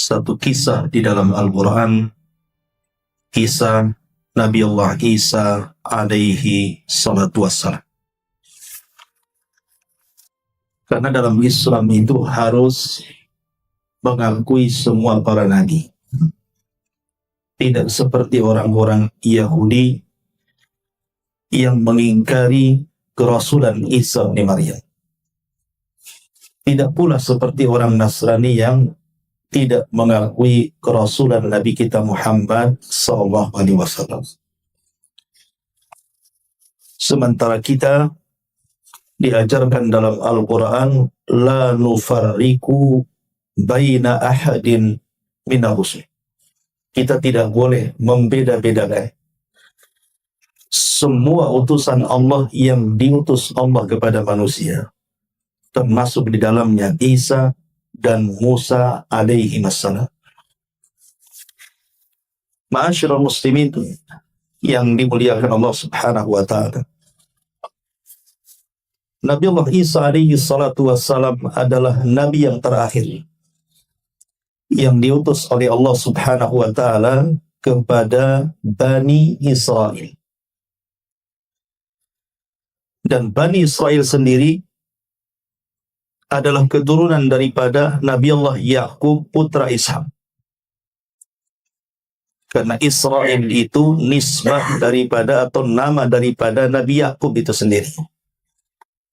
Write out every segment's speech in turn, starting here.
satu kisah di dalam Al-Quran, kisah Nabi Allah Isa alaihi salatu wassalam. Karena dalam Islam itu harus mengakui semua para nabi. Tidak seperti orang-orang Yahudi yang mengingkari kerasulan Isa bin Maryam. Tidak pula seperti orang Nasrani yang tidak mengakui kerasulan Nabi kita Muhammad SAW. Sementara kita diajarkan dalam Al-Quran, la nufarriku baina ahadin minar rusul. Kita tidak boleh membeda-bedakan semua utusan Allah yang diutus Allah kepada manusia, termasuk di dalamnya Isa dan Musa alaihi wassalam. Ma'asyiral muslimin yang dimuliakan Allah subhanahu wa ta'ala, Nabi Allah Isa alaihi salatu wassalam adalah Nabi yang terakhir yang diutus oleh Allah subhanahu wa ta'ala kepada Bani Israel. Dan Bani Israel sendiri adalah keturunan daripada Nabi Allah Ya'qub putra Ishak. Karena Israel itu nisbah daripada atau nama daripada Nabi Ya'qub itu sendiri.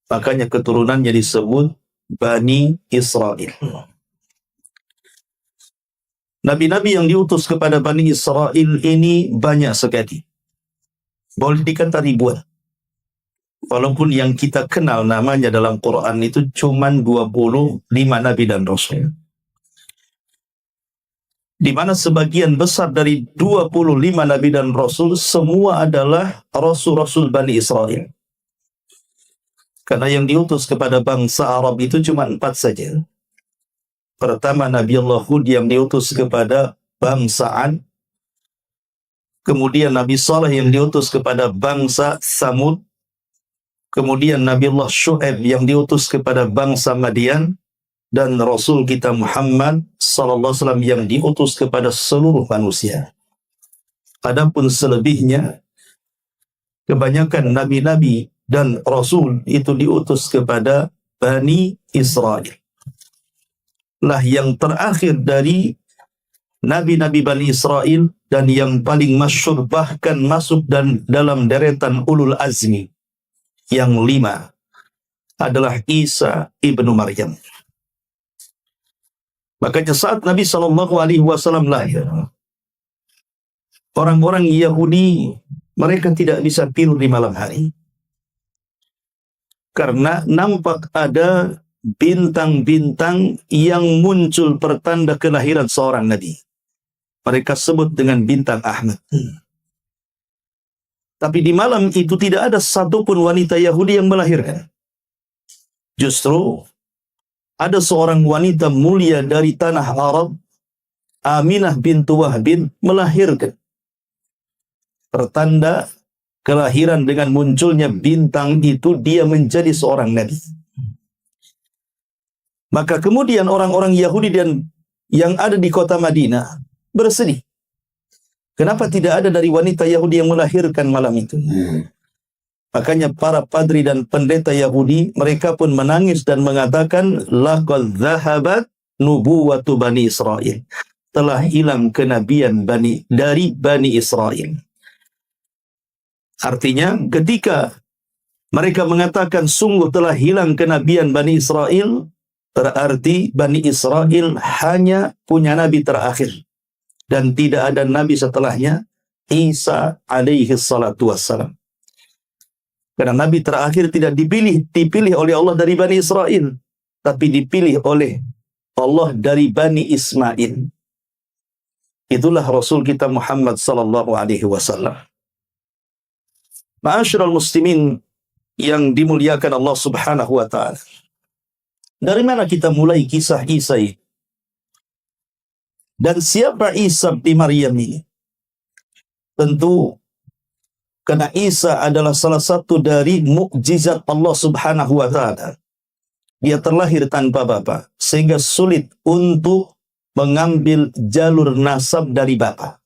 Makanya keturunannya disebut Bani Israel. Nabi-nabi yang diutus kepada Bani Israel ini banyak sekali. Boleh dikata ribuan. Walaupun yang kita kenal namanya dalam Quran itu cuma 25 Nabi dan Rasul. Di mana sebagian besar dari 25 Nabi dan Rasul semua adalah Rasul-Rasul Bani Israel. Karena yang diutus kepada bangsa Arab itu cuma 4 saja. Pertama Nabi Allah Hud yang diutus kepada bangsa Ad. Kemudian Nabi Saleh yang diutus kepada bangsa Samud. Kemudian Nabi Allah Syu'aib yang diutus kepada bangsa Madian. Dan Rasul kita Muhammad sallallahu alaihi wasallam yang diutus kepada seluruh manusia. Adapun selebihnya, kebanyakan nabi-nabi dan rasul itu diutus kepada Bani Israel. Lah yang terakhir dari nabi-nabi Bani Israel dan yang paling masyhur bahkan masuk dan dalam deretan ulul azmi yang 5 adalah Isa ibnu Maryam. Makanya saat Nabi SAW lahir, orang-orang Yahudi mereka tidak bisa tidur di malam hari. Karena nampak ada bintang-bintang yang muncul pertanda kelahiran seorang Nabi. Mereka sebut dengan bintang Ahmad. Tapi di malam itu tidak ada satupun wanita Yahudi yang melahirkan. Justru ada seorang wanita mulia dari tanah Arab, Aminah bintu Wahbin, melahirkan. Pertanda kelahiran dengan munculnya bintang itu, dia menjadi seorang nabi. Maka kemudian orang-orang Yahudi dan yang ada di kota Madinah bersedih. Kenapa tidak ada dari wanita Yahudi yang melahirkan malam itu? Makanya para padri dan pendeta Yahudi, mereka pun menangis dan mengatakan, laqad zahabat nubuwatu Bani Israel. Telah hilang kenabian dari Bani Israel. Artinya ketika mereka mengatakan sungguh telah hilang kenabian Bani Israel, berarti Bani Israel hanya punya nabi terakhir. Dan tidak ada nabi setelahnya, Isa alaihi salatu wassalam. Karena nabi terakhir tidak dipilih oleh Allah dari Bani Israel, tapi dipilih oleh Allah dari Bani Ismail. Itulah Rasul kita Muhammad sallallahu alaihi wasallam. Ma'asyiral muslimin yang dimuliakan Allah subhanahu wa ta'ala. Dari mana kita mulai kisah Isa ini? Dan siapa Isa bin Maryam ini? Tentu karena Isa adalah salah satu dari mukjizat Allah subhanahu wa ta'ala. Dia terlahir tanpa bapa, sehingga sulit untuk mengambil jalur nasab dari bapak.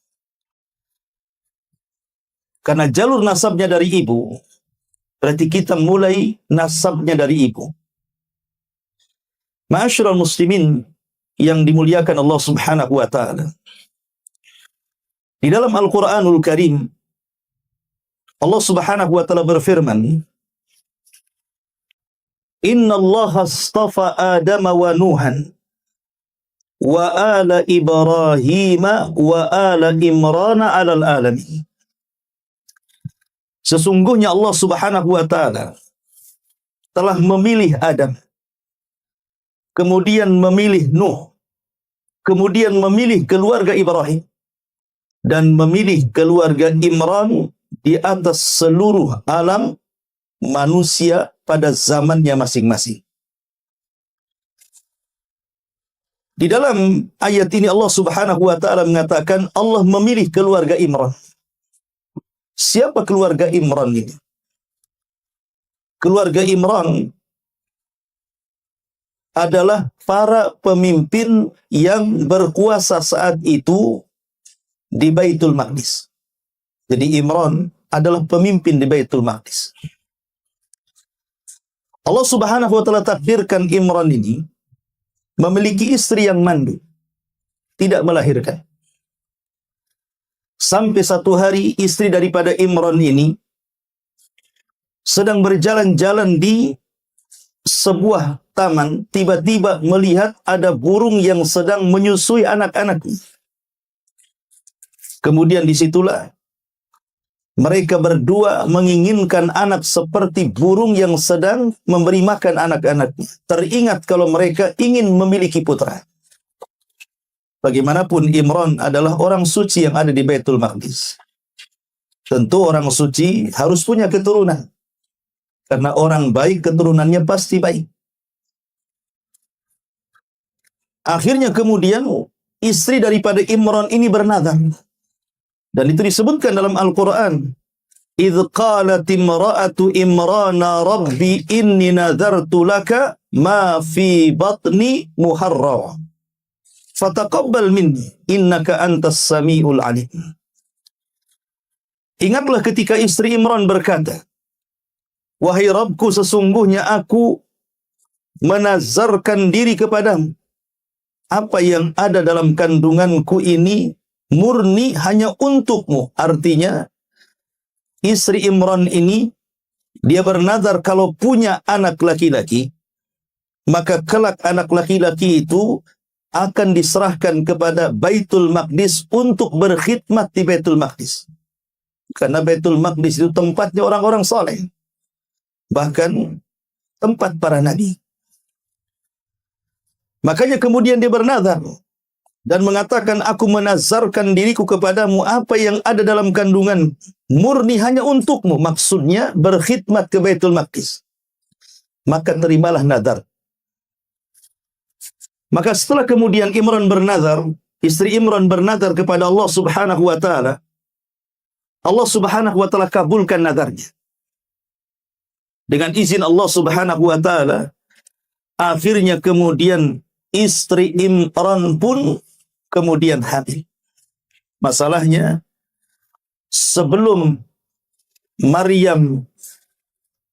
Karena jalur nasabnya dari ibu, berarti kita mulai nasabnya dari ibu. Ma'asyiral muslimin yang dimuliakan Allah Subhanahu wa taala. Di dalam Al-Qur'anul Karim, Allah Subhanahu wa taala berfirman, "Inna Allah astafa Adam wa Nuhan wa ala Ibrahim wa ala Imran 'alal alamin." Sesungguhnya Allah Subhanahu wa taala telah memilih Adam, kemudian memilih Nuh, kemudian memilih keluarga Ibrahim, dan memilih keluarga Imran di atas seluruh alam manusia pada zamannya masing-masing. Di dalam ayat ini Allah Subhanahu wa taala mengatakan Allah memilih keluarga Imran. Siapa keluarga Imran ini? Keluarga Imran adalah para pemimpin yang berkuasa saat itu di Baitul Maqdis. Jadi Imran adalah pemimpin di Baitul Maqdis. Allah Subhanahu wa taala takdirkan Imran ini memiliki istri yang mandul, tidak melahirkan. Sampai satu hari istri daripada Imran ini sedang berjalan-jalan di sebuah taman, tiba-tiba melihat ada burung yang sedang menyusui anak-anaknya. Kemudian disitulah mereka berdua menginginkan anak seperti burung yang sedang memberi makan anak-anaknya. Teringat kalau mereka ingin memiliki putra. Bagaimanapun Imran adalah orang suci yang ada di Baitul Maqdis. Tentu orang suci harus punya keturunan. Karena orang baik keturunannya pasti baik. Akhirnya kemudian istri daripada Imran ini bernadar. Dan itu disebutkan dalam Al-Quran. "Idh qalat imra'atu Imrana rabbi inni nadartu laka ma fi batni muharrara. Fataqabbal minni innaka antas samiul alim." Ingatlah ketika istri Imran berkata, "Wahai Rabbku, sesungguhnya aku menazarkan diri kepadamu. Apa yang ada dalam kandunganku ini murni hanya untukmu." Artinya, istri Imran ini, dia bernazar kalau punya anak laki-laki, maka kelak anak laki-laki itu akan diserahkan kepada Baitul Maqdis untuk berkhidmat di Baitul Maqdis. Karena Baitul Maqdis itu tempatnya orang-orang soleh. Bahkan tempat para nabi. Makanya kemudian dia bernazar dan mengatakan, "Aku menazarkan diriku kepadamu apa yang ada dalam kandungan murni hanya untukmu." Maksudnya berkhidmat ke Baitul Maqdis. Maka terimalah nazar. Maka setelah kemudian Imran bernazar, istri Imran bernazar kepada Allah Subhanahu wa taala, Allah Subhanahu wa taala kabulkan nazarnya. Dengan izin Allah Subhanahu wa taala, akhirnya kemudian istri Imran pun kemudian hamil. Masalahnya, sebelum Maryam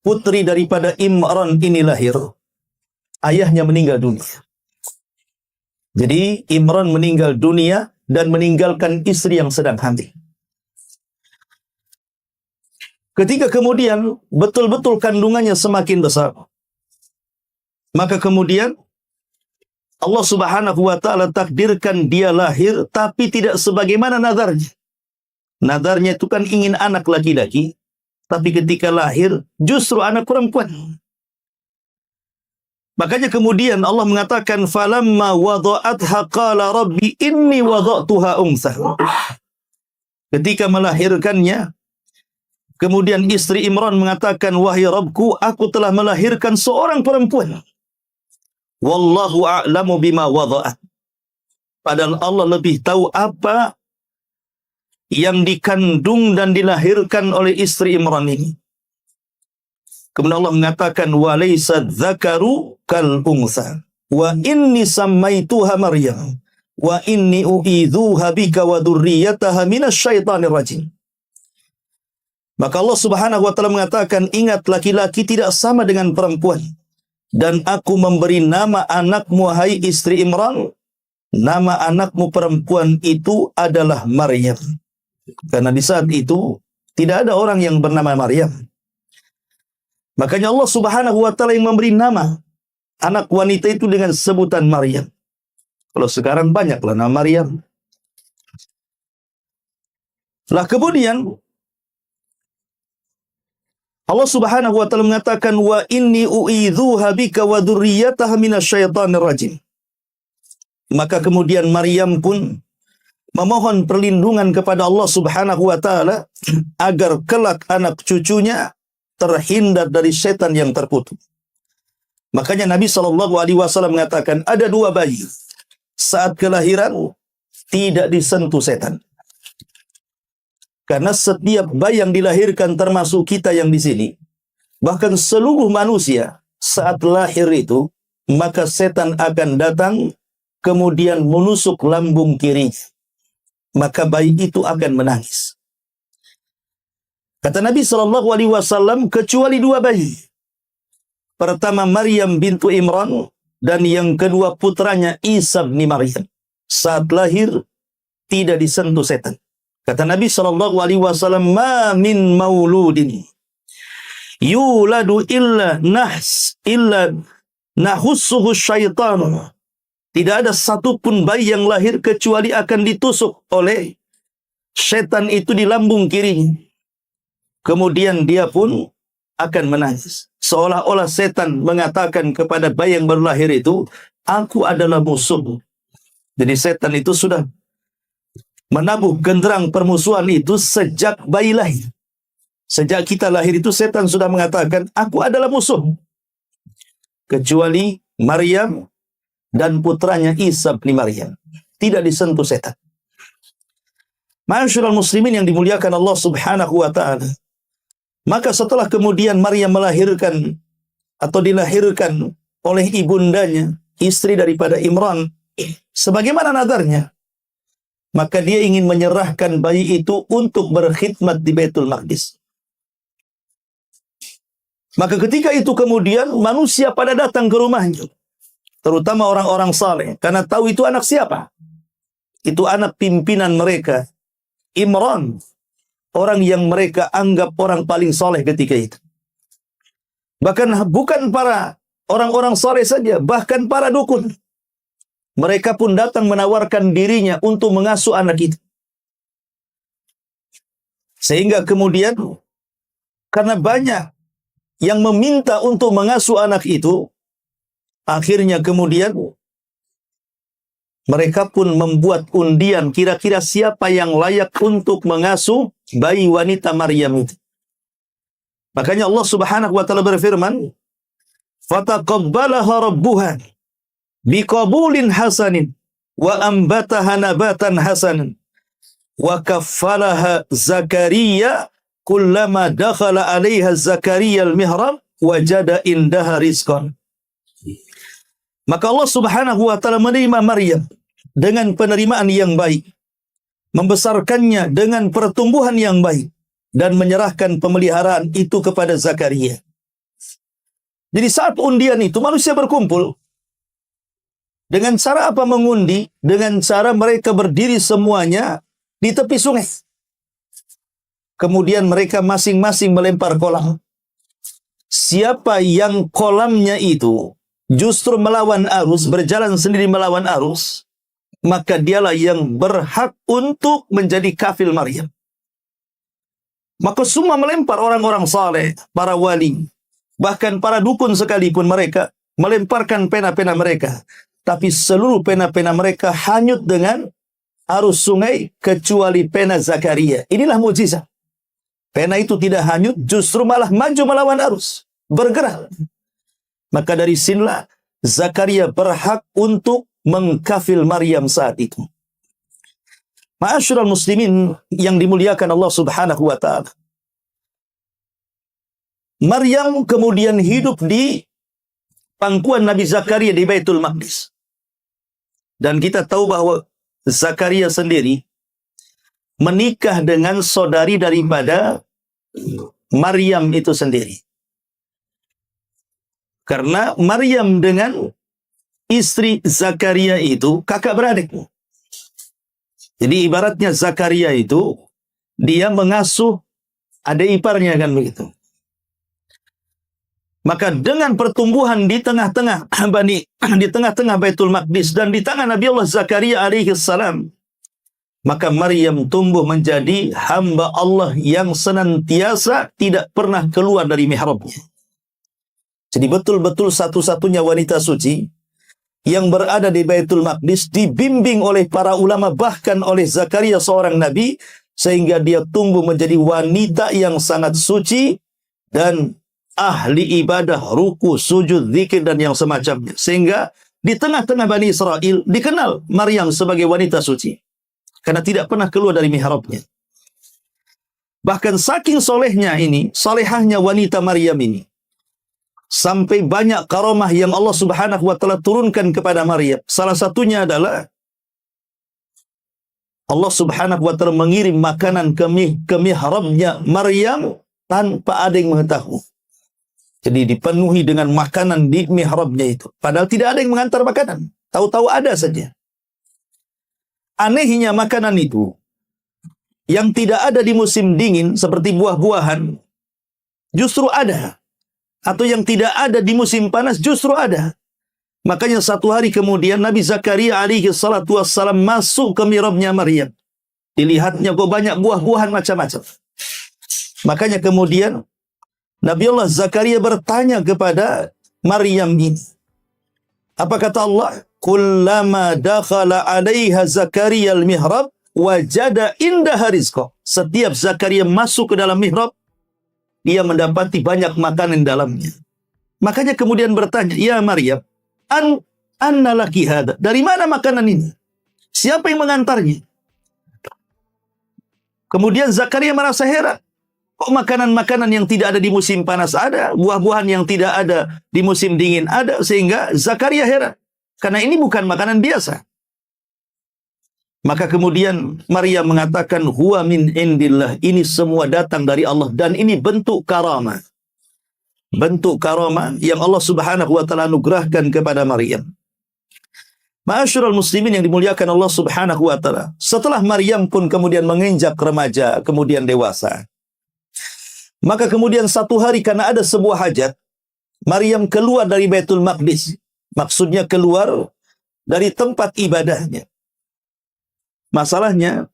putri daripada Imran ini lahir, ayahnya meninggal dunia. Jadi Imran meninggal dunia dan meninggalkan istri yang sedang hamil. Ketika kemudian betul-betul kandungannya semakin besar, maka kemudian Allah Subhanahu wa taala takdirkan dia lahir, tapi tidak sebagaimana nazarnya. Nazarnya itu kan ingin anak laki-laki, tapi ketika lahir justru anak perempuan. Makanya kemudian Allah mengatakan, "Falamma wada'atha qala rabbi inni wada'tuha untha." Ketika melahirkannya, kemudian istri Imran mengatakan, "Wahai Rabbku, aku telah melahirkan seorang perempuan. Wallahu a'lamu bima wada'at." Padahal Allah lebih tahu apa yang dikandung dan dilahirkan oleh istri Imran ini. Kemudian Allah mengatakan, "Walaysa dzakaru kal untha wa inni sammaituha Maryam wa inni u'idzuha bika wa dzurriyyataha minasyaitonir rajim. Maka Allah Subhanahu wa taala mengatakan, ingat, laki-laki tidak sama dengan perempuan, dan aku memberi nama anakmu, hai istri Imran, nama anakmu perempuan itu adalah Maryam. Karena di saat itu tidak ada orang yang bernama Maryam. Makanya Allah Subhanahu wa taala yang memberi nama anak wanita itu dengan sebutan Maryam. Kalau sekarang banyaklah nama Maryam. Lah kemudian Allah Subhanahu wa taala mengatakan, wa inni u'idzuha bika wa dzurriyyataha minasyaitonir rajim. Maka kemudian Maryam pun memohon perlindungan kepada Allah Subhanahu wa taala agar kelak anak cucunya terhindar dari setan yang terkutuk. Makanya Nabi SAW mengatakan, ada dua bayi saat kelahiran tidak disentuh setan. Karena setiap bayi yang dilahirkan, termasuk kita yang di sini, bahkan seluruh manusia, saat lahir itu, maka setan akan datang kemudian menusuk lambung kiri. Maka bayi itu akan menangis. Kata Nabi SAW, kecuali dua bayi. Pertama Maryam bintu Imran, dan yang kedua putranya Isa bin Maryam. Saat lahir tidak disentuh setan. Kata Nabi SAW, ma min mauludin yuladu illa nahussuhu syaitan. Tidak ada satupun bayi yang lahir kecuali akan ditusuk oleh setan itu di lambung kirinya. Kemudian dia pun akan menangis. Seolah-olah setan mengatakan kepada bayi yang baru lahir itu, aku adalah musuh. Jadi setan itu sudah menabuh genderang permusuhan itu sejak bayi lahir. Sejak kita lahir itu setan sudah mengatakan, aku adalah musuh. Kecuali Maryam dan putranya Isa bin Maryam. Tidak disentuh setan. Ma'asyiral muslimin yang dimuliakan Allah Subhanahu wa taala. Maka setelah kemudian Maryam melahirkan atau dilahirkan oleh ibundanya, istri daripada Imran, sebagaimana nadarnya, maka dia ingin menyerahkan bayi itu untuk berkhidmat di Baitul Maqdis. Maka ketika itu kemudian manusia pada datang ke rumahnya, terutama orang-orang saleh, karena tahu itu anak siapa? Itu anak pimpinan mereka, Imran, orang yang mereka anggap orang paling saleh ketika itu. Bahkan bukan para orang-orang saleh saja, bahkan para dukun, mereka pun datang menawarkan dirinya untuk mengasuh anak itu. Sehingga kemudian karena banyak yang meminta untuk mengasuh anak itu, akhirnya kemudian mereka pun membuat undian kira-kira siapa yang layak untuk mengasuh bayi wanita Maryam itu. Makanya Allah Subhanahu wa taala berfirman, "Fataqabbalaha rabbuha biqabulin hasanin wa ambataha nabatan hasanan wa kaffalaha Zakaria kullama dakhala 'alaiha Zakaria al-mihrab wajada indaha rizqan." Maka Allah Subhanahu wa taala menerima Maryam dengan penerimaan yang baik, membesarkannya dengan pertumbuhan yang baik, dan menyerahkan pemeliharaan itu kepada Zakaria. Jadi saat undian itu manusia berkumpul. Dengan cara apa mengundi? Dengan cara mereka berdiri semuanya di tepi sungai. Kemudian mereka masing-masing melempar kolam. Siapa yang kolamnya itu justru melawan arus, berjalan sendiri melawan arus, maka dialah yang berhak untuk menjadi kafil Maryam. Maka semua melempar, orang-orang saleh, para wali, bahkan para dukun sekalipun, mereka melemparkan pena-pena mereka. Tapi seluruh pena-pena mereka hanyut dengan arus sungai kecuali pena Zakaria. Inilah mukjizat. Pena itu tidak hanyut, justru malah maju melawan arus, bergerak. Maka dari sinilah Zakaria berhak untuk mengkafil Maryam saat itu. Ma'asyiral muslimin yang dimuliakan Allah Subhanahu wa taala. Maryam kemudian hidup di pangkuan Nabi Zakaria di Baitul Maqdis. Dan kita tahu bahwa Zakaria sendiri menikah dengan saudari daripada Maryam itu sendiri. Karena Maryam dengan istri Zakaria itu kakak beradik. Jadi ibaratnya Zakaria itu dia mengasuh adik iparnya, kan begitu. Maka dengan pertumbuhan di tengah-tengah di tengah-tengah Baitul Maqdis dan di tangan Nabi Allah Zakaria alaihi salam, maka Maryam tumbuh menjadi hamba Allah yang senantiasa tidak pernah keluar dari mihrabnya. Jadi betul-betul satu-satunya wanita suci yang berada di Baitul Maqdis, dibimbing oleh para ulama, bahkan oleh Zakaria seorang nabi, sehingga dia tumbuh menjadi wanita yang sangat suci dan ahli ibadah, ruku, sujud, zikir, dan yang semacamnya. Sehingga di tengah-tengah Bani Israel dikenal Maryam sebagai wanita suci, karena tidak pernah keluar dari mihrabnya. Bahkan saking solehahnya wanita Maryam ini, sampai banyak karamah yang Allah Subhanahu wa Ta'ala turunkan kepada Maryam. Salah satunya adalah Allah Subhanahu wa Ta'ala mengirim makanan ke mihrabnya Maryam tanpa ada yang mengetahui. Jadi dipenuhi dengan makanan di mihrabnya itu. Padahal tidak ada yang mengantar makanan. Tahu-tahu ada saja. Anehnya makanan itu, yang tidak ada di musim dingin seperti buah-buahan, justru ada. Atau yang tidak ada di musim panas justru ada. Makanya satu hari kemudian Nabi Zakaria alaihi salatu wassalam masuk ke mihrabnya Maryam. Dilihatnya kok banyak buah-buahan macam-macam. Makanya kemudian Nabi Allah Zakaria bertanya kepada Maryam ini. Apa kata Allah? Kullama dakhala 'alaiha Zakaria al-mihrab wajada indaha rizqa. Setiap Zakaria masuk ke dalam mihrab, dia mendapati banyak makanan dalamnya. Makanya kemudian bertanya, "Ya Maryam, anna laki hada?" Dari mana makanan ini? Siapa yang mengantarnya? Kemudian Zakaria merasa heran. Kok makanan-makanan yang tidak ada di musim panas ada, buah-buahan yang tidak ada di musim dingin ada, sehingga Zakaria heran. Karena ini bukan makanan biasa. Maka kemudian Maryam mengatakan, huwa min indillah, ini semua datang dari Allah, dan ini bentuk karamah. Bentuk karamah yang Allah Subhanahu wa Ta'ala anugerahkan kepada Maryam. Ma'asyiral muslimin yang dimuliakan Allah Subhanahu wa Ta'ala. Setelah Maryam pun kemudian menginjak remaja, kemudian dewasa, maka kemudian satu hari karena ada sebuah hajat, Maryam keluar dari Baitul Maqdis. Maksudnya keluar dari tempat ibadahnya. Masalahnya,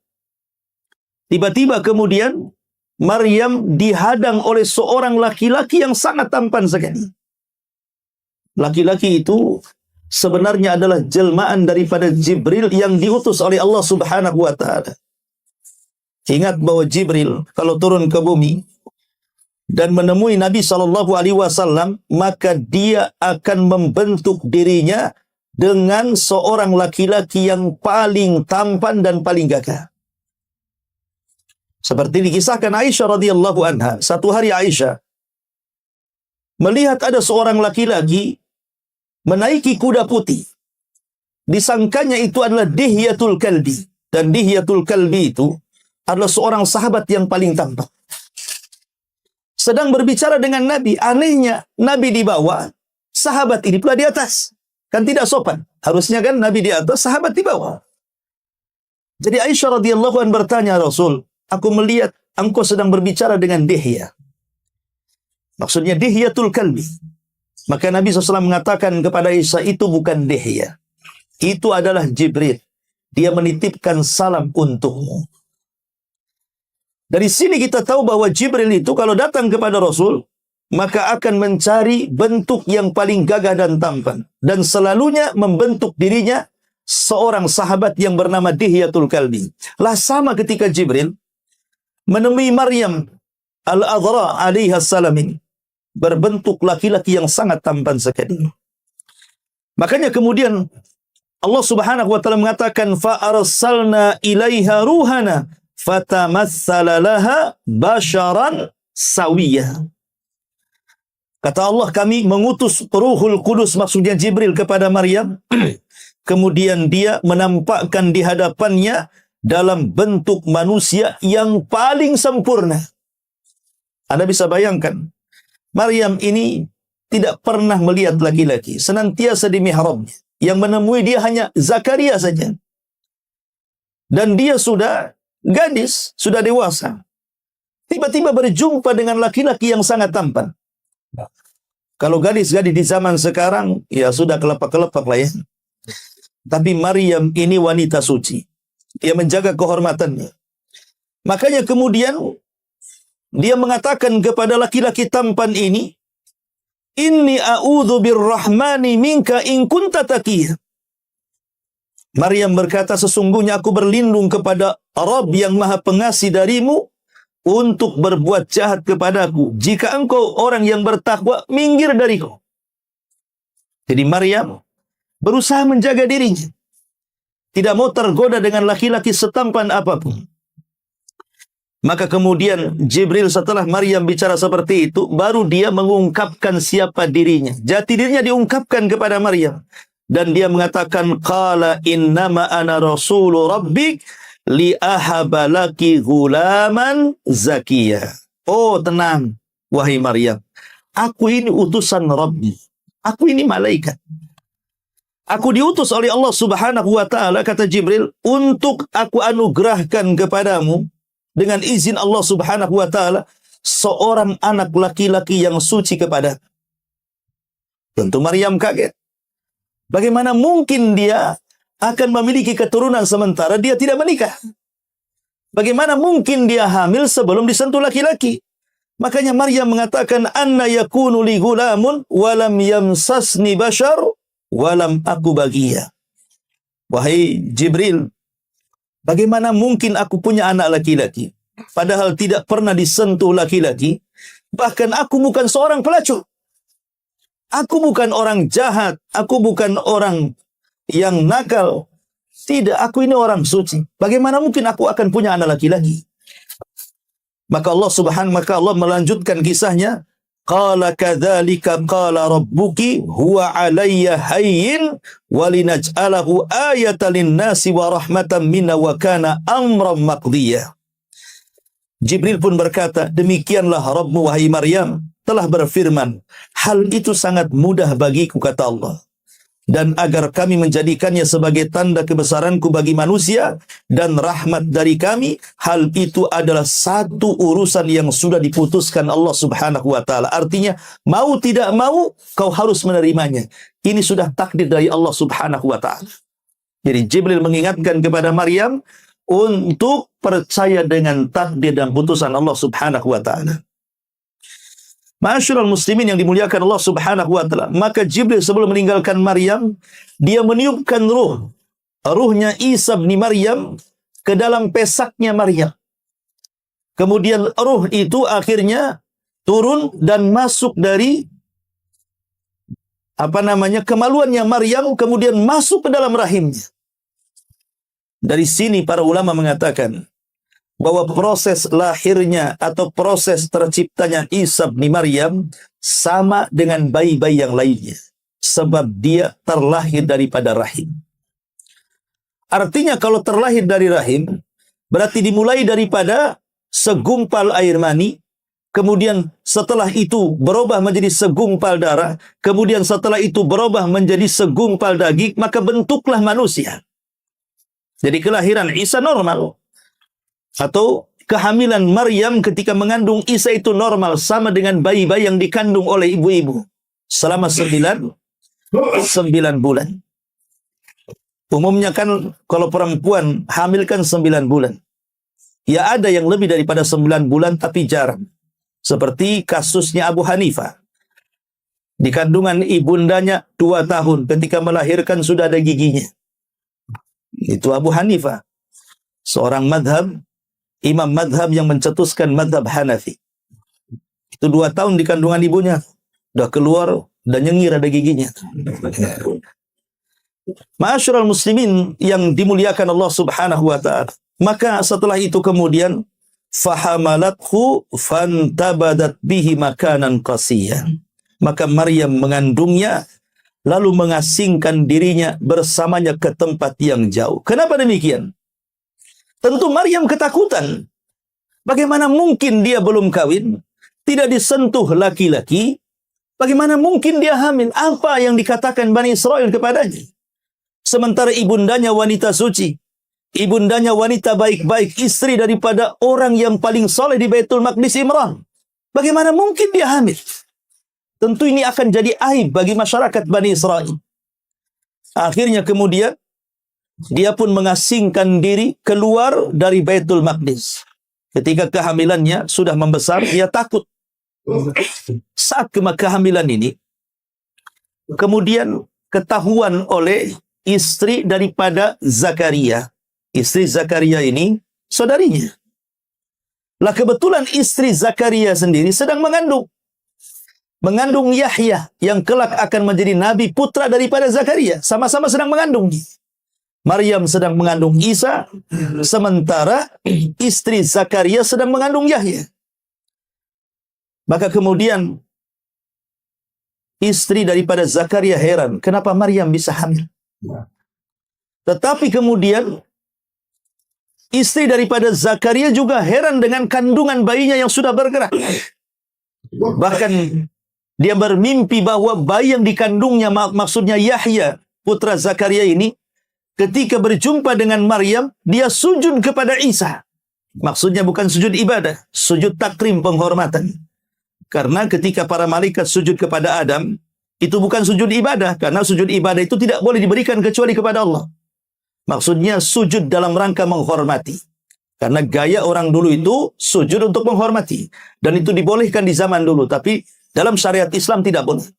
tiba-tiba kemudian Maryam dihadang oleh seorang laki-laki yang sangat tampan sekali. Laki-laki itu sebenarnya adalah jelmaan daripada Jibril yang diutus oleh Allah Subhanahu wa Ta'ala. Ingat bahwa Jibril kalau turun ke bumi dan menemui Nabi SAW, maka dia akan membentuk dirinya dengan seorang laki-laki yang paling tampan dan paling gagah. Seperti dikisahkan Aisyah radhiyallahu anha. Satu hari Aisyah melihat ada seorang laki-laki menaiki kuda putih. Disangkanya itu adalah Dihyatul Kalbi. Dan Dihyatul Kalbi itu adalah seorang sahabat yang paling tampan. Sedang berbicara dengan Nabi. Anehnya Nabi di bawah, sahabat ini pula di atas. Kan tidak sopan. Harusnya kan Nabi di atas, sahabat di bawah. Jadi Aisyah radhiyallahu anha bertanya, Rasul, aku melihat engkau sedang berbicara dengan Dihya. Maksudnya Dihyatul Kalbi. Maka Nabi SAW mengatakan kepada Aisyah, itu bukan Dihya. Itu adalah Jibril. Dia menitipkan salam untukmu. Dari sini kita tahu bahwa Jibril itu kalau datang kepada Rasul, maka akan mencari bentuk yang paling gagah dan tampan. Dan selalunya membentuk dirinya seorang sahabat yang bernama Dihyatul Kalbi. Lah sama ketika Jibril menemui Maryam al-Adhra alaihi salam ini, berbentuk laki-laki yang sangat tampan sekali. Makanya kemudian Allah Subhanahu wa Ta'ala mengatakan, fa arsalna ilaiha ruhana fatamassala laha basharan sawiyah. Kata Allah, kami mengutus Ruhul Kudus, maksudnya Jibril, kepada Maryam. kemudian dia menampakkan di hadapannya dalam bentuk manusia yang paling sempurna. Anda bisa bayangkan, Maryam ini tidak pernah melihat laki-laki, senantiasa di mihrabnya. Yang menemui dia hanya Zakaria saja. Dan dia sudah gadis, sudah dewasa. Tiba-tiba berjumpa dengan laki-laki yang sangat tampan. Kalau gadis-gadis di zaman sekarang, ya sudah kelepak-kelepak lah ya. Tapi Maryam ini wanita suci. Dia menjaga kehormatannya. Makanya kemudian dia mengatakan kepada laki-laki tampan ini, Inni a'udzu birrahmani minka in kunta taqiyya. Maryam berkata, sesungguhnya aku berlindung kepada Rabb yang Maha Pengasih darimu untuk berbuat jahat kepadaku. Jika engkau orang yang bertakwa, minggir dariku. Jadi Maryam berusaha menjaga dirinya. Tidak mau tergoda dengan laki-laki setampan apapun. Maka kemudian Jibril setelah Maryam bicara seperti itu, baru dia mengungkapkan siapa dirinya. Jati dirinya diungkapkan kepada Maryam. Dan dia mengatakan, Qala innama ana rasulu rabbik li ahaba laki ghulaman zakiyya. Oh tenang, wahai Maryam. Aku ini utusan Rabbi. Aku ini malaikat. Aku diutus oleh Allah Subhanahu wa ta'ala, kata Jibril, untuk aku anugerahkan kepadamu dengan izin Allah Subhanahu wa ta'ala seorang anak laki-laki yang suci kepada. Tentu Maryam kaget. Bagaimana mungkin dia akan memiliki keturunan sementara dia tidak menikah? Bagaimana mungkin dia hamil sebelum disentuh laki-laki? Makanya Maryam mengatakan, Anna yakunu li gulamun walam yamsasni bashar walam aku bagiya. Wahai Jibril, bagaimana mungkin aku punya anak laki-laki, padahal tidak pernah disentuh laki-laki, bahkan aku bukan seorang pelacur. Aku bukan orang jahat, aku bukan orang yang nakal. Tidak, aku ini orang suci. Bagaimana mungkin aku akan punya anak laki-laki? Maka Allah melanjutkan kisahnya. Qala kadzalika qala rabbuki huwa 'alayya hayyin wa linaj'alahu ayatan lin-nasi wa rahmatan minna wa kana amran maqdiya. Jibril pun berkata, demikianlah Rabbmu wahai Maryam telah berfirman, hal itu sangat mudah bagiku, kata Allah. Dan agar kami menjadikannya sebagai tanda kebesaranku bagi manusia dan rahmat dari kami, hal itu adalah satu urusan yang sudah diputuskan Allah Subhanahu wa ta'ala. Artinya, mau tidak mau, kau harus menerimanya. Ini sudah takdir dari Allah Subhanahu wa ta'ala. Jadi Jibril mengingatkan kepada Maryam untuk percaya dengan takdir dan putusan Allah Subhanahu wa ta'ala. Ma'asyiral muslimin yang dimuliakan Allah Subhanahu wa ta'ala, maka Jibril sebelum meninggalkan Maryam, dia meniupkan ruhnya Isa bin Maryam ke dalam pesaknya Maryam. Kemudian ruh itu akhirnya turun dan masuk dari kemaluannya Maryam, kemudian masuk ke dalam rahimnya. Dari sini para ulama mengatakan bahwa proses lahirnya atau proses terciptanya Isa bin Maryam sama dengan bayi-bayi yang lainnya. Sebab dia terlahir daripada rahim. Artinya kalau terlahir dari rahim, berarti dimulai daripada segumpal air mani, kemudian setelah itu berubah menjadi segumpal darah, kemudian setelah itu berubah menjadi segumpal daging, maka bentuklah manusia. Jadi kelahiran Isa normal. Atau kehamilan Maryam ketika mengandung Isa itu normal, sama dengan bayi-bayi yang dikandung oleh ibu-ibu selama 9 bulan. Umumnya kan kalau perempuan hamil kan 9 bulan. Ya ada yang lebih daripada 9 bulan tapi jarang. Seperti kasusnya Abu Hanifah. Di kandungan ibundanya 2 tahun, ketika melahirkan sudah ada giginya. Itu Abu Hanifah, seorang imam madhab yang mencetuskan madhab Hanafi. Itu 2 tahun di kandungan ibunya, udah keluar, udah nyengir ada giginya. Ma'asyiral muslimin yang dimuliakan Allah Subhanahu wa ta'ala. Maka setelah itu kemudian fahamalathu fantabadat bihi makanan qasiyan. Maka Maryam mengandungnya, lalu mengasingkan dirinya bersamanya ke tempat yang jauh. Kenapa demikian? Tentu Maryam ketakutan. Bagaimana mungkin dia belum kawin, tidak disentuh laki-laki? Bagaimana mungkin dia hamil? Apa yang dikatakan Bani Israel kepadanya? Sementara ibundanya wanita suci, ibundanya wanita baik-baik, istri daripada orang yang paling soleh di Baitul Maqdis, Imran. Bagaimana mungkin dia hamil? Tentu ini akan jadi aib bagi masyarakat Bani Israel. Akhirnya kemudian dia pun mengasingkan diri keluar dari Baitul Maqdis. Ketika kehamilannya sudah membesar, dia takut. Saat kehamilan ini, kemudian ketahuan oleh istri daripada Zakaria. Istri Zakaria ini saudarinya. Lah kebetulan istri Zakaria sendiri sedang mengandung Yahya yang kelak akan menjadi nabi, putra daripada Zakaria. Sama-sama sedang mengandung. Maryam sedang mengandung Isa, sementara istri Zakaria sedang mengandung Yahya. Maka kemudian istri daripada Zakaria heran, kenapa Maryam bisa hamil? Tetapi kemudian istri daripada Zakaria juga heran dengan kandungan bayinya yang sudah bergerak. Bahkan dia bermimpi bahwa bayi yang dikandungnya, maksudnya Yahya, putra Zakaria ini, ketika berjumpa dengan Maryam, dia sujud kepada Isa. Maksudnya bukan sujud ibadah, sujud takrim, penghormatan. Karena ketika para malaikat sujud kepada Adam, itu bukan sujud ibadah. Karena sujud ibadah itu tidak boleh diberikan kecuali kepada Allah. Maksudnya sujud dalam rangka menghormati. Karena gaya orang dulu itu sujud untuk menghormati. Dan itu dibolehkan di zaman dulu. Tapi dalam syariat Islam tidak boleh.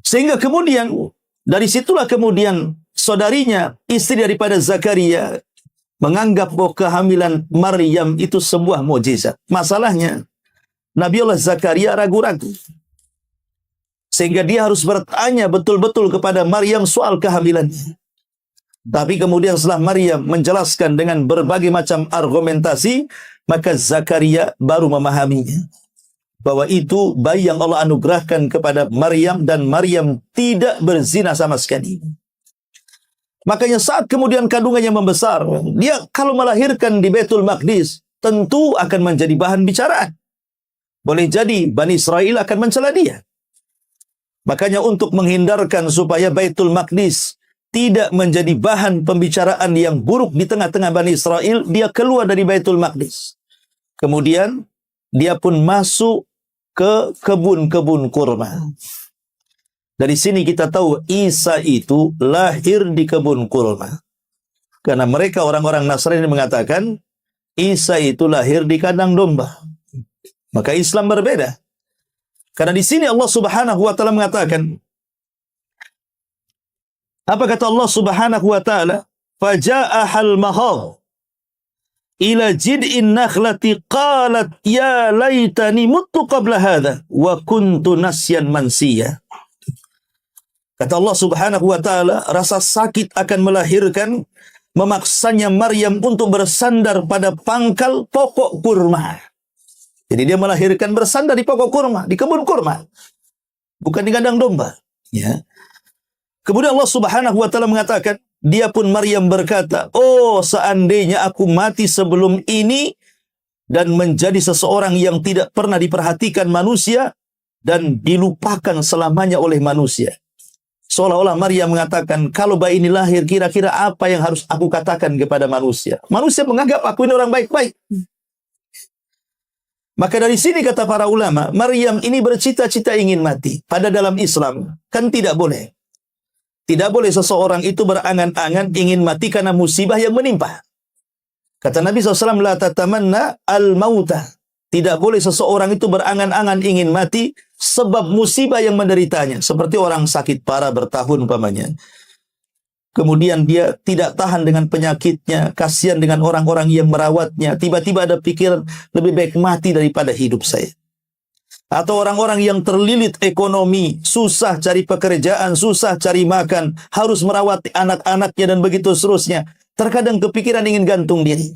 Sehingga kemudian, dari situlah kemudian saudarinya, istri daripada Zakaria, menganggap bahwa kehamilan Maryam itu sebuah mukjizat. Masalahnya, Nabiullah Zakaria ragu-ragu. Sehingga dia harus bertanya betul-betul kepada Maryam soal kehamilannya. Tapi kemudian setelah Maryam menjelaskan dengan berbagai macam argumentasi, maka Zakaria baru memahaminya. Bahwa itu bayi yang Allah anugerahkan kepada Maryam, dan Maryam tidak berzina sama sekali. Makanya saat kemudian kandungannya membesar, dia kalau melahirkan di Baitul Maqdis, tentu akan menjadi bahan bicaraan. Boleh jadi Bani Israel akan mencela dia. Makanya untuk menghindarkan supaya Baitul Maqdis tidak menjadi bahan pembicaraan yang buruk di tengah-tengah Bani Israel, dia keluar dari Baitul Maqdis. Kemudian dia pun masuk ke kebun-kebun kurma. Dari sini kita tahu Isa itu lahir di kebun kurma. Karena mereka orang-orang Nasrani mengatakan Isa itu lahir di kandang domba. Maka Islam berbeda. Karena di sini Allah Subhanahu wa taala mengatakan, apa kata Allah Subhanahu wa taala? Faja'ahal mahad ila jid'in nakhlati qalat ya laitani muttu qabla hadha wa kuntu nasyan mansiya. Kata Allah Subhanahu wa taala, rasa sakit akan melahirkan memaksanya Maryam untuk bersandar pada pangkal pokok kurma. Jadi dia melahirkan bersandar di pokok kurma, di kebun kurma, bukan di kandang domba. Ya. Kemudian Allah Subhanahu wa taala mengatakan, dia pun Maryam berkata, oh seandainya aku mati sebelum ini dan menjadi seseorang yang tidak pernah diperhatikan manusia dan dilupakan selamanya oleh manusia. Seolah-olah Maryam mengatakan, kalau bayi ini lahir, kira-kira apa yang harus aku katakan kepada manusia? Manusia menganggap aku ini orang baik-baik. Maka dari sini kata para ulama, Maryam ini bercita-cita ingin mati. Pada dalam Islam, kan tidak boleh. Tidak boleh seseorang itu berangan-angan ingin mati karena musibah yang menimpa. Kata Nabi SAW, la tatamanna al-mauta. Tidak boleh seseorang itu berangan-angan ingin mati sebab musibah yang menderitanya. Seperti orang sakit parah bertahun umpamanya. Kemudian dia tidak tahan dengan penyakitnya, kasihan dengan orang-orang yang merawatnya. Tiba-tiba ada pikiran, lebih baik mati daripada hidup saya. Atau orang-orang yang terlilit ekonomi, susah cari pekerjaan, susah cari makan, harus merawat anak-anaknya dan begitu seterusnya. Terkadang kepikiran ingin gantung diri.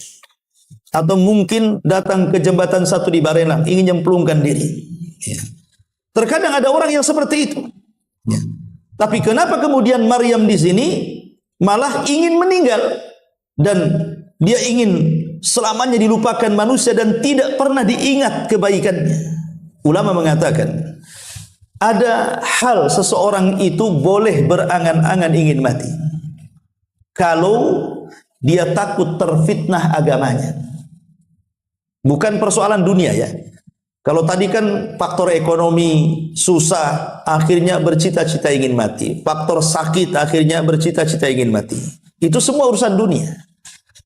Atau mungkin datang ke jembatan satu di Barelang, ingin nyemplungkan diri. Ya. Terkadang ada orang yang seperti itu. Ya. Tapi kenapa kemudian Maryam di sini malah ingin meninggal dan dia ingin selamanya dilupakan manusia dan tidak pernah diingat kebaikannya? Ulama mengatakan ada hal seseorang itu boleh berangan-angan ingin mati kalau dia takut terfitnah agamanya. Bukan persoalan dunia ya. Kalau tadi kan faktor ekonomi susah, akhirnya bercita-cita ingin mati. Faktor sakit, akhirnya bercita-cita ingin mati. Itu semua urusan dunia.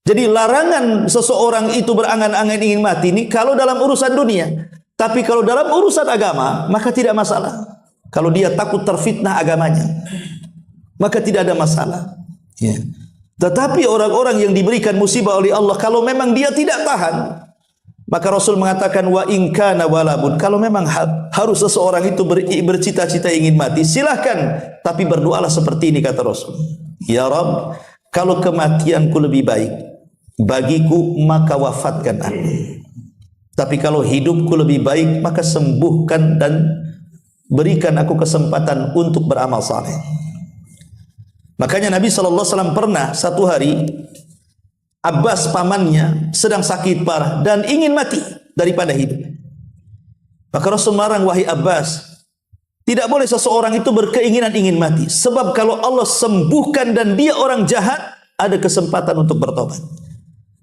Jadi larangan seseorang itu berangan-angan ingin mati ini kalau dalam urusan dunia. Tapi kalau dalam urusan agama, maka tidak masalah. Kalau dia takut terfitnah agamanya, maka tidak ada masalah. Ya. Tetapi orang-orang yang diberikan musibah oleh Allah, kalau memang dia tidak tahan, maka Rasul mengatakan wa in kana walabun, kalau memang harus seseorang itu bercita-cita ingin mati, silahkan, tapi berdoalah seperti ini kata Rasul. Ya Rabb, kalau kematianku lebih baik bagiku, maka wafatkan aku. Tapi kalau hidupku lebih baik, maka sembuhkan dan berikan aku kesempatan untuk beramal saleh. Makanya Nabi SAW pernah satu hari Abbas pamannya sedang sakit parah dan ingin mati daripada hidup. Maka Rasul melarang, wahai Abbas, tidak boleh seseorang itu berkeinginan ingin mati. Sebab kalau Allah sembuhkan dan dia orang jahat, ada kesempatan untuk bertobat.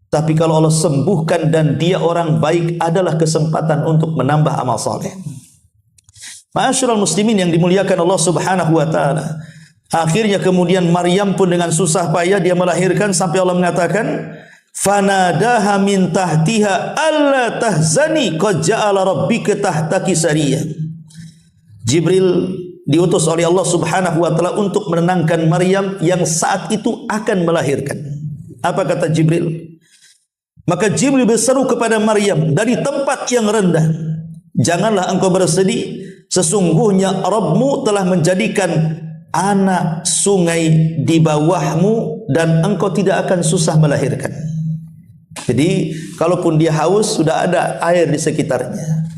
Tapi kalau Allah sembuhkan dan dia orang baik, adalah kesempatan untuk menambah amal saleh. Ma'asyiral muslimin yang dimuliakan Allah Subhanahu wa taala. Akhirnya kemudian Maryam pun dengan susah payah dia melahirkan sampai Allah mengatakan, fanadaha min tahtiha alla tahzani qad ja'ala rabbika tahtaki sariyya. Jibril diutus oleh Allah Subhanahu wa taala untuk menenangkan Maryam yang saat itu akan melahirkan. Apa kata Jibril? Maka Jibril berseru kepada Maryam dari tempat yang rendah, janganlah engkau bersedih, sesungguhnya Rabbmu telah menjadikan anak sungai di bawahmu dan engkau tidak akan susah melahirkan. Jadi kalaupun dia haus, sudah ada air di sekitarnya.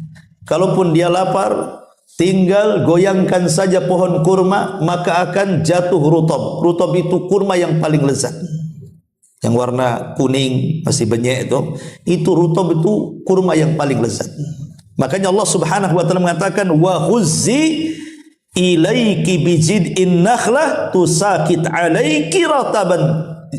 Kalaupun dia lapar, tinggal goyangkan saja pohon kurma, maka akan jatuh rutob. Rutob itu kurma yang paling lezat, yang warna kuning masih benyek itu rutob, itu kurma yang paling lezat. Makanya Allah Subhanahu wa taala mengatakan wa huzzi ilaiki bijid'in nakhlah tusakit alaiki rataban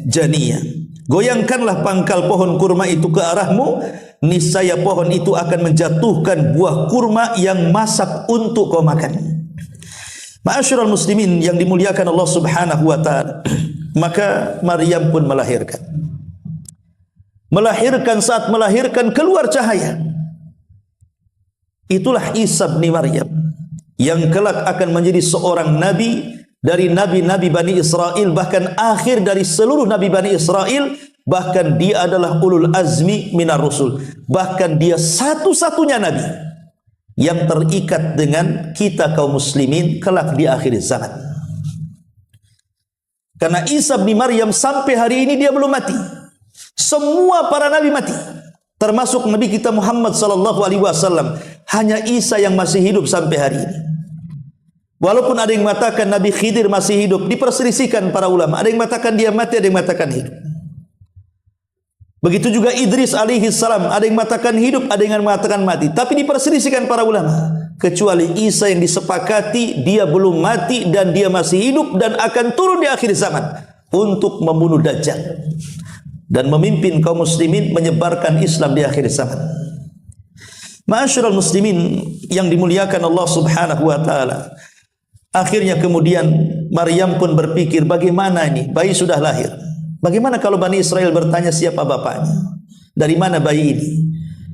janiyah. Goyangkanlah pangkal pohon kurma itu ke arahmu, niscaya pohon itu akan menjatuhkan buah kurma yang masak untuk kau makan. Ma'asyiral muslimin yang dimuliakan Allah Subhanahu wa taala. Maka Maryam pun melahirkan. Saat melahirkan keluar cahaya. Itulah Isa bin Maryam yang kelak akan menjadi seorang nabi dari nabi-nabi Bani Israel, bahkan akhir dari seluruh nabi Bani Israel, bahkan dia adalah ulul azmi minar rusul, bahkan dia satu-satunya nabi yang terikat dengan kita kaum muslimin kelak di akhir zaman. Karena Isa bin Maryam sampai hari ini dia belum mati. Semua para nabi mati, termasuk Nabi kita Muhammad sallallahu alaihi wasallam. Hanya Isa yang masih hidup sampai hari ini. Walaupun ada yang mengatakan Nabi Khidir masih hidup, diperselisihkan para ulama. Ada yang mengatakan dia mati, ada yang mengatakan hidup. Begitu juga Idris alaihi salam, ada yang mengatakan hidup, ada yang mengatakan mati. Tapi diperselisihkan para ulama. Kecuali Isa yang disepakati dia belum mati dan dia masih hidup dan akan turun di akhir zaman untuk membunuh Dajjal dan memimpin kaum muslimin menyebarkan Islam di akhir zaman. Ma'asyiral muslimin yang dimuliakan Allah Subhanahu wa taala. Akhirnya kemudian Maryam pun berpikir, bagaimana ini? Bayi sudah lahir. Bagaimana kalau Bani Israel bertanya siapa bapaknya? Dari mana bayi ini?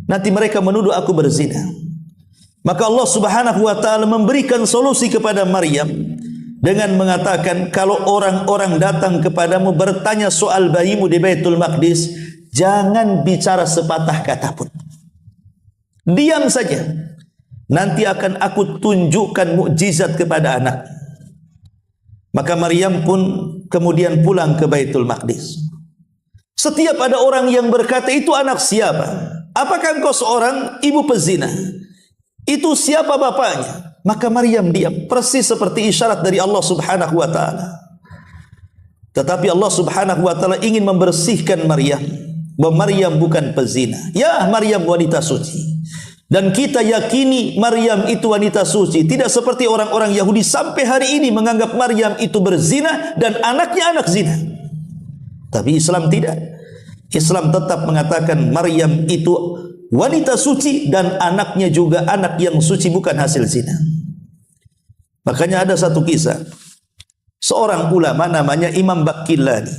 Nanti mereka menuduh aku berzina. Maka Allah Subhanahu wa taala memberikan solusi kepada Maryam dengan mengatakan, kalau orang-orang datang kepadamu bertanya soal bayimu di Baitul Maqdis, jangan bicara sepatah kata pun. Diam saja. Nanti akan aku tunjukkan mukjizat kepada anak. Maka Maryam pun kemudian pulang ke Baitul Maqdis. Setiap ada orang yang berkata, itu anak siapa? Apakah engkau seorang ibu pezina? Itu siapa bapaknya? Maka Maryam diam, persis seperti isyarat dari Allah Subhanahu wa taala. Tetapi Allah Subhanahu wa taala ingin membersihkan Maryam, bahwa Maryam bukan pezina. Ya, Maryam wanita suci. Dan kita yakini Maryam itu wanita suci, tidak seperti orang-orang Yahudi sampai hari ini menganggap Maryam itu berzina dan anaknya anak zina. Tapi Islam tidak. Islam tetap mengatakan Maryam itu wanita suci dan anaknya juga anak yang suci, bukan hasil zina. Makanya ada satu kisah. Seorang ulama namanya Imam Baqillani.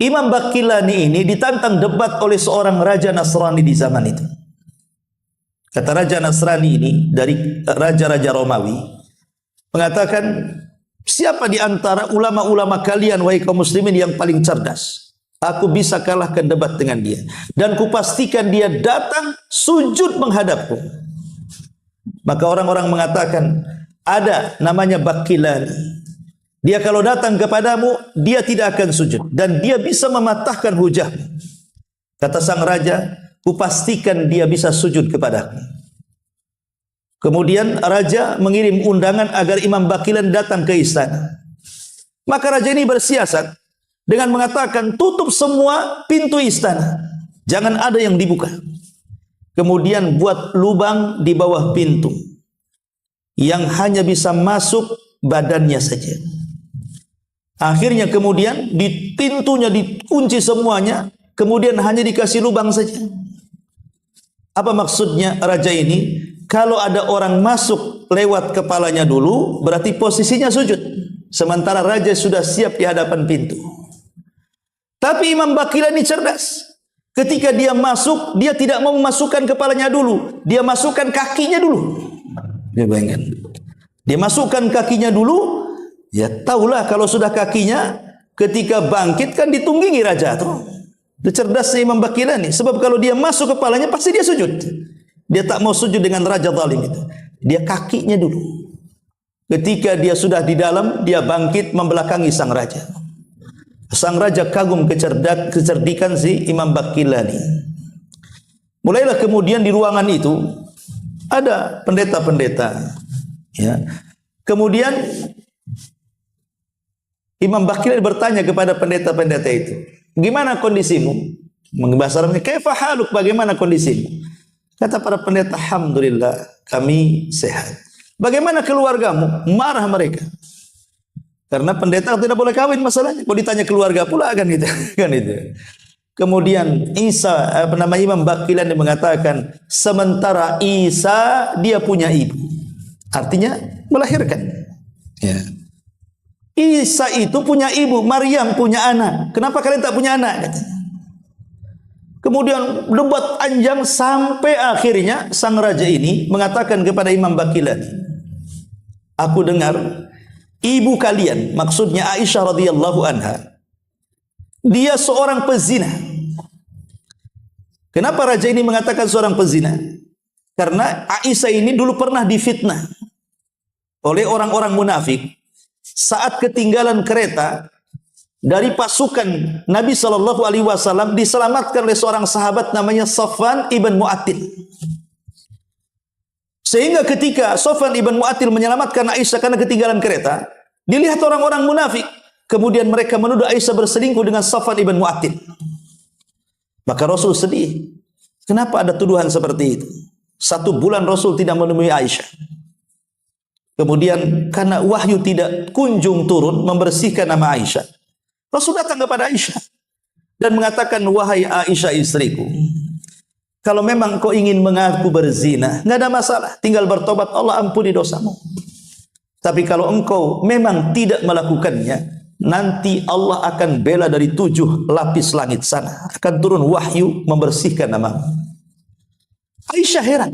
Imam Baqillani ini ditantang debat oleh seorang raja Nasrani di zaman itu. Kata raja Nasrani ini dari raja-raja Romawi, mengatakan, siapa di antara ulama-ulama kalian wahai kaum muslimin yang paling cerdas? Aku bisa kalahkan debat dengan dia, dan kupastikan dia datang sujud menghadapku. Maka orang-orang mengatakan, ada namanya Baqillani. Dia kalau datang kepadamu, dia tidak akan sujud dan dia bisa mematahkan hujahmu. Kata sang raja, kupastikan dia bisa sujud kepadaku. Kemudian raja mengirim undangan agar Imam Baqillani datang ke istana. Maka raja ini bersiasat dengan mengatakan, tutup semua pintu istana, jangan ada yang dibuka. Kemudian buat lubang di bawah pintu yang hanya bisa masuk badannya saja. Akhirnya kemudian di pintunya dikunci semuanya, kemudian hanya dikasih lubang saja. Apa maksudnya raja ini? Kalau ada orang masuk lewat kepalanya dulu, berarti posisinya sujud. Sementara raja sudah siap di hadapan pintu. Tapi Imam Baqillani cerdas. Ketika dia masuk, dia tidak mau memasukkan kepalanya dulu. Dia masukkan kakinya dulu. Dia bayangkan. Dia masukkan kakinya dulu. Ya tahulah kalau sudah kakinya, ketika bangkit kan ditunggangi raja tuh. Dia cerdasnya Imam Baqillani. Sebab kalau dia masuk kepalanya pasti dia sujud. Dia tak mau sujud dengan raja zalim itu. Dia kakinya dulu. Ketika dia sudah di dalam, dia bangkit membelakangi sang raja. Sang raja kagum kecerdikan si Imam Baqillani. Mulailah kemudian di ruangan itu ada pendeta-pendeta. Ya. Kemudian Imam Baqillani bertanya kepada pendeta-pendeta itu, gimana kondisimu? Bahasa Arabnya, kaifa haluk, bagaimana kondisimu? Kata para pendeta, alhamdulillah, kami sehat. Bagaimana keluargamu? Marah mereka. Karena pendeta tidak boleh kawin masalahnya. Kalau ditanya keluarga pula kan itu, kan itu. Kemudian Imam Baqillani mengatakan, sementara Isa dia punya ibu. Artinya melahirkan. Ya. Isa itu punya ibu, Maryam punya anak. Kenapa kalian tak punya anak? Katanya. Kemudian debat panjang sampai akhirnya sang raja ini mengatakan kepada Imam Baqillani, aku dengar ibu kalian, maksudnya Aisyah radhiyallahu anha, dia seorang pezina. Kenapa raja ini mengatakan seorang pezina? Karena Aisyah ini dulu pernah difitnah oleh orang-orang munafik saat ketinggalan kereta dari pasukan Nabi Shallallahu Alaihi Wasallam, diselamatkan oleh seorang sahabat namanya Safwan ibn Mu'attil. Sehingga ketika Safwan ibn Mu'attil menyelamatkan Aisyah karena ketinggalan kereta, dilihat orang-orang munafik, kemudian mereka menuduh Aisyah berselingkuh dengan Safwan ibn Mu'attil. Maka Rasul sedih. Kenapa ada tuduhan seperti itu? 1 bulan Rasul tidak menemui Aisyah. Kemudian karena wahyu tidak kunjung turun membersihkan nama Aisyah, Rasul datang kepada Aisyah dan mengatakan, wahai Aisyah istriku, kalau memang kau ingin mengaku berzina, nggak ada masalah, tinggal bertobat, Allah ampuni dosamu. Tapi kalau engkau memang tidak melakukannya, nanti Allah akan bela dari 7 lapis langit sana, akan turun wahyu membersihkan namamu. Aisyah heran.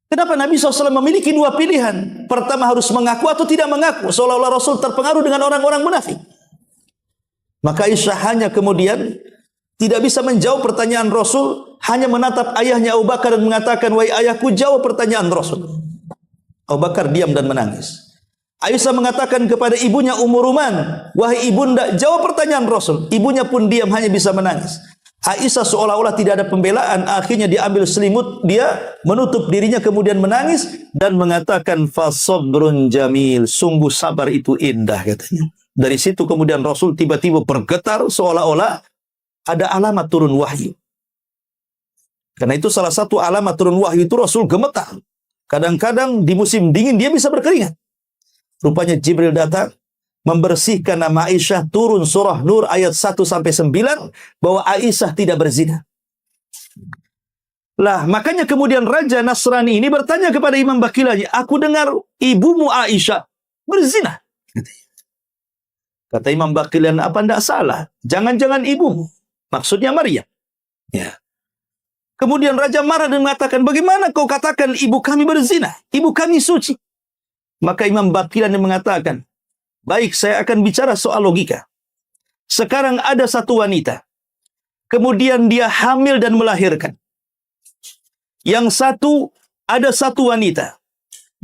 Kenapa Nabi SAW memiliki 2 pilihan? Pertama harus mengaku atau tidak mengaku, seolah-olah Rasul terpengaruh dengan orang-orang munafik. Maka Aisyah hanya kemudian tidak bisa menjawab pertanyaan Rasul, hanya menatap ayahnya Abu Bakar dan mengatakan, wahai ayahku, jawab pertanyaan Rasul. Abu Bakar diam dan menangis. Aisyah mengatakan kepada ibunya Ummu Ruman, wahai ibunda, jawab pertanyaan Rasul. Ibunya pun diam, hanya bisa menangis. Aisyah seolah-olah tidak ada pembelaan, akhirnya diambil selimut, dia menutup dirinya kemudian menangis dan mengatakan fasabrun jamil, sungguh sabar itu indah katanya. Dari situ kemudian Rasul tiba-tiba bergetar seolah-olah ada alamat turun wahyu. Karena itu salah satu alamat turun wahyu itu Rasul gemetar. Kadang-kadang di musim dingin dia bisa berkeringat. Rupanya Jibril datang membersihkan nama Aisyah, turun surah Nur ayat 1-9 bahwa Aisyah tidak berzina. Lah, makanya kemudian Raja Nasrani ini bertanya kepada Imam Baqillani, aku dengar ibumu Aisyah berzina. Kata Imam Baqillani, apa tidak salah? Jangan-jangan ibumu. Maksudnya Maryam. Ya. Kemudian Raja marah dan mengatakan, bagaimana kau katakan ibu kami berzina? Ibu kami suci. Maka Imam Baqillani mengatakan, baik, saya akan bicara soal logika. Sekarang ada satu wanita. Kemudian dia hamil dan melahirkan. Yang satu, ada satu wanita.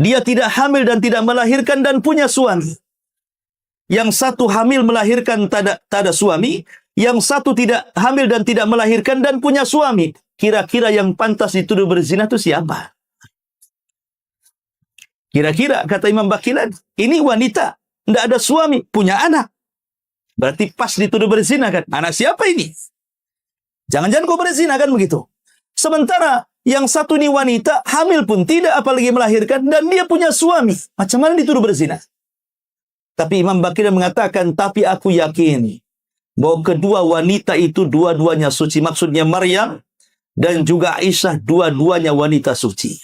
Dia tidak hamil dan tidak melahirkan dan punya suami. Yang satu hamil melahirkan tak ada suami. Yang satu tidak hamil dan tidak melahirkan dan punya suami. Kira-kira yang pantas dituduh berzina itu siapa? Kira-kira, kata Imam Baqillani, ini wanita. Tidak ada suami, punya anak. Berarti pas dituduh berzina kan? Anak siapa ini? Jangan-jangan kau berzina kan begitu. Sementara yang satu ini wanita, hamil pun tidak, apalagi melahirkan, dan dia punya suami. Macam mana dituduh berzina? Tapi Imam Baqillani mengatakan, tapi aku yakin bahwa kedua wanita itu dua-duanya suci. Maksudnya Maryam dan juga Aisyah, dua-duanya wanita suci.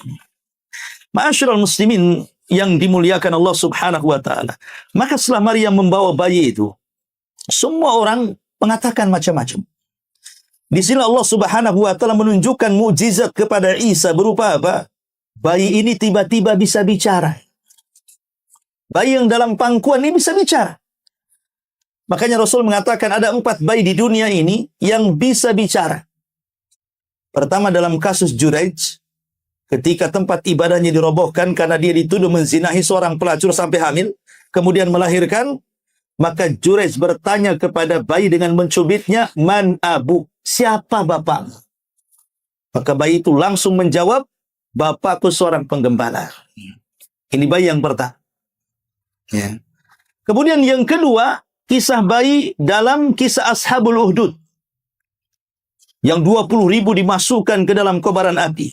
Ma'asyiral muslimin yang dimuliakan Allah subhanahu wa ta'ala. Maka setelah Maryam membawa bayi itu, semua orang mengatakan macam-macam. Di sini Allah subhanahu wa ta'ala menunjukkan mukjizat kepada Isa berupa apa? Bayi ini tiba-tiba bisa bicara. Bayi yang dalam pangkuan ini bisa bicara. Makanya Rasul mengatakan ada 4 bayi di dunia ini yang bisa bicara. Pertama dalam kasus Juraij, ketika tempat ibadahnya dirobohkan karena dia dituduh menzinahi seorang pelacur sampai hamil, kemudian melahirkan, maka Juraij bertanya kepada bayi dengan mencubitnya, man abu, siapa bapak? Maka bayi itu langsung menjawab, bapakku seorang penggembala. Ini bayi yang pertama. Ya. Kemudian yang kedua, kisah bayi dalam kisah Ashabul Uhdud. Yang 20.000 dimasukkan ke dalam kobaran api.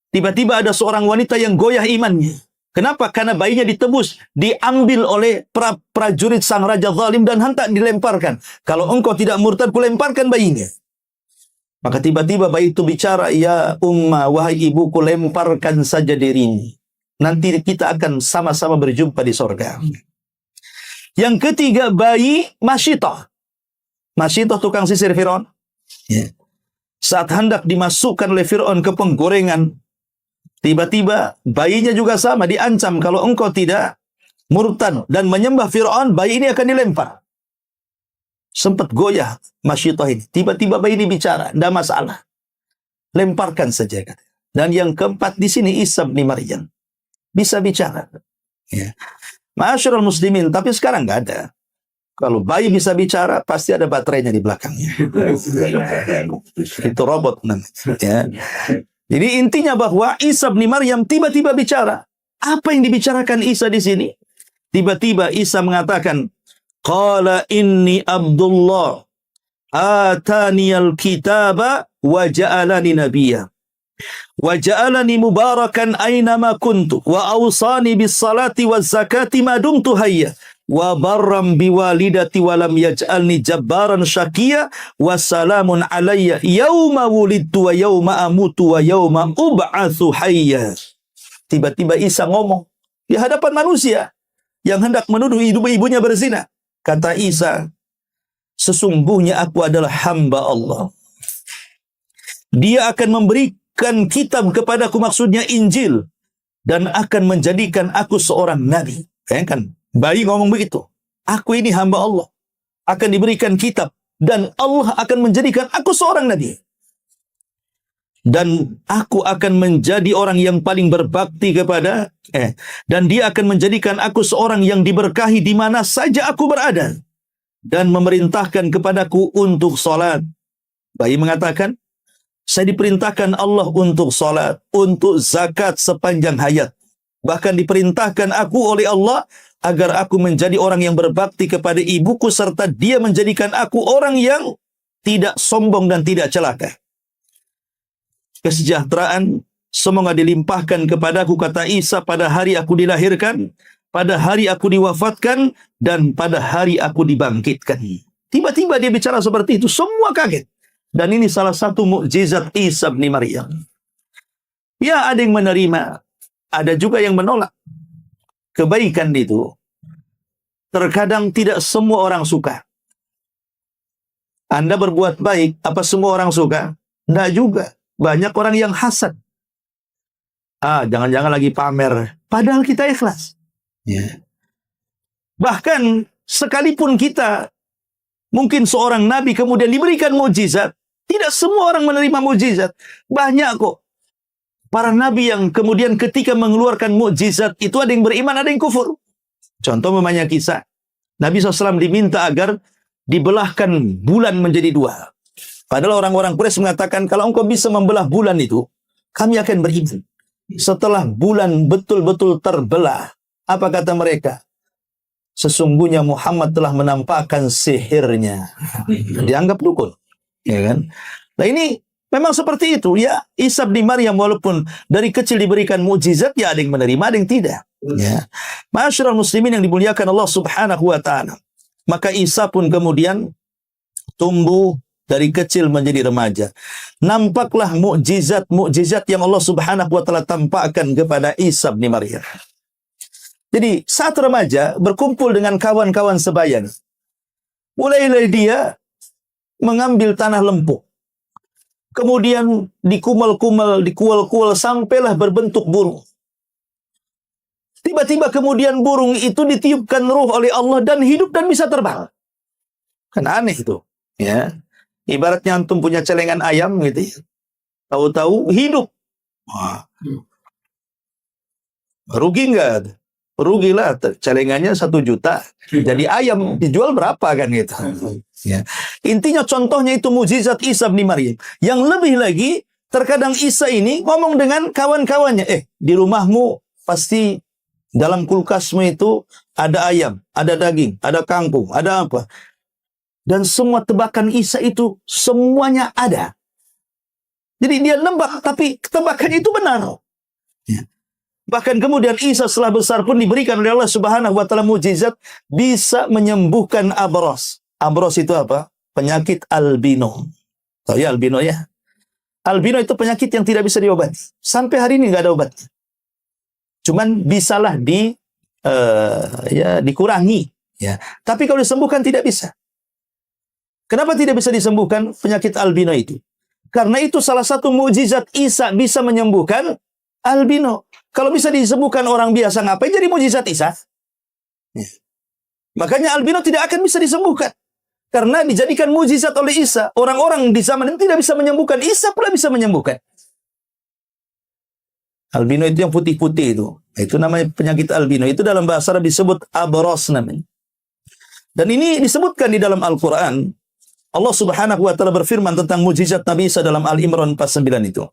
Tiba-tiba ada seorang wanita yang goyah imannya. Kenapa? Karena bayinya ditebus, diambil oleh prajurit sang raja zalim dan hentak dilemparkan. Kalau engkau tidak murtad, kulemparkan bayinya. Maka tiba-tiba bayi itu bicara, ya umma, wahai ibuku, lemparkan saja dirinya. Nanti kita akan sama-sama berjumpa di sorga. Yang ketiga, bayi Masyitah. Masyitah tukang sisir Fir'aun. Ya. Saat hendak dimasukkan oleh Fir'aun ke penggorengan, tiba-tiba bayinya juga sama, diancam kalau engkau tidak murtad dan menyembah Fir'aun, bayi ini akan dilempar. Sempat goyah Masyitah ini. Tiba-tiba bayi ini bicara, tidak masalah. Lemparkan saja. Dan yang keempat di sini Isa bin Maryam. Bisa bicara. Ya. Ma'asyiral muslimin, tapi sekarang nggak ada. Kalau bayi bisa bicara, pasti ada baterainya di belakangnya. Itu robot nanti. Ya. Jadi intinya bahwa Isa bin Maryam tiba-tiba bicara. Apa yang dibicarakan Isa di sini? Tiba-tiba Isa mengatakan, qala inni Abdullah ataniyal kitaba wa ja'alani nabiyya wa ja'alani mubarakan aynama kuntu wa awsani bis salati waz zakati ma dumtu hayya wa barram biwalidati wa lam yaj'alni jabbaran syaqiyya wa salamun alayya yauma wulidtu wa yauma amutu wa yauma ub'atsu hayya. Tiba-tiba Isa ngomong di hadapan manusia yang hendak menuduh ibunya berzina. Kata Isa, sesungguhnya aku adalah hamba Allah. Dia akan memberikan kitab kepadaku, maksudnya Injil, dan akan menjadikan aku seorang nabi. Bayangkan, bayi ngomong begitu. Aku ini hamba Allah, akan diberikan kitab, dan Allah akan menjadikan aku seorang nabi. Dan aku akan menjadi orang yang paling berbakti kepada, dan dia akan menjadikan aku seorang yang diberkahi di mana saja aku berada. Dan memerintahkan kepadaku untuk salat, Bayi mengatakan, saya diperintahkan Allah untuk salat, untuk zakat sepanjang hayat. Bahkan diperintahkan aku oleh Allah agar aku menjadi orang yang berbakti kepada ibuku serta dia menjadikan aku orang yang tidak sombong dan tidak celaka. Kesejahteraan semoga dilimpahkan kepadaku, kata Isa, pada hari aku dilahirkan, pada hari aku diwafatkan, dan pada hari aku dibangkitkan. Tiba-tiba dia bicara seperti itu, semua kaget. Dan ini salah satu mukjizat Isa bin Maryam. Ya, ada yang menerima, ada juga yang menolak. Kebaikan itu terkadang tidak semua orang suka. Anda berbuat baik, apa semua orang suka? Tidak juga. Banyak orang yang hasad. Jangan-jangan lagi pamer. Padahal kita ikhlas. Ya. Bahkan sekalipun kita mungkin seorang nabi kemudian diberikan mukjizat, tidak semua orang menerima mukjizat. Banyak kok para nabi yang kemudian ketika mengeluarkan mukjizat itu ada yang beriman, ada yang kufur. Contoh memangnya kisah Nabi SAW diminta agar dibelahkan bulan menjadi dua. Padahal orang-orang Quraisy mengatakan, kalau engkau bisa membelah bulan itu, kami akan beriman. Setelah bulan betul-betul terbelah, apa kata mereka? Sesungguhnya Muhammad telah menampakkan sihirnya. Dianggap dukun. Ya kan? Nah ini memang seperti itu. Ya, Isa bin Maryam walaupun dari kecil diberikan mukjizat, ya ada yang menerima, ada yang tidak. Ya. Ma'asyiral muslimin yang dimuliakan Allah Subhanahu wa taala. Maka Isa pun kemudian tumbuh dari kecil menjadi remaja. Nampaklah mukjizat yang Allah Subhanahu wa taala tampakkan kepada Isa bin Maryam. Jadi saat remaja berkumpul dengan kawan-kawan sebayanya. Mulailah dia mengambil tanah lempuk. Kemudian dikumal-kumal, dikual-kual sampailah berbentuk burung. Tiba-tiba kemudian burung itu ditiupkan ruh oleh Allah dan hidup dan bisa terbang. Kan aneh itu, ya. Ibaratnya antum punya celengan ayam gitu ya. Tahu-tahu hidup. Wah. Rugi nggak? Rugilah, celengannya 1 juta. Jadi ayam dijual berapa kan gitu. Ya. Intinya contohnya itu mukjizat Isa bin Maryam. Yang lebih lagi, terkadang Isa ini ngomong dengan kawan-kawannya, di rumahmu pasti dalam kulkasmu itu ada ayam, ada daging, ada kangkung, ada apa. Dan semua tebakan Isa itu semuanya ada. Jadi dia nembak, tapi tebakannya itu benar. Ya. Bahkan kemudian Isa setelah besar pun diberikan oleh Allah Subhanahu wa taala mukjizat bisa menyembuhkan abros. Abros itu apa? Penyakit albino. Tahu ya albino ya? Albino itu penyakit yang tidak bisa diobati. Sampai hari ini nggak ada obat. Cuman bisalah dikurangi. Ya. Tapi kalau disembuhkan tidak bisa. Kenapa tidak bisa disembuhkan penyakit albino itu? Karena itu salah satu mukjizat Isa bisa menyembuhkan albino. Kalau bisa disembuhkan orang biasa, ngapain jadi mukjizat Isa? Ya. Makanya albino tidak akan bisa disembuhkan. Karena dijadikan mukjizat oleh Isa. Orang-orang di zaman ini tidak bisa menyembuhkan. Isa pula bisa menyembuhkan. Albino itu yang putih-putih itu. Itu namanya penyakit albino. Itu dalam bahasa Arab disebut abros namanya. Dan ini disebutkan di dalam Al-Quran. Allah Subhanahu wa taala berfirman tentang mukjizat Nabi Isa dalam Al-Imran 49 itu.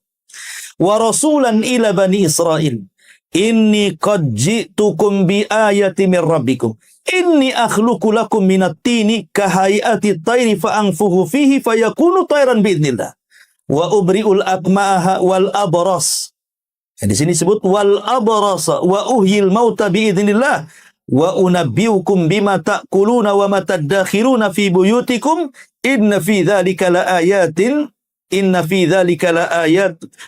Wa rasulan ila bani Israil. Inni qad ji'tukum bi ayati min rabbikum. Inni akhluqu lakum minat tini kahayati tayri fa anfuhu fihi fayakunu tayran biidznillah. Wa ubri'ul akmaha wal abras. Di sini disebut wal abrasa wa uhyil mauta biidznillah. Wa unabbiukum bima ta'kuluna wa ma tadakhiruna fi buyutikum. Inna fi dzalika laayatin Inna fi dzalika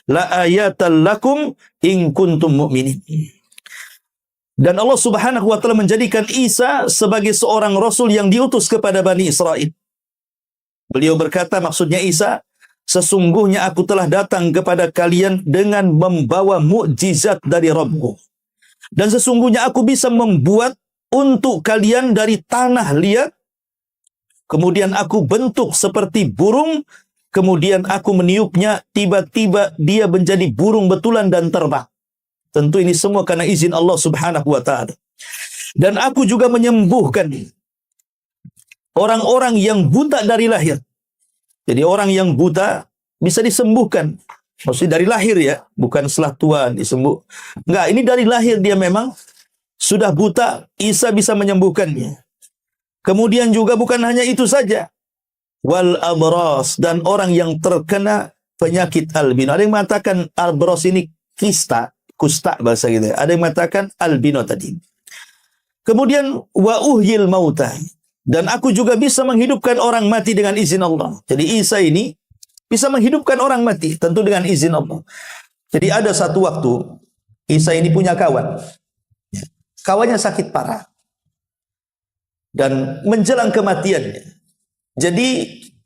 laayatan lakum in kuntum mu'minin. Dan Allah Subhanahu wa taala menjadikan Isa sebagai seorang rasul yang diutus kepada Bani Israel. Beliau berkata, maksudnya Isa, sesungguhnya aku telah datang kepada kalian dengan membawa mukjizat dari Rabbku. Dan sesungguhnya aku bisa membuat untuk kalian dari tanah liat, kemudian aku bentuk seperti burung, kemudian aku meniupnya, tiba-tiba dia menjadi burung betulan dan terbang. Tentu ini semua karena izin Allah Subhanahu wa ta'ala. Dan aku juga menyembuhkan orang-orang yang buta dari lahir. Jadi orang yang buta bisa disembuhkan. Maksudnya dari lahir ya, bukan setelah tua disembuh. Enggak, ini dari lahir dia memang sudah buta, Isa bisa menyembuhkannya. Kemudian juga bukan hanya itu saja. Wal abras, dan orang yang terkena penyakit albino. Ada yang mengatakan abras ini kusta bahasa gitu. Ada yang mengatakan albino tadi. Kemudian wa uhyil mauta, dan aku juga bisa menghidupkan orang mati dengan izin Allah. Jadi Isa ini bisa menghidupkan orang mati tentu dengan izin Allah. Jadi ada satu waktu Isa ini punya kawan. Kawannya sakit parah dan menjelang kematiannya. Jadi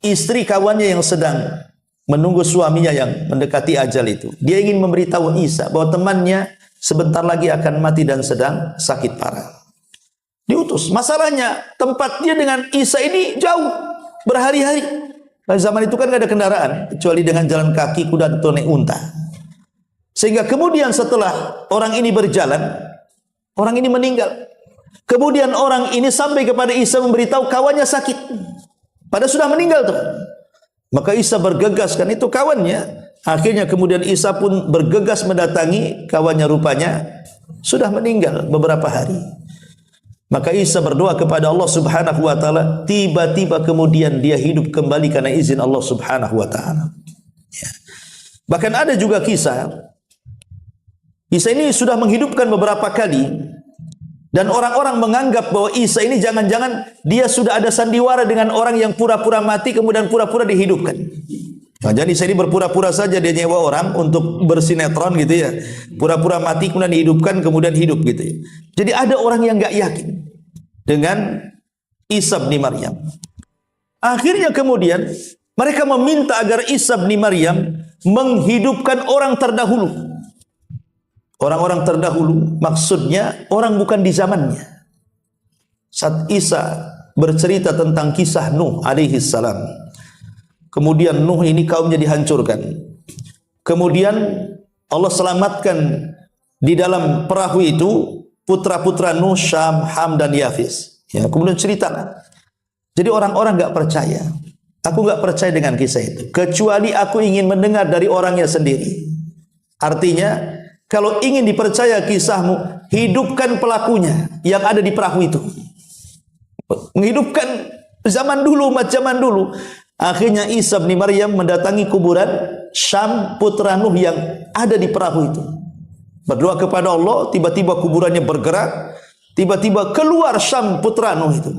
istri kawannya yang sedang menunggu suaminya yang mendekati ajal itu, dia ingin memberitahu Isa bahwa temannya sebentar lagi akan mati dan sedang sakit parah. Diutus. Masalahnya tempat dia dengan Isa ini jauh, berhari-hari. Nah, zaman itu kan gak ada kendaraan kecuali dengan jalan kaki, kuda atau naik unta. Sehingga kemudian setelah orang ini berjalan, orang ini meninggal. Kemudian orang ini sampai kepada Isa memberitahu kawannya sakit. Padahal sudah meninggal tuh. Maka Isa bergegas, kan itu kawannya. Akhirnya kemudian Isa pun bergegas mendatangi kawannya, rupanya sudah meninggal beberapa hari. Maka Isa berdoa kepada Allah Subhanahu wa taala, tiba-tiba kemudian dia hidup kembali karena izin Allah Subhanahu wa taala. Ya. Bahkan ada juga kisah Isa ini sudah menghidupkan beberapa kali, dan orang-orang menganggap bahwa Isa ini jangan-jangan dia sudah ada sandiwara dengan orang yang pura-pura mati kemudian pura-pura dihidupkan. Nah, jadi Isa ini berpura-pura saja, dia nyewa orang untuk bersinetron gitu ya. Pura-pura mati kemudian dihidupkan kemudian hidup gitu ya. Jadi ada orang yang enggak yakin dengan Isa bin Maryam. Akhirnya kemudian mereka meminta agar Isa bin Maryam menghidupkan orang terdahulu. Orang-orang terdahulu maksudnya orang bukan di zamannya. Saat Isa bercerita tentang kisah Nuh alaihi salam. Kemudian Nuh ini kaumnya dihancurkan. Kemudian Allah selamatkan di dalam perahu itu putra-putra Nuh, Syam, Ham dan Yafis. Ya, kemudian ceritakan. Jadi orang-orang enggak percaya. Aku enggak percaya dengan kisah itu, kecuali aku ingin mendengar dari orangnya sendiri. Artinya, kalau ingin dipercaya kisahmu, hidupkan pelakunya yang ada di perahu itu. Menghidupkan zaman dulu, umat zaman dulu. Akhirnya Isa bin Maryam mendatangi kuburan Syam, putra Nuh yang ada di perahu itu. Berdoa kepada Allah, tiba-tiba kuburannya bergerak, tiba-tiba keluar Syam, putra Nuh itu.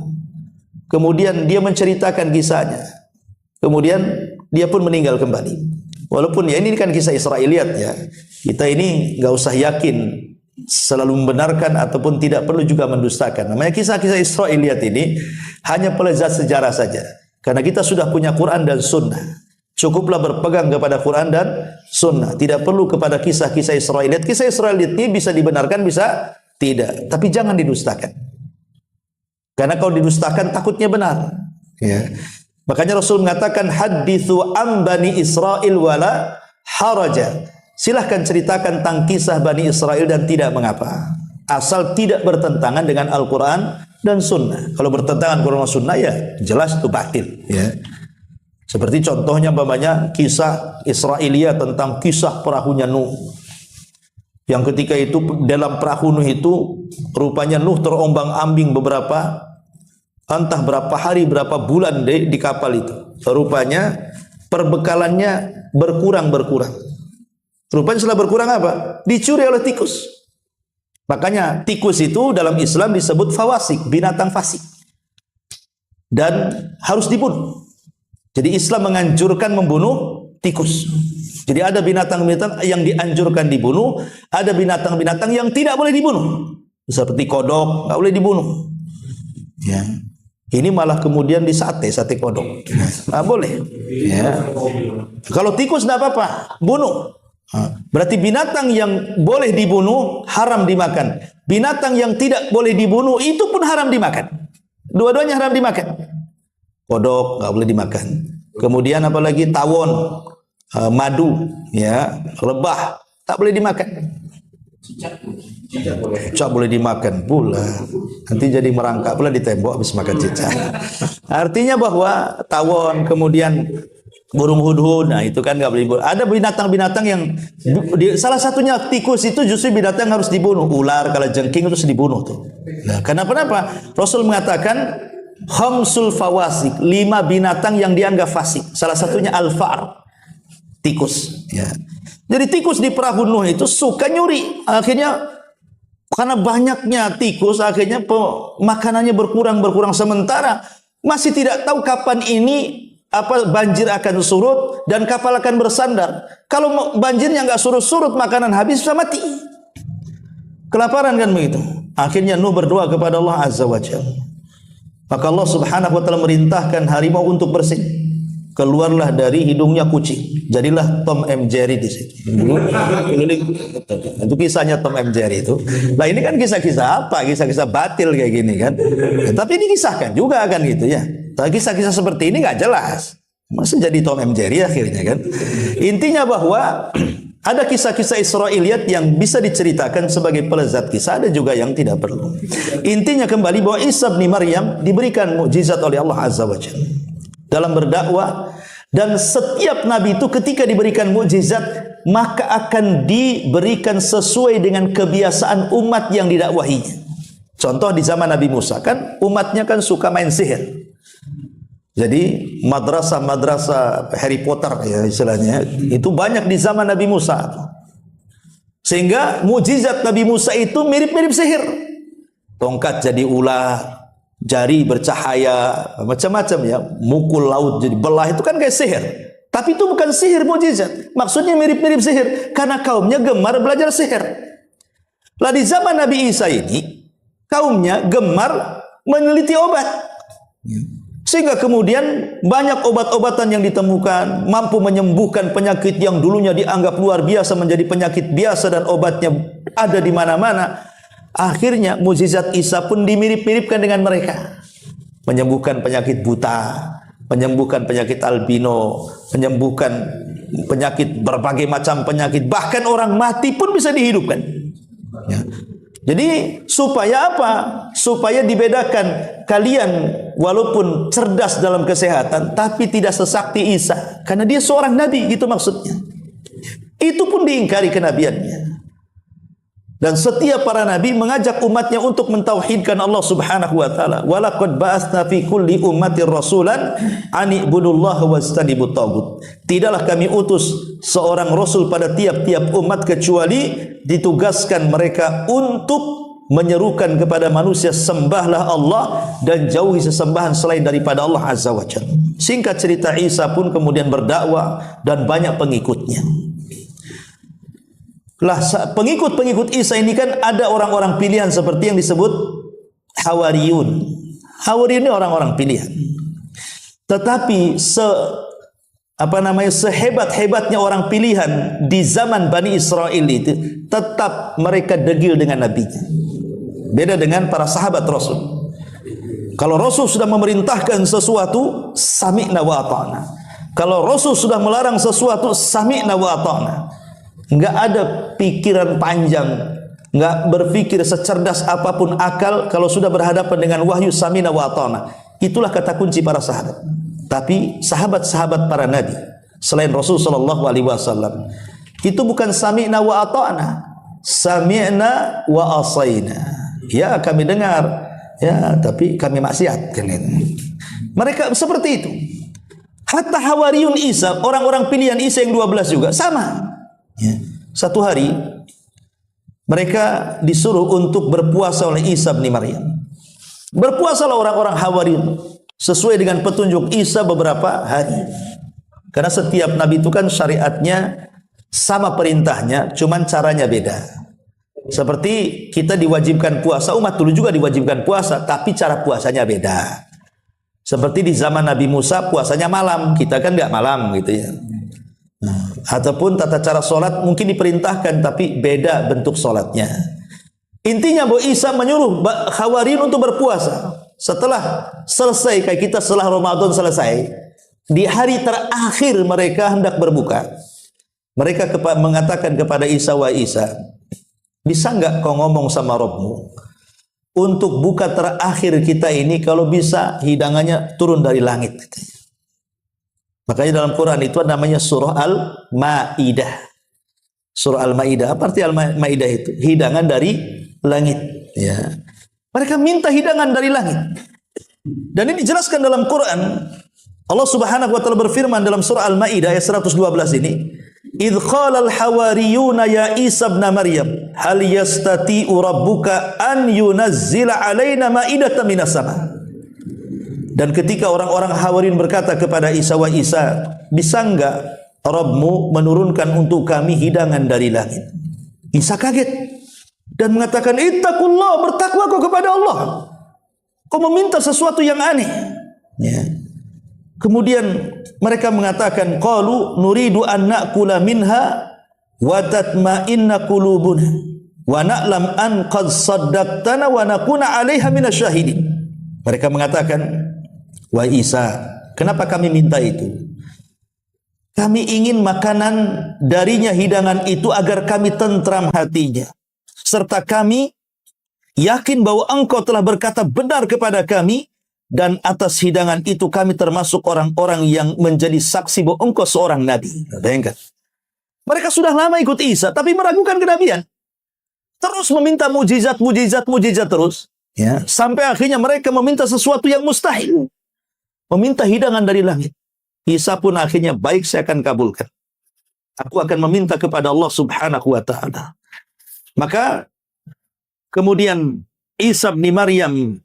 Kemudian dia menceritakan kisahnya. Kemudian dia pun meninggal kembali. Walaupun ya ini kan kisah Israiliyat ya. Kita ini nggak usah yakin selalu membenarkan ataupun tidak perlu juga mendustakan. Namanya kisah-kisah Israiliyat ini hanya pelezat sejarah saja. Karena kita sudah punya Quran dan Sunnah. Cukuplah berpegang kepada Quran dan Sunnah. Tidak perlu kepada kisah-kisah Israiliyat. Kisah Israiliyat ini bisa dibenarkan, bisa tidak. Tapi jangan didustakan. Karena kalau didustakan takutnya benar. Ya. Makanya Rasul mengatakan hadithu an bani Israel wala haraja. Silahkan ceritakan tentang kisah Bani Israel dan tidak mengapa. Asal tidak bertentangan dengan Al-Quran dan Sunnah. Kalau bertentangan Quran dan Sunnah ya jelas itu batil. Ya. Seperti contohnya umpamanya kisah Israiliyah tentang kisah perahunya Nuh. Yang ketika itu dalam perahu Nuh itu rupanya Nuh terombang-ambing entah berapa hari, berapa bulan di kapal itu. Rupanya perbekalannya berkurang. Rupanya setelah berkurang apa? Dicuri oleh tikus. Makanya tikus itu dalam Islam disebut fawasik, binatang fasik. Dan harus dibunuh. Jadi Islam menganjurkan membunuh tikus. Jadi ada binatang-binatang yang dianjurkan dibunuh, ada binatang-binatang yang tidak boleh dibunuh. Seperti kodok, nggak boleh dibunuh. Ya. Ini malah kemudian disate, sate kodok. Nggak boleh. Ya. Kalau tikus nggak apa-apa, bunuh. Berarti binatang yang boleh dibunuh haram dimakan. Binatang yang tidak boleh dibunuh itu pun haram dimakan. Dua-duanya haram dimakan. Kodok nggak boleh dimakan. Kemudian apalagi tawon, madu, ya, lebah tak boleh dimakan. Cicak boleh dimakan pula. Nanti jadi merangkak pula di tembok habis makan cicak. Artinya bahwa tawon, kemudian Burung hudhud, nah itu kan nggak boleh dibunuh. Ada binatang-binatang yang salah satunya tikus itu justru binatang harus dibunuh. Ular, kalajengking terus dibunuh tuh. Nah, kenapa? Rasul mengatakan khamsul fawasik, 5 binatang yang dianggap fasik. Salah satunya al-fa'ar, tikus. Ya. Jadi tikus di perahu Nuh itu suka nyuri. Akhirnya karena banyaknya tikus, akhirnya makanannya berkurang. Sementara masih tidak tahu kapan ini banjir akan surut dan kapal akan bersandar. Kalau banjirnya nggak surut-surut, makanan habis, bisa mati. Kelaparan kan begitu. Akhirnya Nuh berdoa kepada Allah Azza wa Jalla. Maka Allah Subhanahu wa taala merintahkan harimau untuk bersih. Keluarlah dari hidungnya kucing. Jadilah Tom M Jerry di situ. Itu kisahnya Tom M Jerry itu. Nah ini kan kisah-kisah apa? Kisah-kisah batil kayak gini kan. Ya, tapi ini kisahkan juga kan gitu ya. Tapi kisah-kisah seperti ini nggak jelas. Masa jadi Tom M Jerry akhirnya kan. Intinya bahwa ada kisah-kisah Israiliyat yang bisa diceritakan sebagai pelezat kisah, ada juga yang tidak perlu. Intinya kembali bahwa Isa bin Maryam diberikan mukjizat oleh Allah Azza wa Jalla dalam berdakwah, dan setiap nabi itu ketika diberikan mukjizat maka akan diberikan sesuai dengan kebiasaan umat yang didakwahinya. Contoh di zaman Nabi Musa kan umatnya kan suka main sihir. Jadi madrasah Harry Potter ya istilahnya itu banyak di zaman Nabi Musa. Sehingga mukjizat Nabi Musa itu mirip-mirip sihir. Tongkat jadi ular, jari bercahaya, macam-macam ya, mukul laut jadi belah, itu kan kayak sihir. Tapi itu bukan sihir mukjizat. Maksudnya mirip-mirip sihir karena kaumnya gemar belajar sihir. Lah di zaman Nabi Isa ini kaumnya gemar meneliti obat. Sehingga kemudian banyak obat-obatan yang ditemukan mampu menyembuhkan penyakit yang dulunya dianggap luar biasa menjadi penyakit biasa, dan obatnya ada di mana-mana. Akhirnya mukjizat Isa pun dimirip-miripkan dengan mereka. Menyembuhkan penyakit buta, menyembuhkan penyakit albino, menyembuhkan penyakit berbagai macam penyakit, bahkan orang mati pun bisa dihidupkan. Ya. Jadi supaya apa? Supaya dibedakan kalian walaupun cerdas dalam kesehatan tapi tidak sesakti Isa, karena dia seorang nabi, gitu maksudnya. Itu pun diingkari kenabiannya. Dan setiap para nabi mengajak umatnya untuk mentauhidkan Allah Subhanahu wa taala. Walaqad ba'atsna fi kulli ummatin rasulan an ibudullaha wajtanibut taghut. Tidaklah kami utus seorang rasul pada tiap-tiap umat kecuali ditugaskan mereka untuk menyerukan kepada manusia, sembahlah Allah dan jauhi sesembahan selain daripada Allah Azza wa Jalla. Singkat cerita, Isa pun kemudian berdakwah dan banyak pengikutnya. Lah pengikut-pengikut Isa ini kan ada orang-orang pilihan seperti yang disebut Hawariyun. Hawariyun ini orang-orang pilihan. Tetapi sehebat-hebatnya orang pilihan di zaman Bani Israel itu, tetap mereka degil dengan nabinya. Beda dengan para sahabat Rasul. Kalau Rasul sudah memerintahkan sesuatu, sami'na wa ata'na. Kalau Rasul sudah melarang sesuatu, sami'na wa ata'na. Enggak ada pikiran panjang, enggak berpikir secerdas apapun akal. Kalau sudah berhadapan dengan wahyu, sami'na wa ata'na. Itulah kata kunci para sahabat. Tapi sahabat-sahabat para nabi selain Rasul sallallahu alaihi wasallam itu bukan sami'na wa ata'na, sami'na wa asaina. Ya, kami dengar, ya, tapi kami maksiat kan. Mereka seperti itu. Hatta Hawariyun Isa, orang-orang pilihan Isa yang 12 juga sama. Ya. Satu hari mereka disuruh untuk berpuasa oleh Isa bin Maryam. Berpuasalah orang-orang Hawariyun sesuai dengan petunjuk Isa beberapa hari. Karena setiap nabi itu kan syariatnya sama perintahnya, cuman caranya beda. Seperti kita diwajibkan puasa, umat dulu juga diwajibkan puasa, tapi cara puasanya beda. Seperti di zaman Nabi Musa puasanya malam, kita kan nggak malam gitu ya. Ataupun tata cara sholat mungkin diperintahkan, tapi beda bentuk sholatnya. Intinya bahwa Isa menyuruh Hawariyun untuk berpuasa. Setelah selesai, kayak kita setelah Ramadan selesai, di hari terakhir mereka hendak berbuka. Mereka mengatakan kepada Isa, "Wa Isa, bisa nggak kau ngomong sama Rabbmu untuk buka terakhir kita ini, kalau bisa hidangannya turun dari langit." Makanya dalam Quran itu namanya surah Al-Maidah. Surah Al-Maidah. Apa arti Al-Maidah itu? Hidangan dari langit. Ya. Mereka minta hidangan dari langit. Dan ini dijelaskan dalam Quran. Allah Subhanahu wa taala berfirman dalam surah Al-Maidah ayat 112 ini, "Idz qala al-hawariyuna ya Isa ibn Maryam, hal yastati'u rabbuka an yunazzila 'alaina ma'idatan minas sama." Dan ketika orang-orang Hawarin berkata kepada Isa, "Wa Isa, bisa enggak Rabbmu menurunkan untuk kami hidangan dari langit?" Isa kaget dan mengatakan, "Ittaqullah, bertakwa kau kepada Allah. Kau meminta sesuatu yang aneh." Ya. Kemudian mereka mengatakan, "Qalu nuridu an na'kula minha wa tatma'inna qulubuna wa na'lam an qad saddaqtana wa nakuna 'alaiha minasyahidin." Mereka mengatakan, "Wahai Isa, kenapa kami minta itu? Kami ingin makanan darinya, hidangan itu, agar kami tentram hatinya. Serta kami yakin bahwa engkau telah berkata benar kepada kami, dan atas hidangan itu kami termasuk orang-orang yang menjadi saksi bahwa engkau seorang nabi." Bayangkan. Mereka sudah lama ikut Isa, tapi meragukan kenabian. Terus meminta mujizat terus. Ya, sampai akhirnya mereka meminta sesuatu yang mustahil. Meminta hidangan dari langit. Isa pun akhirnya, "Baik, saya akan kabulkan. Aku akan meminta kepada Allah Subhanahu wa ta'ala." Maka kemudian Isa bin Maryam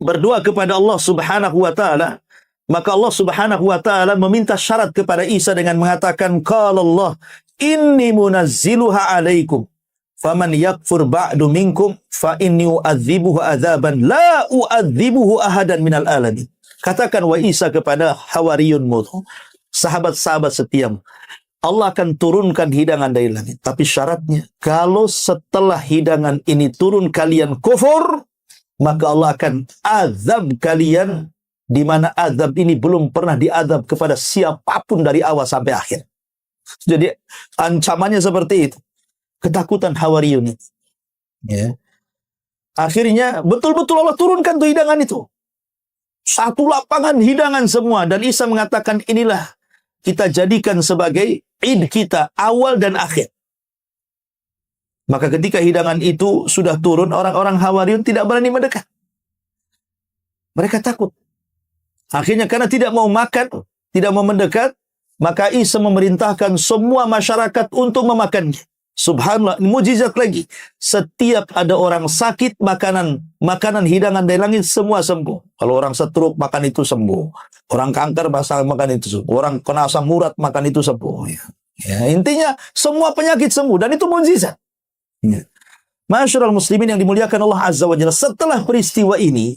berdoa kepada Allah Subhanahu wa ta'ala. Maka Allah Subhanahu wa ta'ala meminta syarat kepada Isa dengan mengatakan, "Qala Allah, inni munazziluha alaikum. Faman yakfur ba'du minkum fa inni u'adzibuhu adzaban la u'adzibuhu ahadan minal alamin." Katakan, wahai Isa, kepada Hawariyunmu, sahabat-sahabat setiamu, Allah akan turunkan hidangan dari langit. Tapi syaratnya, kalau setelah hidangan ini turun kalian kufur, maka Allah akan azab kalian, di mana azab ini belum pernah diazab kepada siapapun dari awal sampai akhir. Jadi ancamannya seperti itu. Ketakutan Hawariyun ini. Ya. Akhirnya betul-betul Allah turunkan tuh hidangan itu. Satu lapangan hidangan semua. Dan Isa mengatakan, inilah kita jadikan sebagai Id kita, awal dan akhir. Maka ketika hidangan itu sudah turun, orang-orang Hawariyun tidak berani mendekat. Mereka takut. Akhirnya karena tidak mau makan, tidak mau mendekat, maka Isa memerintahkan semua masyarakat untuk memakannya. Subhanallah, mujizat lagi. Setiap ada orang sakit, makanan hidangan dari langit semua sembuh. Kalau orang stroke, makan itu sembuh. Orang kanker, makan itu sembuh. Orang kena asam urat, makan itu sembuh. Ya, intinya semua penyakit sembuh, dan itu mujizat. Ya. Masyarul muslimin yang dimuliakan Allah Azza wa Jalla, setelah peristiwa ini,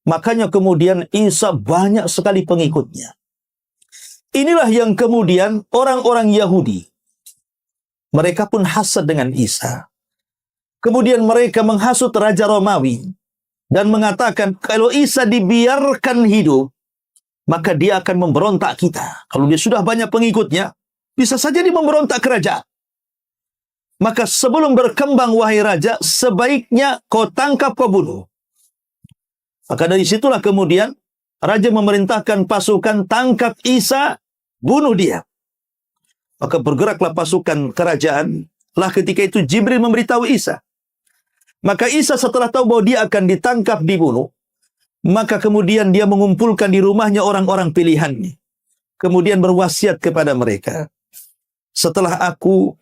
makanya kemudian Isa banyak sekali pengikutnya. Inilah yang kemudian orang-orang Yahudi, mereka pun hasad dengan Isa. Kemudian mereka menghasut Raja Romawi dan mengatakan, kalau Isa dibiarkan hidup, maka dia akan memberontak kita. Kalau dia sudah banyak pengikutnya, bisa saja dia memberontak kerajaan. Maka sebelum berkembang, wahai raja, sebaiknya kau tangkap, kau bunuh. Maka dari situlah kemudian raja memerintahkan pasukan, tangkap Isa, bunuh dia. Maka bergeraklah pasukan kerajaan. Lah ketika itu Jibril memberitahu Isa. Maka Isa setelah tahu bahwa dia akan ditangkap, dibunuh, maka kemudian dia mengumpulkan di rumahnya orang-orang pilihannya. Kemudian berwasiat kepada mereka, setelah aku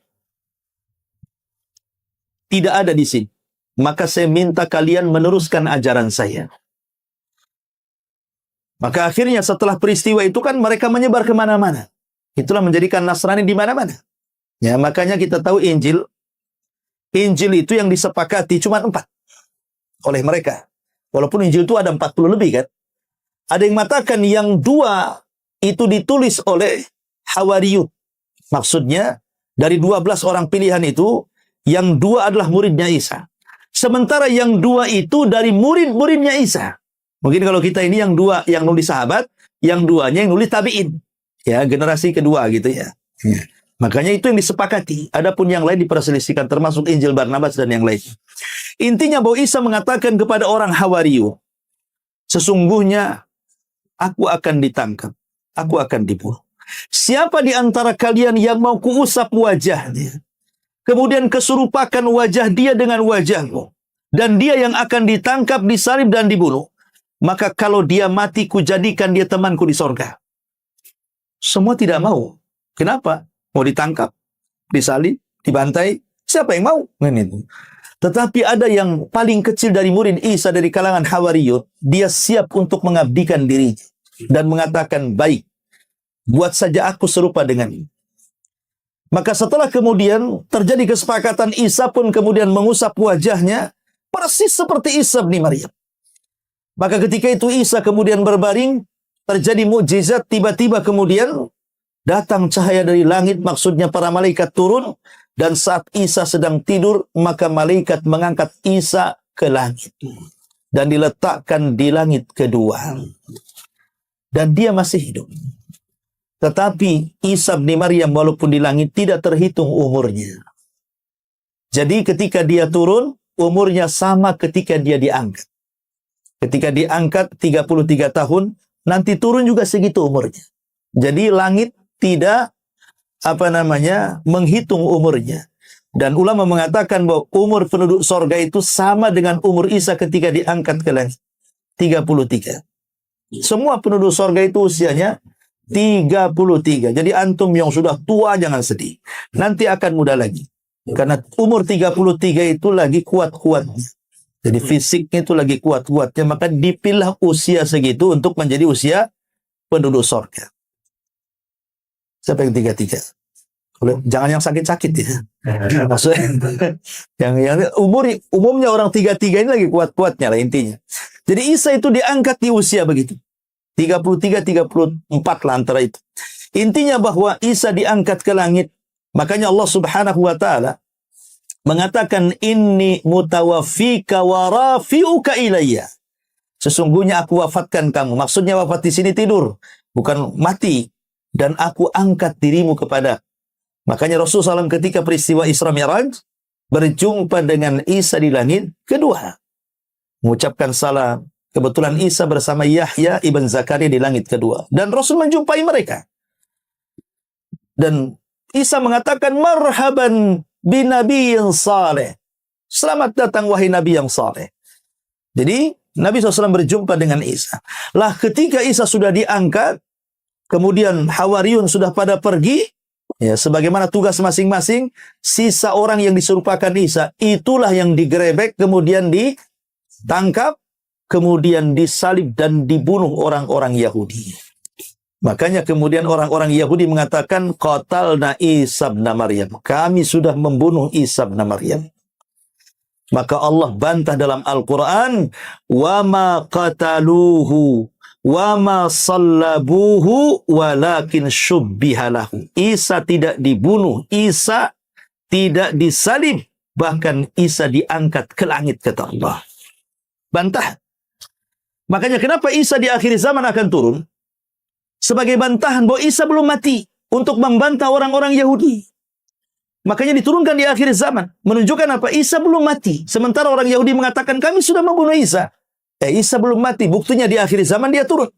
tidak ada di sini, maka saya minta kalian meneruskan ajaran saya. Maka akhirnya setelah peristiwa itu kan mereka menyebar kemana-mana. Itulah menjadikan Nasrani di mana-mana. Ya, makanya kita tahu Injil itu yang disepakati cuma 4 oleh mereka. Walaupun Injil itu ada 40 lebih kan. Ada yang mengatakan yang 2 itu ditulis oleh Hawariyun. Maksudnya dari 12 orang pilihan itu, yang 2 adalah muridnya Isa. Sementara yang 2 itu dari murid-muridnya Isa. Mungkin kalau kita ini yang 2 yang nulis sahabat, yang 2-nya yang nulis tabi'in. Ya, generasi kedua gitu ya. Makanya itu yang disepakati. Adapun yang lain diperselisihkan, termasuk Injil Barnabas dan yang lain. Intinya bahwa Isa mengatakan kepada orang Hawariyun, sesungguhnya aku akan ditangkap, aku akan dibunuh. Siapa di antara kalian yang mau kuusap wajahnya, kemudian keserupakan wajah dia dengan wajahmu, dan dia yang akan ditangkap, disalib dan dibunuh, maka kalau dia mati, kujadikan dia temanku di sorga. Semua tidak mau. Kenapa? Mau ditangkap, disalib, dibantai. Siapa yang mau? Tetapi ada yang paling kecil dari murid Isa dari kalangan Hawariyun, dia siap untuk mengabdikan dirinya dan mengatakan, baik, buat saja aku serupa dengan ini. Maka setelah kemudian terjadi kesepakatan, Isa pun kemudian mengusap wajahnya persis seperti Isa bin Maryam. Maka ketika itu Isa kemudian berbaring, terjadi mukjizat, tiba-tiba kemudian datang cahaya dari langit, maksudnya para malaikat turun, dan saat Isa sedang tidur, maka malaikat mengangkat Isa ke langit dan diletakkan di langit kedua. Dan dia masih hidup. Tetapi Isa bin Maryam walaupun di langit tidak terhitung umurnya. Jadi ketika dia turun, umurnya sama ketika dia diangkat. Ketika diangkat 33 tahun, nanti turun juga segitu umurnya. Jadi langit tidak menghitung umurnya. Dan ulama mengatakan bahwa umur penduduk sorga itu sama dengan umur Isa ketika diangkat ke langit. 33. Semua penduduk sorga itu usianya 33. Jadi antum yang sudah tua jangan sedih. Nanti akan muda lagi. Karena umur 33 itu lagi kuat-kuatnya. Jadi fisiknya itu lagi kuat-kuatnya. Maka dipilih usia segitu untuk menjadi usia penduduk sorga. Siapa yang 33? Jangan yang sakit-sakit ya. Maksudnya yang umumnya orang 33 ini lagi kuat-kuatnya lah intinya. Jadi Isa itu diangkat di usia begitu. 33, 34 lah antara itu. Intinya bahwa Isa diangkat ke langit. Makanya Allah Subhanahu wa taala mengatakan, inni mutawaffika wa rafi'uka ilayya. Sesungguhnya aku wafatkan kamu. Maksudnya wafat di sini tidur, bukan mati. Dan aku angkat dirimu kepada. Makanya Rasulullah SAW ketika peristiwa Isra Mi'raj berjumpa dengan Isa di langit kedua, mengucapkan salam. Kebetulan Isa bersama Yahya ibn Zakaria di langit kedua, dan Rasul menjumpai mereka. Dan Isa mengatakan, marhaban binabiyyin saleh. Selamat datang wahai Nabi yang saleh. Jadi Nabi SAW berjumpa dengan Isa. Lah ketika Isa sudah diangkat, kemudian Hawariyun sudah pada pergi, ya, sebagaimana tugas masing-masing, sisa orang yang diserupakan Isa, itulah yang digerebek, kemudian ditangkap, kemudian disalib dan dibunuh orang-orang Yahudi. Makanya kemudian orang-orang Yahudi mengatakan, qatalna Isa bin Maryam. Kami sudah membunuh Isa bin Maryam. Maka Allah bantah dalam Al-Quran, wa ma qataluhu wa ma sallabuhu walakin syubbiha lahu. Isa tidak dibunuh, Isa tidak disalib, bahkan Isa diangkat ke langit, kata Allah. Bantah. Makanya kenapa Isa di akhir zaman akan turun? Sebagai bantahan bahwa Isa belum mati, untuk membantah orang-orang Yahudi. Makanya diturunkan di akhir zaman, menunjukkan apa? Isa belum mati. Sementara orang Yahudi mengatakan kami sudah membunuh Isa. Isa belum mati, buktinya di akhir zaman dia turun.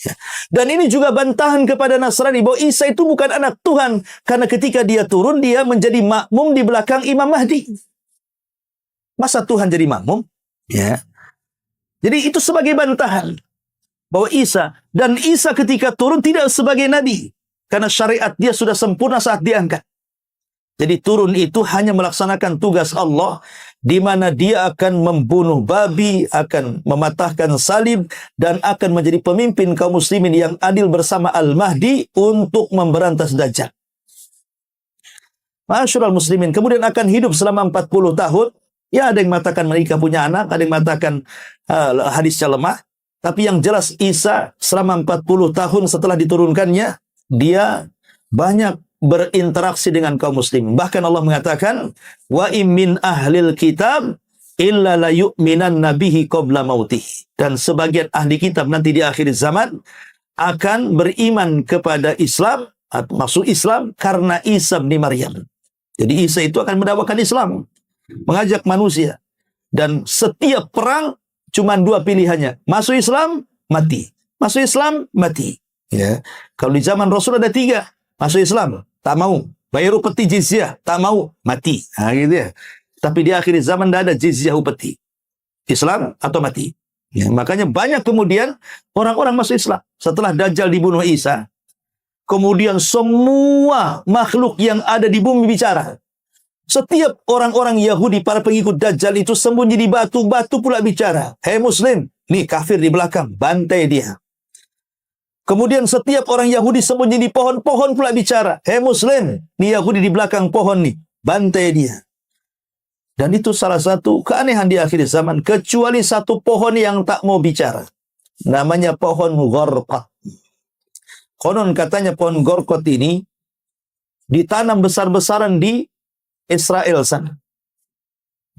Ya. Dan ini juga bantahan kepada Nasrani bahwa Isa itu bukan anak Tuhan, karena ketika dia turun dia menjadi makmum di belakang Imam Mahdi. Masa Tuhan jadi makmum? Ya. Jadi itu sebagai bantahan bahwa Isa, dan Isa ketika turun tidak sebagai nabi, karena syariat dia sudah sempurna saat diangkat. Jadi turun itu hanya melaksanakan tugas Allah, di mana dia akan membunuh babi, akan mematahkan salib, dan akan menjadi pemimpin kaum muslimin yang adil bersama Al-Mahdi untuk memberantas Dajjal. Ma'asyiral muslimin, kemudian akan hidup selama 40 tahun. Ya, ada yang mengatakan mereka punya anak, ada yang mengatakan hadisnya lemah. Tapi yang jelas Isa selama 40 tahun setelah diturunkannya, dia banyak berinteraksi dengan kaum muslim. Bahkan Allah mengatakan, wa min ahlil kitab illa la yu'minan nabihi qabla mautih. Dan sebagian ahli kitab nanti di akhir zaman akan beriman kepada Islam, masuk Islam karena Isa bin Maryam. Jadi Isa itu akan mendakwakan Islam, mengajak manusia. Dan setiap perang cuma dua pilihannya. Masuk Islam, mati. Masuk Islam, mati. Ya, kalau di zaman Rasul ada 3 masuk Islam, tak mau. Bayar upeti jizyah, tak mau, mati. Nah, gitu ya. Tapi di akhir zaman tidak ada jizyah upeti. Islam atau mati. Ya, makanya banyak kemudian orang-orang masuk Islam setelah Dajjal dibunuh Isa. Kemudian semua makhluk yang ada di bumi bicara. Setiap orang-orang Yahudi, para pengikut Dajjal itu sembunyi di batu, batu pula bicara. Hei Muslim, nih kafir di belakang, bantai dia. Kemudian setiap orang Yahudi sembunyi di pohon, pohon pula bicara. Hei Muslim, nih Yahudi di belakang pohon nih, bantai dia. Dan itu salah satu keanehan di akhir zaman, kecuali satu pohon yang tak mau bicara. Namanya pohon Gorqot. Konon katanya pohon Gorqot ini ditanam besar-besaran di Israel sana.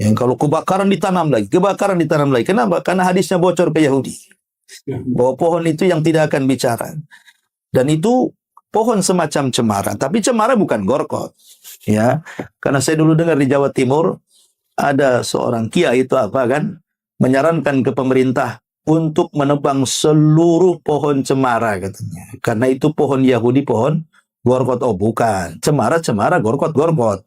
Yang kalau kebakaran ditanam lagi, kebakaran ditanam lagi. Kenapa? Karena hadisnya bocor ke Yahudi. Bahwa pohon itu yang tidak akan bicara. Dan itu pohon semacam cemara. Tapi cemara bukan Gorqot. Ya, karena saya dulu dengar di Jawa Timur, ada seorang kiai itu menyarankan ke pemerintah untuk menebang seluruh pohon cemara katanya. Karena itu pohon Yahudi, pohon Gorqot. Oh bukan, cemara, Gorqot.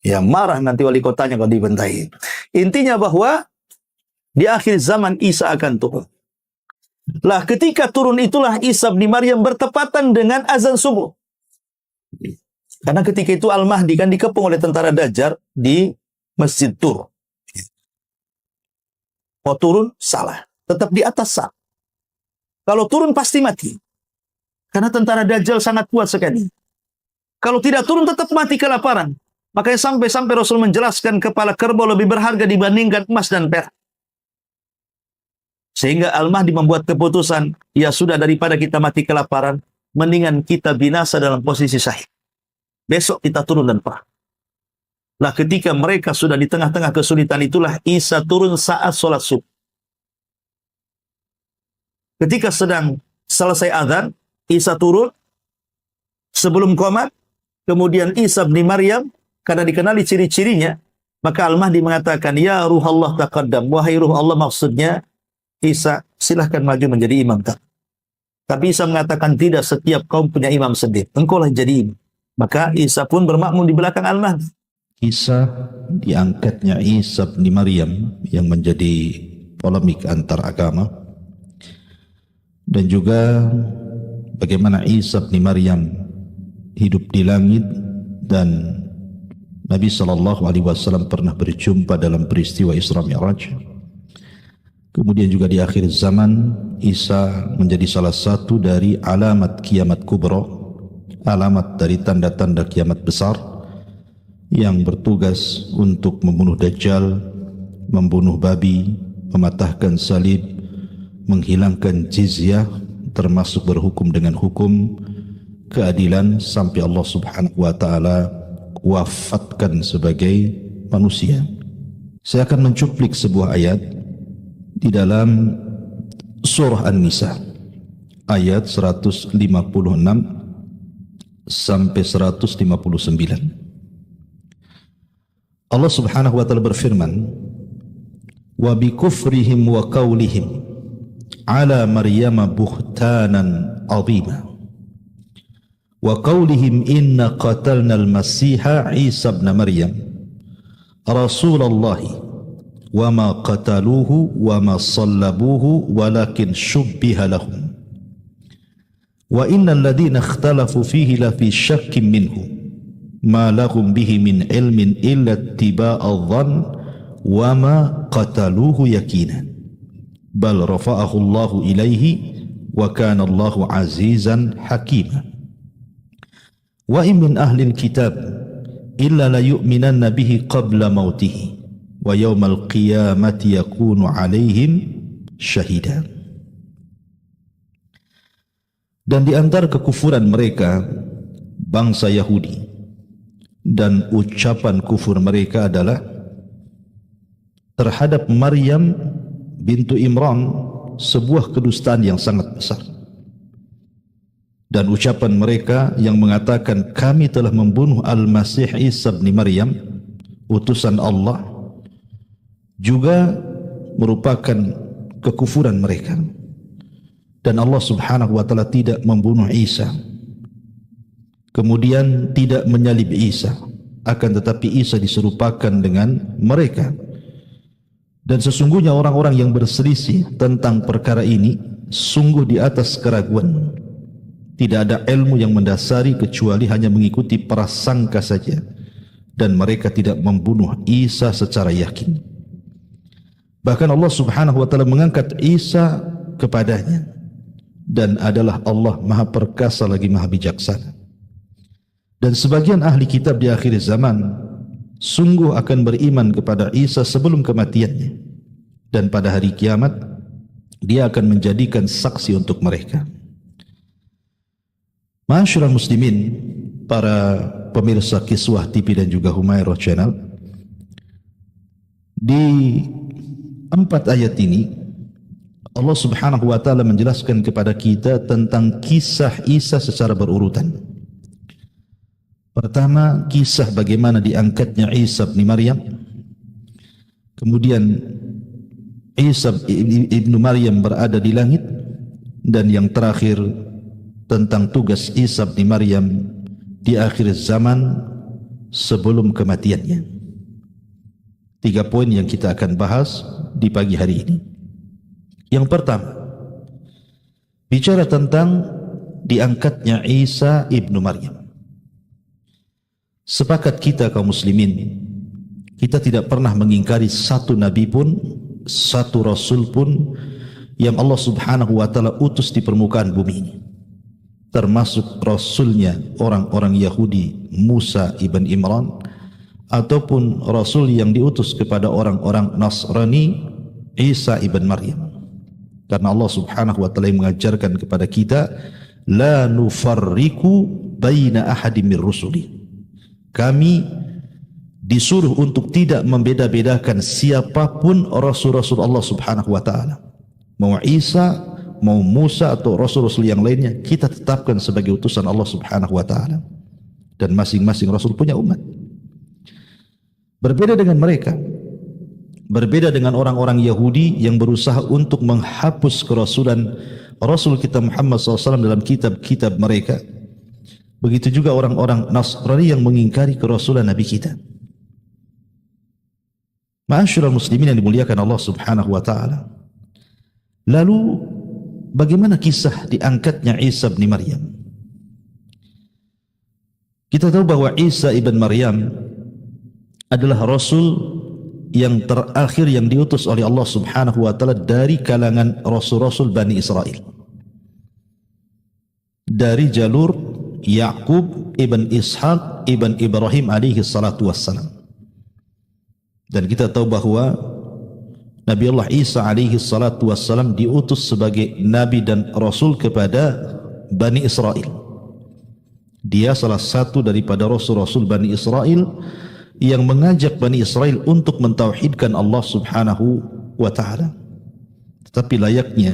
Ya marah nanti wali kotanya kalau dibentai. Intinya bahwa di akhir zaman Isa akan turun. Lah ketika turun itulah Isa bin Maryam bertepatan dengan azan subuh. Karena ketika itu Al-Mahdi kan dikepung oleh tentara Dajjal di Masjid Tur. Mau turun, salah. Tetap di atas sah. Kalau turun pasti mati. Karena tentara Dajjal sangat kuat sekali. Kalau tidak turun tetap mati kelaparan. Makanya sampai Rasul menjelaskan kepala kerbau lebih berharga dibandingkan emas dan perak. Sehingga Al-Mahdi membuat keputusan, ya sudah daripada kita mati kelaparan, mendingan kita binasa dalam posisi syahid. Besok kita turun dan perang. Lah ketika mereka sudah di tengah-tengah kesulitan itulah Isa turun saat sholat subuh. Ketika sedang selesai azan, Isa turun sebelum qomat. Kemudian Isa bin Maryam, karena dikenali ciri-cirinya, maka Al-Mahdi mengatakan, ya ruh Allah taqaddam, wahai ruh Allah, maksudnya Isa silahkan maju menjadi imam. Tapi Isa mengatakan tidak, setiap kaum punya imam sendiri, engkaulah jadi imam. Maka Isa pun bermakmum di belakang Al-Mahdi. Kisah diangkatnya Isa bin Maryam yang menjadi polemik antar agama, dan juga bagaimana Isa bin Maryam hidup di langit dan Nabi SAW pernah berjumpa dalam peristiwa Isra Mi'raj. Kemudian juga di akhir zaman Isa menjadi salah satu dari alamat kiamat kubra, alamat dari tanda-tanda kiamat besar, yang bertugas untuk membunuh Dajjal, membunuh babi, mematahkan salib, menghilangkan jizyah, termasuk berhukum dengan hukum keadilan sampai Allah Subhanahu wa taala wafatkan sebagai manusia. Saya akan mencuplik sebuah ayat di dalam surah An-Nisa ayat 156 sampai 159. Allah Subhanahu wa taala berfirman, wa bi kufrihim wa qaulihim ala Maryam buhtanan 'azima wa qaulihim inna qatalna al-masiha Isa ibn Maryam Rasulullah wa ma qataluhu wa ma sallabuhu walakin shubbiha lahum wa innal ladhina ikhtalafu fihi la fi shakkin minhu ma lahum bihi min ilmin illa ittiba'adh dhann wa ma qataluhu yaqinan bal rafa'ahu Allahu ilaihi wa kana Allahu azizan hakima wa in min ahli kitab illa la yu'minanna bihi qabla mautihi wa yawmal qiyamati yakunu alaihim syahida. Dan di antara kekufuran mereka bangsa Yahudi, dan ucapan kufur mereka adalah terhadap Maryam bintu Imran, sebuah kedustaan yang sangat besar. Dan ucapan mereka yang mengatakan kami telah membunuh Al-Masih Isa bin Maryam, utusan Allah, juga merupakan kekufuran mereka. dan Allah Subhanahu wa taala tidak membunuh Isa, kemudian tidak menyalib Isa, akan tetapi Isa diserupakan dengan mereka. Dan sesungguhnya orang-orang yang berselisih tentang perkara ini sungguh di atas keraguan. Tidak ada ilmu yang mendasari kecuali hanya mengikuti prasangka saja, dan mereka tidak membunuh Isa secara yakin. Bahkan Allah Subhanahu wa taala mengangkat Isa kepadanya, dan adalah Allah Maha Perkasa lagi Maha Bijaksana. Dan sebagian ahli kitab di akhir zaman sungguh akan beriman kepada Isa sebelum kematiannya, dan pada hari kiamat dia akan menjadikan saksi untuk mereka. Ma'asyiral muslimin, para pemirsa Kiswah TV dan juga Humairah Channel, di 4 ayat ini Allah Subhanahu wa taala menjelaskan kepada kita tentang kisah Isa secara berurutan. Pertama, kisah bagaimana diangkatnya Isa bin Maryam. Kemudian Isa ibnu Maryam berada di langit. Dan yang terakhir tentang tugas Isa bin Maryam di akhir zaman sebelum kematiannya. 3 poin yang kita akan bahas di pagi hari ini. Yang pertama, bicara tentang diangkatnya Isa ibnu Maryam. Sepakat kita kaum muslimin, kita tidak pernah mengingkari satu nabi pun, satu rasul pun yang Allah Subhanahu wa taala utus di permukaan bumi ini, termasuk rasulnya orang-orang Yahudi Musa ibn Imran, ataupun rasul yang diutus kepada orang-orang Nasrani Isa ibn Maryam. Karena Allah Subhanahu wa taala mengajarkan kepada kita, la nufarriqu baina ahadin mir rusuli. Kami disuruh untuk tidak membeda-bedakan siapapun rasul-rasul Allah Subhanahu wa taala. Mau Isa, mau Musa atau rasul-rasul yang lainnya, kita tetapkan sebagai utusan Allah Subhanahu wa taala. Dan masing-masing rasul punya umat. Berbeda dengan mereka, berbeda dengan orang-orang Yahudi yang berusaha untuk menghapus kerasulan Rasul kita Muhammad SAW dalam kitab-kitab mereka. Begitu juga orang-orang Nasrani yang mengingkari kerasulan Nabi kita. Ma'asyiral muslimin yang dimuliakan Allah Subhanahu wa taala. Lalu bagaimana kisah diangkatnya Isa bin Maryam? Kita tahu bahwa Isa ibn Maryam adalah rasul yang terakhir yang diutus oleh Allah Subhanahu wa taala dari kalangan rasul-rasul Bani Israel. Dari jalur Ya'qub ibn Ishaq ibn Ibrahim alaihi salatu wassalam. Dan kita tahu bahwa Nabi Allah Isa alaihi salatu wassalam diutus sebagai nabi dan rasul kepada Bani Israel. Dia salah satu daripada rasul-rasul Bani Israel yang mengajak Bani Israel untuk mentauhidkan Allah Subhanahu wa taala. Tetapi layaknya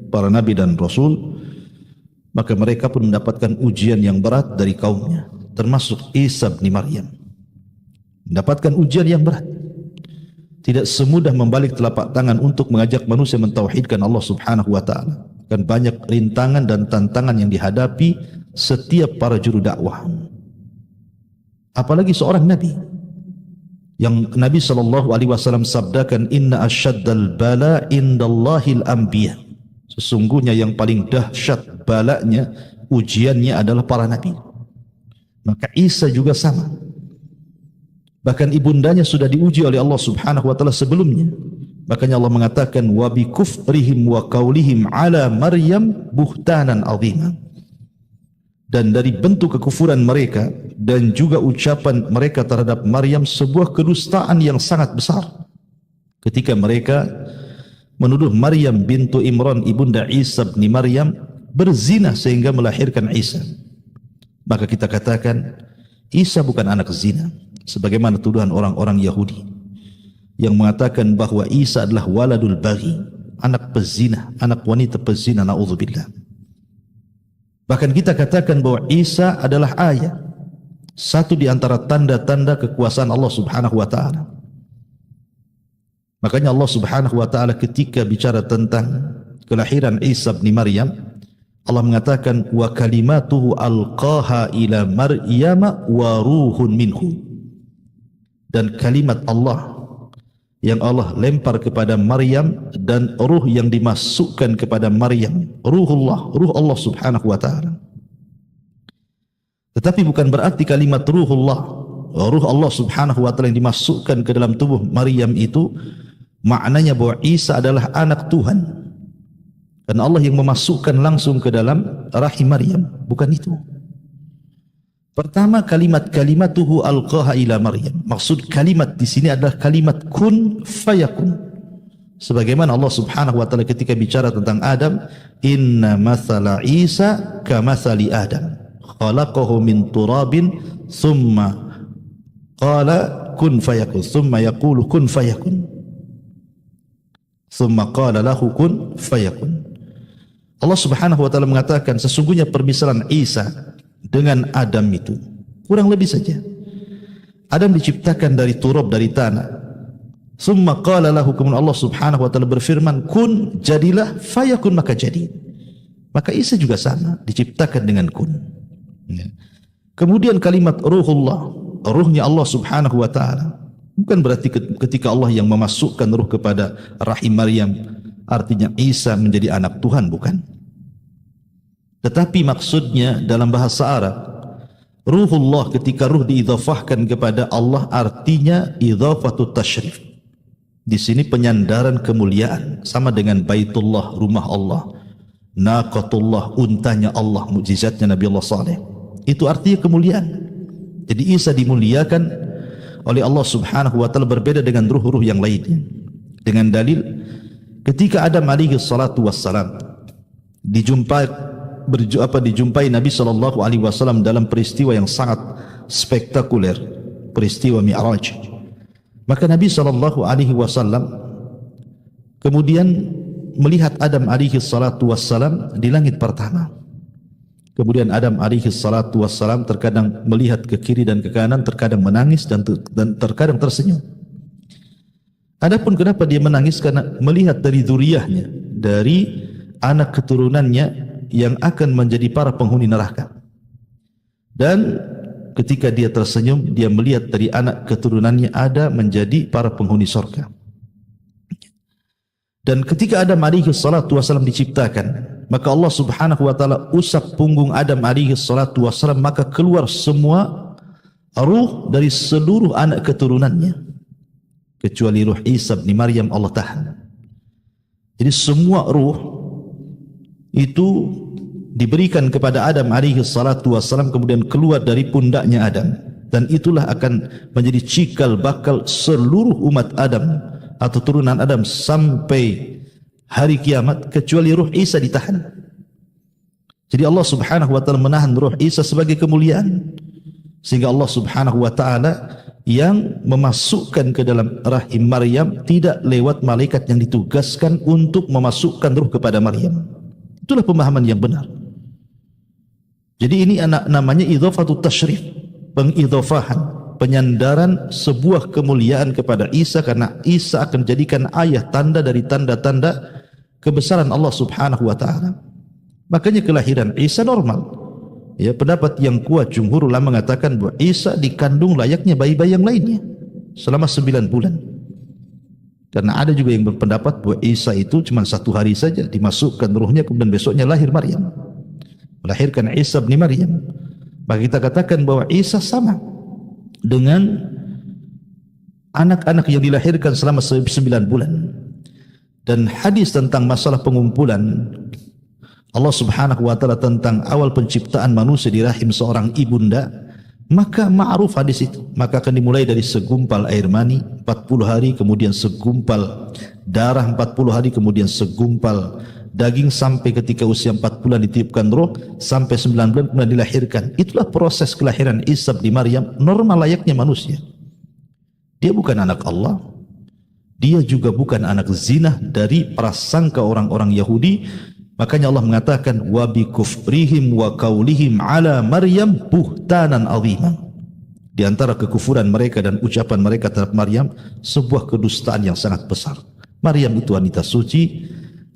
para nabi dan rasul, maka mereka pun mendapatkan ujian yang berat dari kaumnya, termasuk Isa bin Maryam. Mendapatkan ujian yang berat. Tidak semudah membalik telapak tangan untuk mengajak manusia mentauhidkan Allah Subhanahu wa taala. Dan banyak rintangan dan tantangan yang dihadapi setiap para juru dakwah. Apalagi seorang nabi yang Nabi SAW sabdakan, inna asyaddal bala indallahil anbiya. Sesungguhnya yang paling dahsyat balanya, ujiannya adalah para nabi. Maka Isa juga sama. Bahkan ibundanya sudah diuji oleh Allah Subhanahu wa taala sebelumnya. Makanya Allah mengatakan, wa bi kufrihim wa qaulihim ala Maryam buhtanan azima. Dan dari bentuk kekufuran mereka dan juga ucapan mereka terhadap Maryam, sebuah kedustaan yang sangat besar. Ketika mereka menuduh Maryam bintu Imran ibunda Isa bin Maryam berzina sehingga melahirkan Isa. Maka kita katakan Isa bukan anak zina, sebagaimana tuduhan orang-orang Yahudi yang mengatakan bahwa Isa adalah waladul baghi, anak pezina, anak wanita pezina, naudzubillah. Bahkan kita katakan bahwa Isa adalah ayat, satu di antara tanda-tanda kekuasaan Allah Subhanahu wa taala. Makanya Allah Subhanahu wa taala ketika bicara tentang kelahiran Isa bin Maryam, Allah mengatakan wa kalimatuhu alqaha ila Maryam wa ruhun minhu. Dan kalimat Allah yang Allah lempar kepada Maryam dan ruh yang dimasukkan kepada Maryam, ruhullah, ruh Allah Subhanahu wa taala. Tetapi bukan berarti kalimat ruhullah, ruh Allah Subhanahu wa taala yang dimasukkan ke dalam tubuh Maryam itu maknanya bahwa Isa adalah anak Tuhan. Dan Allah yang memasukkan langsung ke dalam rahim Maryam, bukan itu. Pertama, kalimatuhu alqaha ila Maryam. Maksud kalimat di sini adalah kalimat kun fayakun. Sebagaimana Allah Subhanahu wa taala ketika bicara tentang Adam, inna mathala Isa kamathali Adam. Khalaqahu min turabin thumma qala kun fayakun. Thumma yaqulu kun fayakun. Thumma qala lahu kun fayakun. Allah Subhanahu wa taala mengatakan sesungguhnya permisalan Isa dengan Adam itu kurang lebih saja. Adam diciptakan dari turab, dari tanah. Summa qala lahu, kemudian Allah Subhanahu wa taala berfirman, kun, jadilah, fayakun, maka jadi. Maka Isa juga sama, diciptakan dengan kun. Kemudian kalimat ruhullah, ruhnya Allah Subhanahu wa taala, bukan berarti ketika Allah yang memasukkan ruh kepada rahim Maryam artinya Isa menjadi anak Tuhan, bukan. Tetapi maksudnya dalam bahasa Arab, ruhullah ketika ruh diidhafahkan kepada Allah artinya idhafatut tasyrif. Di sini penyandaran kemuliaan, sama dengan Baitullah, rumah Allah, naqatullah, untanya Allah, mukjizatnya Nabi Allah Saleh. Itu artinya kemuliaan. Jadi Isa dimuliakan oleh Allah Subhanahu wa taala berbeda dengan ruh-ruh yang lainnya. Dengan dalil ketika Adam alaihi salatu wassalam dijumpai Nabi sallallahu alaihi wasallam dalam peristiwa yang sangat spektakuler, peristiwa Mi'raj. Maka Nabi sallallahu alaihi wasallam kemudian melihat Adam alaihi salatu wassalam di langit pertama. Kemudian Adam alaihi salatu wassalam terkadang melihat ke kiri dan ke kanan, terkadang menangis dan terkadang tersenyum. Adapun kenapa dia menangis? Karena melihat dari dzurriyyahnya, dari anak keturunannya yang akan menjadi para penghuni neraka. Dan ketika dia tersenyum, dia melihat dari anak keturunannya ada menjadi para penghuni surga. Dan ketika Adam alaihi salatu wasallam diciptakan, maka Allah Subhanahu wa taala usap punggung Adam alaihi salatu wasallam, maka keluar semua ruh dari seluruh anak keturunannya, kecuali ruh Isa bin Maryam Allah tahan. Jadi semua ruh itu diberikan kepada Adam alaihi salatu wassalam, kemudian keluar dari pundaknya Adam, dan itulah akan menjadi cikal bakal seluruh umat Adam atau turunan Adam sampai hari kiamat, kecuali ruh Isa ditahan. Jadi Allah Subhanahu wa taala menahan ruh Isa sebagai kemuliaan, sehingga Allah Subhanahu wa taala yang memasukkan ke dalam rahim Maryam tidak lewat malaikat yang ditugaskan untuk memasukkan ruh kepada Maryam. Itulah pemahaman yang benar. Jadi ini namanya idhafatut tasyrif, pengidhafahan, penyandaran sebuah kemuliaan kepada Isa, karena Isa akan jadikan ayah, tanda dari tanda-tanda kebesaran Allah Subhanahu wa taala. Makanya kelahiran Isa normal. Ya, pendapat yang kuat jumhur ulama mengatakan bahwa Isa dikandung layaknya bayi-bayi yang lainnya selama 9 bulan. Karena ada juga yang berpendapat bahwa Isa itu cuma 1 hari saja dimasukkan ruhnya, kemudian besoknya lahir Maryam, melahirkan Isa bin Maryam. Maka kita katakan bahwa Isa sama dengan anak-anak yang dilahirkan selama 9 bulan. Dan hadis tentang masalah pengumpulan Allah Subhanahu wa taala tentang awal penciptaan manusia di rahim seorang ibunda, maka ma'ruf hadis itu. Maka akan dimulai dari segumpal air mani 40 hari, kemudian segumpal darah 40 hari, kemudian segumpal daging, sampai ketika usia 4 bulan ditiupkan roh, sampai 9 bulan kemudian dilahirkan. Itulah proses kelahiran Isa bin Maryam, normal layaknya manusia. Dia bukan anak Allah, dia juga bukan anak zina dari prasangka orang-orang Yahudi. Makanya Allah mengatakan wa bi kufrihim wa qaulihim ala Maryam buhtanan azima. Di antara kekufuran mereka dan ucapan mereka terhadap Maryam, sebuah kedustaan yang sangat besar. Maryam itu wanita suci,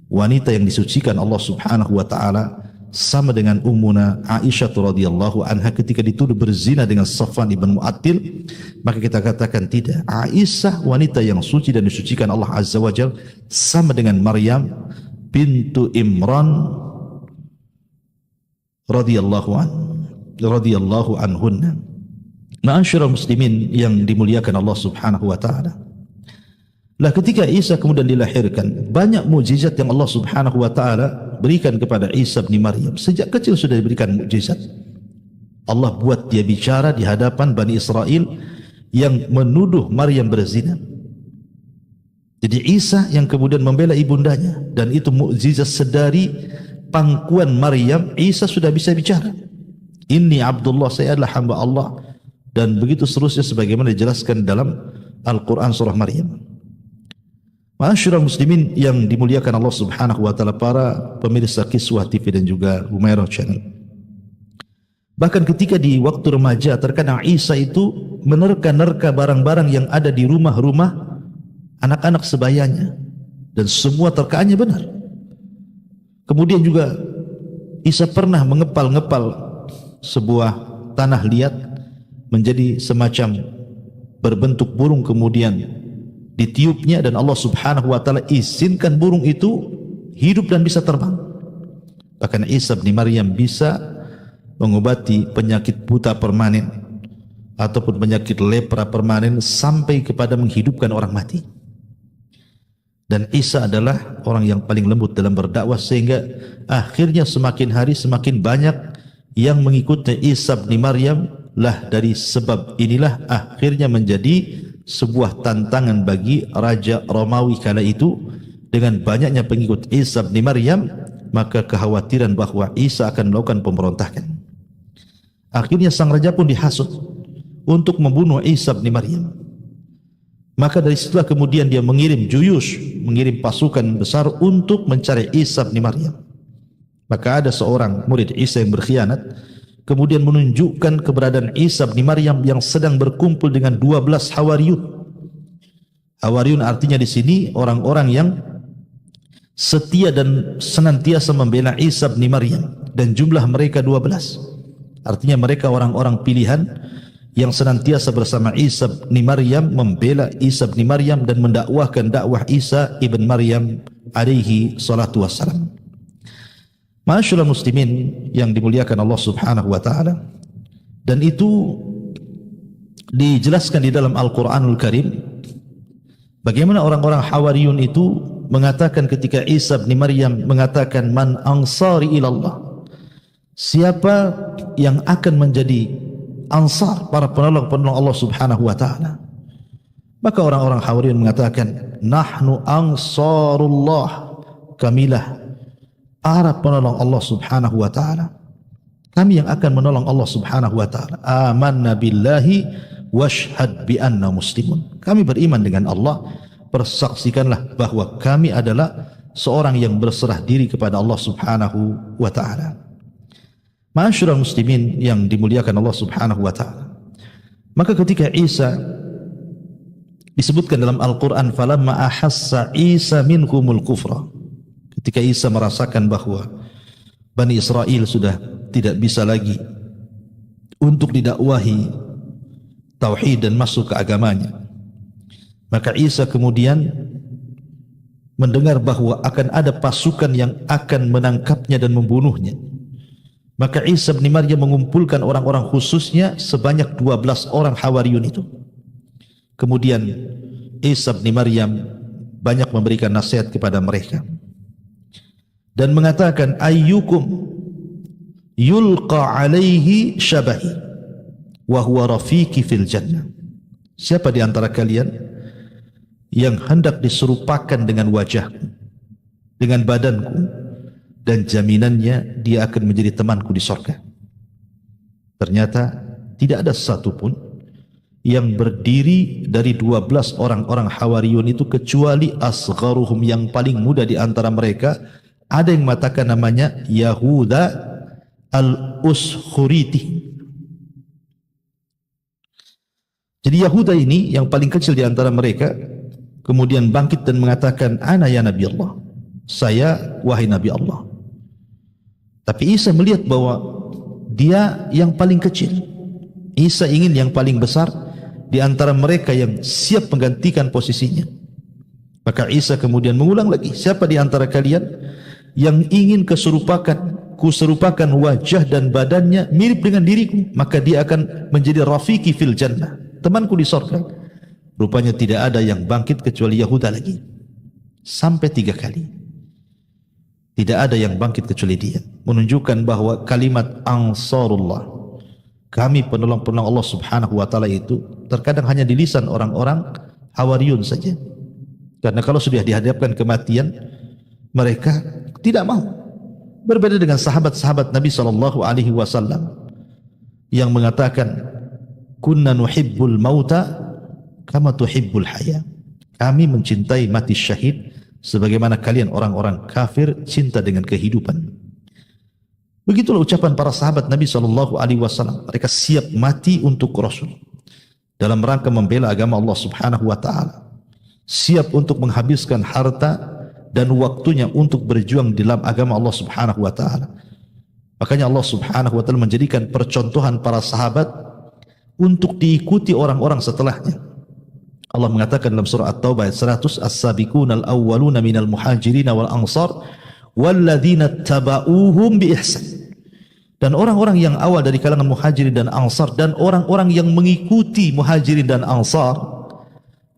wanita yang disucikan Allah Subhanahu wa taala, sama dengan Ummuna Aisyah radhiyallahu anha ketika dituduh berzina dengan Safwan ibn Mu'attil, maka kita katakan tidak. Aisyah wanita yang suci dan disucikan Allah Azza wa Jalla, sama dengan Maryam bintu Imran radhiyallahu anhunna. Ma'asyiral muslimin yang dimuliakan Allah Subhanahu wa taala. Lah ketika Isa kemudian dilahirkan, banyak mukjizat yang Allah Subhanahu wa taala berikan kepada Isa bin Maryam. Sejak kecil sudah diberikan mukjizat. Allah buat dia bicara di hadapan Bani Israel yang menuduh Maryam berzina. Jadi Isa yang kemudian membela ibundanya, dan itu mukjizat sedari pangkuan Maryam. Isa sudah bisa bicara. Inni Abdullah, saya adalah hamba Allah, dan begitu seterusnya sebagaimana dijelaskan dalam Al-Quran surah Maryam. Ma'asyiral muslimin yang dimuliakan Allah Subhanahu wa taala, para pemirsa Kiswah TV dan juga Humairah Channel. Bahkan ketika di waktu remaja, terkadang Isa itu menerka-nerka barang-barang yang ada di rumah-rumah anak-anak sebayanya, dan semua terkaannya benar. Kemudian juga Isa pernah mengepal-ngepal sebuah tanah liat menjadi semacam berbentuk burung, kemudian ditiupnya, dan Allah Subhanahu wa taala izinkan burung itu hidup dan bisa terbang. Bahkan Isa bin Maryam bisa mengobati penyakit buta permanen ataupun penyakit lepra permanen sampai kepada menghidupkan orang mati. Dan Isa adalah orang yang paling lembut dalam berdakwah, sehingga akhirnya semakin hari semakin banyak yang mengikuti Isa bin Maryam. Lah dari sebab inilah akhirnya menjadi sebuah tantangan bagi Raja Romawi kala itu. Dengan banyaknya pengikut Isa bin Maryam, maka kekhawatiran bahwa Isa akan melakukan pemberontakan. Akhirnya sang raja pun dihasut untuk membunuh Isa bin Maryam. Maka dari situlah kemudian dia mengirim juyush, mengirim pasukan besar untuk mencari Isa bin Maryam. Maka ada seorang murid Isa yang berkhianat, kemudian menunjukkan keberadaan Isa bin Maryam yang sedang berkumpul dengan 12 Hawariyun. Hawariyun artinya di sini orang-orang yang setia dan senantiasa membela Isa bin Maryam, dan jumlah mereka 12. Artinya mereka orang-orang pilihan yang senantiasa bersama Isa bin Maryam, membela Isa bin Maryam dan mendakwahkan dakwah Isa ibn Maryam alaihi salatu wassalam. Ma'asyiral muslimin yang dimuliakan Allah Subhanahu wa taala, dan itu dijelaskan di dalam Al-Qur'anul Karim bagaimana orang-orang Hawariyun itu mengatakan ketika Isa bin Maryam mengatakan, man ansari ilallah, siapa yang akan menjadi ansar, para penolong-penolong Allah Subhanahu wa taala. Maka orang-orang Hawariyun mengatakan, nahnu ansarullah, kamilah para penolong Allah Subhanahu wa taala. Kami yang akan menolong Allah Subhanahu wa taala. Amanna billahi washhad bi anna muslimun. Kami beriman dengan Allah, persaksikanlah bahwa kami adalah seorang yang berserah diri kepada Allah Subhanahu wa taala. Ma'asyiral muslimin yang dimuliakan Allah Subhanahu wa taala. Maka ketika Isa disebutkan dalam Al-Qur'an, falamma ahassa Isa minhumul kufra, ketika Isa merasakan bahwa Bani Israel sudah tidak bisa lagi untuk didakwahi tauhid dan masuk ke agamanya, maka Isa kemudian mendengar bahwa akan ada pasukan yang akan menangkapnya dan membunuhnya. Maka Isa bin Maryam mengumpulkan orang-orang khususnya sebanyak 12 orang Hawariyun itu. Kemudian Isa bin Maryam banyak memberikan nasihat kepada mereka dan mengatakan, ayyukum yulqa alaihi syabahi wa huwa rafiqi fil jannah. Siapa di antara kalian yang hendak diserupakan dengan wajahku, dengan badanku, dan jaminannya dia akan menjadi temanku di surga. Ternyata tidak ada satupun yang berdiri dari 12 orang-orang Hawariyun itu kecuali asgharuhum, yang paling muda di antara mereka. Ada yang mengatakan namanya Yahuda al-Uskhuriti. Jadi Yahuda ini yang paling kecil di antara mereka kemudian bangkit dan mengatakan, ana ya Nabi Allah, saya wahai Nabi Allah. Tapi Isa melihat bahwa dia yang paling kecil. Isa ingin yang paling besar di antara mereka yang siap menggantikan posisinya. Maka Isa kemudian mengulang lagi, siapa di antara kalian yang ingin kuserupakan wajah dan badannya mirip dengan diriku, maka dia akan menjadi rafiki fil jannah, temanku di surga. Rupanya tidak ada yang bangkit kecuali Yahuda lagi. Sampai 3 kali. Tidak ada yang bangkit kecuali dia. Menunjukkan bahwa kalimat Ansarullah, kami penolong-penolong Allah subhanahu wa ta'ala itu terkadang hanya di lisan orang-orang Hawariyun saja. Karena kalau sudah dihadapkan kematian, mereka tidak mau. Berbeda dengan sahabat-sahabat Nabi SAW yang mengatakan, kunna nuhibbul mauta kama tuhibbul haya. Kami mencintai mati syahid sebagaimana kalian orang-orang kafir cinta dengan kehidupan. Begitulah ucapan para sahabat Nabi SAW. Mereka siap mati untuk Rasul dalam rangka membela agama Allah subhanahu wa ta'ala, siap untuk menghabiskan harta dan waktunya untuk berjuang di dalam agama Allah subhanahu wa ta'ala. Makanya Allah subhanahu wa ta'ala menjadikan percontohan para sahabat untuk diikuti orang-orang setelahnya. Allah mengatakan dalam surah At-Taubah ayat 100, as-sabiquna al-awwaluna minal muhajirin wal ansar walladzina tabauhum bi ihsan. Dan orang-orang yang awal dari kalangan muhajirin dan ansar dan orang-orang yang mengikuti muhajirin dan ansar,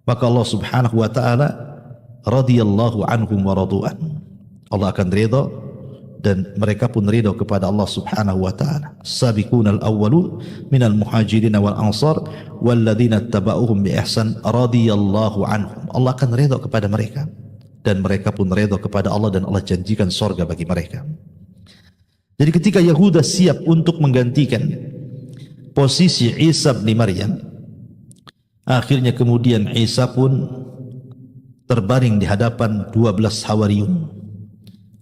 maka Allah subhanahu wa ta'ala radhiyallahu anhum wa radu'an. Allah akan ridha dan mereka pun ridha kepada Allah subhanahu wa ta'ala. Sabiqunal awwalun minal muhajirin wal ansar walladzina tabauhum bi ihsan radhiyallahu anhum. Allah akan ridha kepada mereka dan mereka pun ridha kepada Allah, dan Allah janjikan surga bagi mereka. Jadi ketika Yahuda siap untuk menggantikan posisi Isa bin Maryam, akhirnya kemudian Isa pun terbaring di hadapan 12 Hawariyun,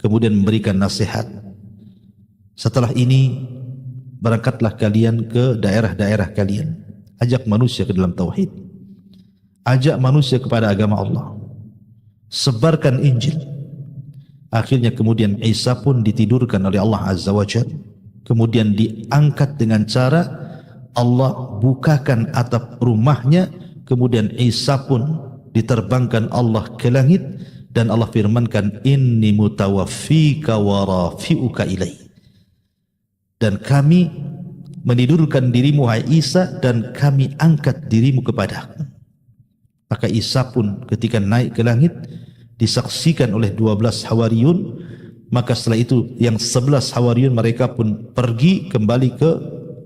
kemudian memberikan nasihat. Setelah ini berangkatlah kalian ke daerah-daerah kalian, ajak manusia ke dalam tauhid, ajak manusia kepada agama Allah, sebarkan Injil. Akhirnya kemudian Isa pun ditidurkan oleh Allah Azza wa Jalla, kemudian diangkat dengan cara Allah bukakan atap rumahnya, kemudian Isa pun diterbangkan Allah ke langit, dan Allah firmankan, inni mutawaffika wa rafi'uka ilai. Dan kami menidurkan dirimu hai Isa, dan kami angkat dirimu kepadaku. Maka Isa pun ketika naik ke langit disaksikan oleh 12 Hawariyun. Maka setelah itu yang 11 Hawariyun mereka pun pergi kembali ke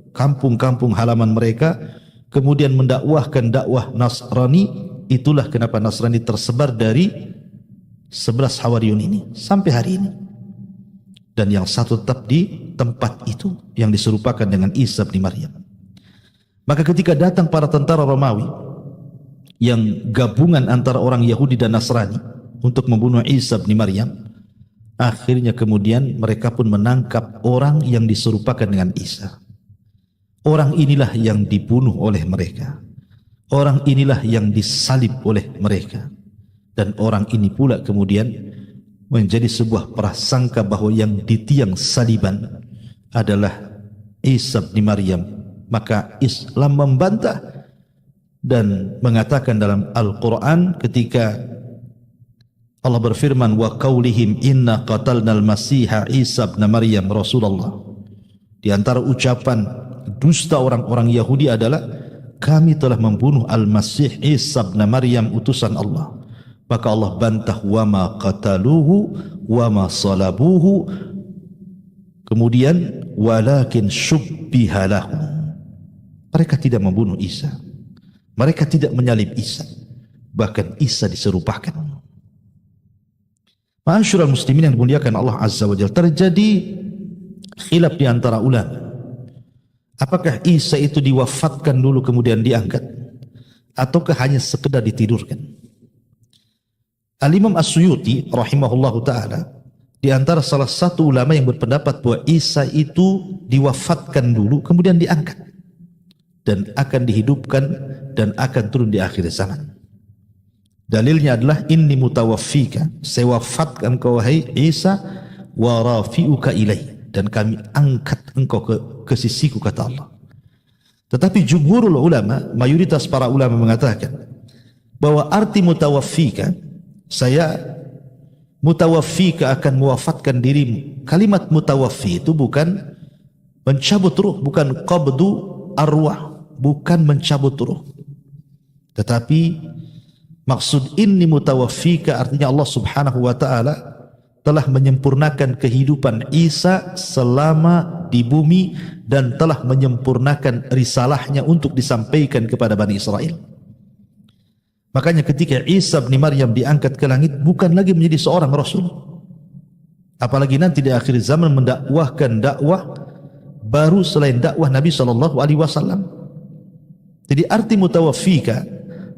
kampung-kampung halaman mereka, kemudian mendakwahkan dakwah Nasrani. Itulah kenapa Nasrani tersebar dari 11 Hawariyun ini sampai hari ini. Dan yang satu tetap di tempat itu yang diserupakan dengan Isa bin Maryam. Maka ketika datang para tentara Romawi yang gabungan antara orang Yahudi dan Nasrani untuk membunuh Isa bin Maryam, akhirnya kemudian mereka pun menangkap orang yang diserupakan dengan Isa. Orang inilah yang dibunuh oleh mereka, orang inilah yang disalib oleh mereka, dan orang ini pula kemudian menjadi sebuah prasangka bahwa yang ditiang saliban adalah Isa bin Maryam. Maka Islam membantah dan mengatakan dalam Al-Quran ketika Allah berfirman, wa qaulihim inna qatalnal masiha Isa bin Maryam Rasulullah. Di antara ucapan dusta orang-orang Yahudi adalah, kami telah membunuh Al-Masih Isa bin Maryam utusan Allah. Maka Allah bantah, wa ma qataluhu wa ma salabuhu, kemudian walakin syubbiha lahum. Mereka tidak membunuh Isa, mereka tidak menyalib Isa, bahkan Isa diserupakan. Ma'asyiral muslimin yang dimuliakan Allah Azza wa Jalla, terjadi khilaf di antara ulama. Apakah Isa itu diwafatkan dulu kemudian diangkat, ataukah hanya sekedar ditidurkan? Al-Imam As-Suyuti rahimahullahu ta'ala di antara salah satu ulama yang berpendapat bahwa Isa itu diwafatkan dulu kemudian diangkat dan akan dihidupkan dan akan turun di akhir zaman. Dalilnya adalah inni mutawaffika, saya wafatkan kau wahai Isa, wa rafi'uka ilai, dan kami angkat engkau ke sisiku, kata Allah. Tetapi jumhurul ulama, mayoritas para ulama mengatakan bahwa arti mutawaffika, saya mutawaffika akan mewafatkan dirimu. Kalimat mutawaffi itu bukan mencabut ruh, bukan qabdu arwah, bukan mencabut ruh. Tetapi maksud inni mutawaffika artinya Allah Subhanahu wa taala telah menyempurnakan kehidupan Isa selama di bumi dan telah menyempurnakan risalahnya untuk disampaikan kepada Bani Israel. Makanya ketika Isa bin Maryam diangkat ke langit, bukan lagi menjadi seorang rasul, apalagi nanti di akhir zaman mendakwahkan dakwah baru selain dakwah Nabi SAW. Jadi arti mutawaffika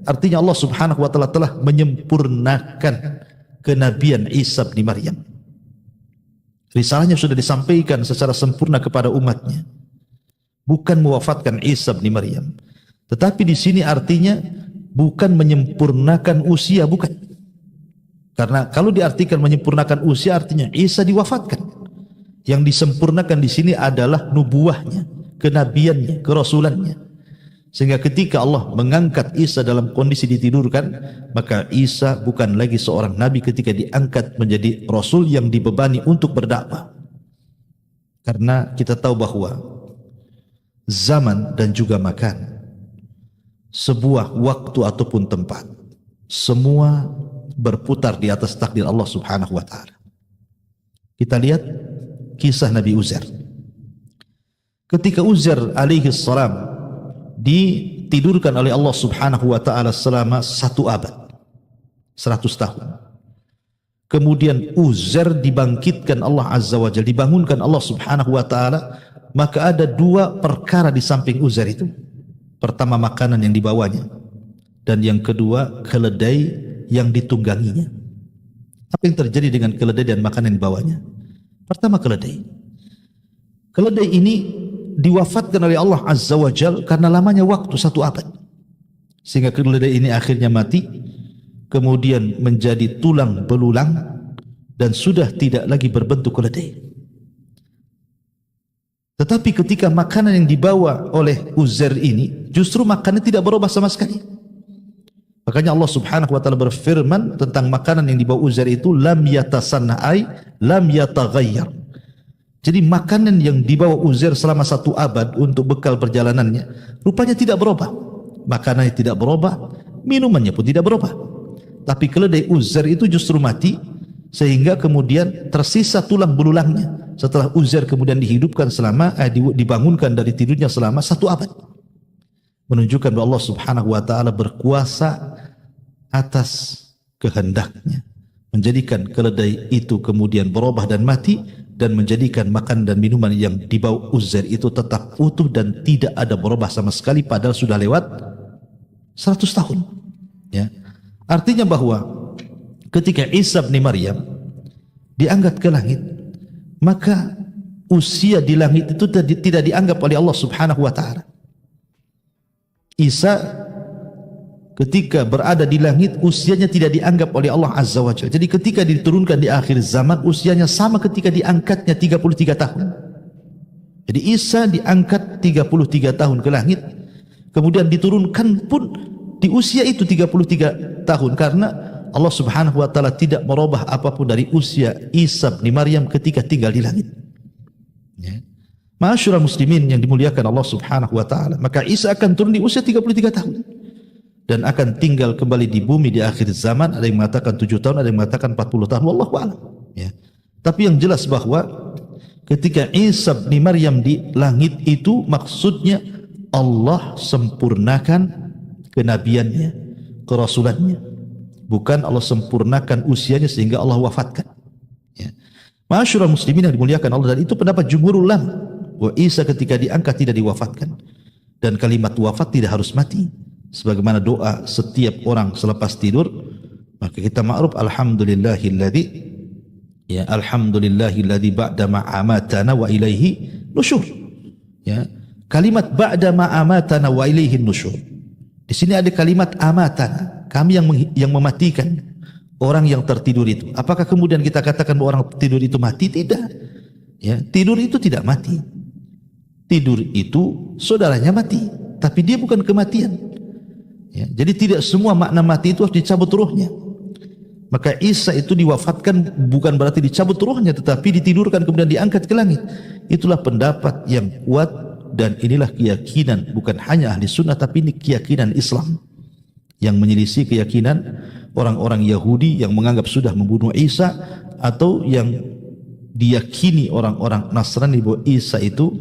artinya Allah Subhanahu wa taala telah menyempurnakan kenabian Isa bin Maryam. Risalahnya sudah disampaikan secara sempurna kepada umatnya. Bukan mewafatkan Isa bin Maryam. Tetapi di sini artinya bukan menyempurnakan usia, bukan. Karena kalau diartikan menyempurnakan usia artinya Isa diwafatkan. Yang disempurnakan di sini adalah nubuahnya, kenabiannya, kerasulannya. Sehingga ketika Allah mengangkat Isa dalam kondisi ditidurkan, maka Isa bukan lagi seorang nabi ketika diangkat menjadi rasul yang dibebani untuk berdakwah. Karena kita tahu bahwa zaman dan juga makan, sebuah waktu ataupun tempat, semua berputar di atas takdir Allah Subhanahu wa taala. Kita lihat kisah Nabi Uzair. Ketika Uzair alaihi salam ditidurkan oleh Allah Subhanahu wa taala selama 1 abad, 100 tahun. Kemudian Uzair dibangkitkan Allah Azza wa Jalla, dibangunkan Allah Subhanahu wa taala, maka ada 2 perkara di samping Uzair itu. Pertama, makanan yang dibawanya, dan yang kedua, keledai yang ditungganginya. Apa yang terjadi dengan keledai dan makanan yang dibawanya? Pertama, keledai. Keledai ini diwafatkan oleh Allah Azza wa Jal karena lamanya waktu 1 abad, sehingga keledai ini akhirnya mati, kemudian menjadi tulang belulang dan sudah tidak lagi berbentuk keledai. Tetapi ketika makanan yang dibawa oleh Uzair ini, justru makanan tidak berubah sama sekali. Makanya Allah Subhanahu wa taala berfirman tentang makanan yang dibawa Uzair itu, lam yatasanna ay lam yataghayyar. Jadi makanan yang dibawa Uzair selama 1 abad untuk bekal perjalanannya rupanya tidak berubah. Makanannya tidak berubah, minumannya pun tidak berubah. Tapi keledai Uzair itu justru mati, sehingga kemudian tersisa tulang belulangnya. Setelah Uzair kemudian dihidupkan dibangunkan dari tidurnya selama 1 abad. Menunjukkan bahwa Allah Subhanahu wa taala berkuasa atas kehendaknya, menjadikan keledai itu kemudian berubah dan mati, dan menjadikan makan dan minuman yang dibawa Uzair itu tetap utuh dan tidak ada berubah sama sekali, padahal sudah lewat 100 tahun. Ya. Artinya bahwa ketika Isa bin Maryam diangkat ke langit, maka usia di langit itu tidak dianggap oleh Allah Subhanahu wa taala. Isa ketika berada di langit, usianya tidak dianggap oleh Allah Azza wa Jalla. Jadi ketika diturunkan di akhir zaman, usianya sama ketika diangkatnya 33 tahun. Jadi Isa diangkat 33 tahun ke langit, kemudian diturunkan pun di usia itu 33 tahun, karena Allah Subhanahu wa taala tidak merubah apapun dari usia Isa bin Maryam ketika tinggal di langit. Ya. Ma'asyiral muslimin yang dimuliakan Allah Subhanahu wa taala, maka Isa akan turun di usia 33 tahun. Dan akan tinggal kembali di bumi di akhir zaman. Ada yang mengatakan 7 tahun, ada yang mengatakan 40 tahun, wallahu a'lam. Ya. Tapi yang jelas bahwa ketika Isa bin Maryam di langit itu maksudnya Allah sempurnakan kenabiannya, kerasulannya. Bukan Allah sempurnakan usianya sehingga Allah wafatkan. Ya. Ma'asyiral muslimin yang dimuliakan Allah, dan itu pendapat jumhur ulama, bahwa Isa ketika diangkat tidak diwafatkan, dan kalimat wafat tidak harus mati. Sebagaimana doa setiap orang selepas tidur, maka kita ma'ruf alhamdulillahilladzi, ya, alhamdulillahilladzi ba'da ma amatana wa ilaihi nusyur. Ya, kalimat ba'da ma amatana wa ilaihi nusyur. Di sini ada kalimat amatana. kami yang mematikan orang yang tertidur itu. Apakah kemudian kita katakan bahwa orang tidur itu mati? Tidak. Ya, tidur itu tidak mati. Tidur itu saudaranya mati, tapi dia bukan kematian. Ya, jadi tidak semua makna mati itu harus dicabut ruhnya. Maka Isa itu diwafatkan bukan berarti dicabut ruhnya, tetapi ditidurkan kemudian diangkat ke langit. Itulah pendapat yang kuat dan inilah keyakinan bukan hanya ahli sunnah, tapi ini keyakinan Islam yang menyelisih keyakinan orang-orang Yahudi yang menganggap sudah membunuh Isa, atau yang diyakini orang-orang Nasrani bahwa Isa itu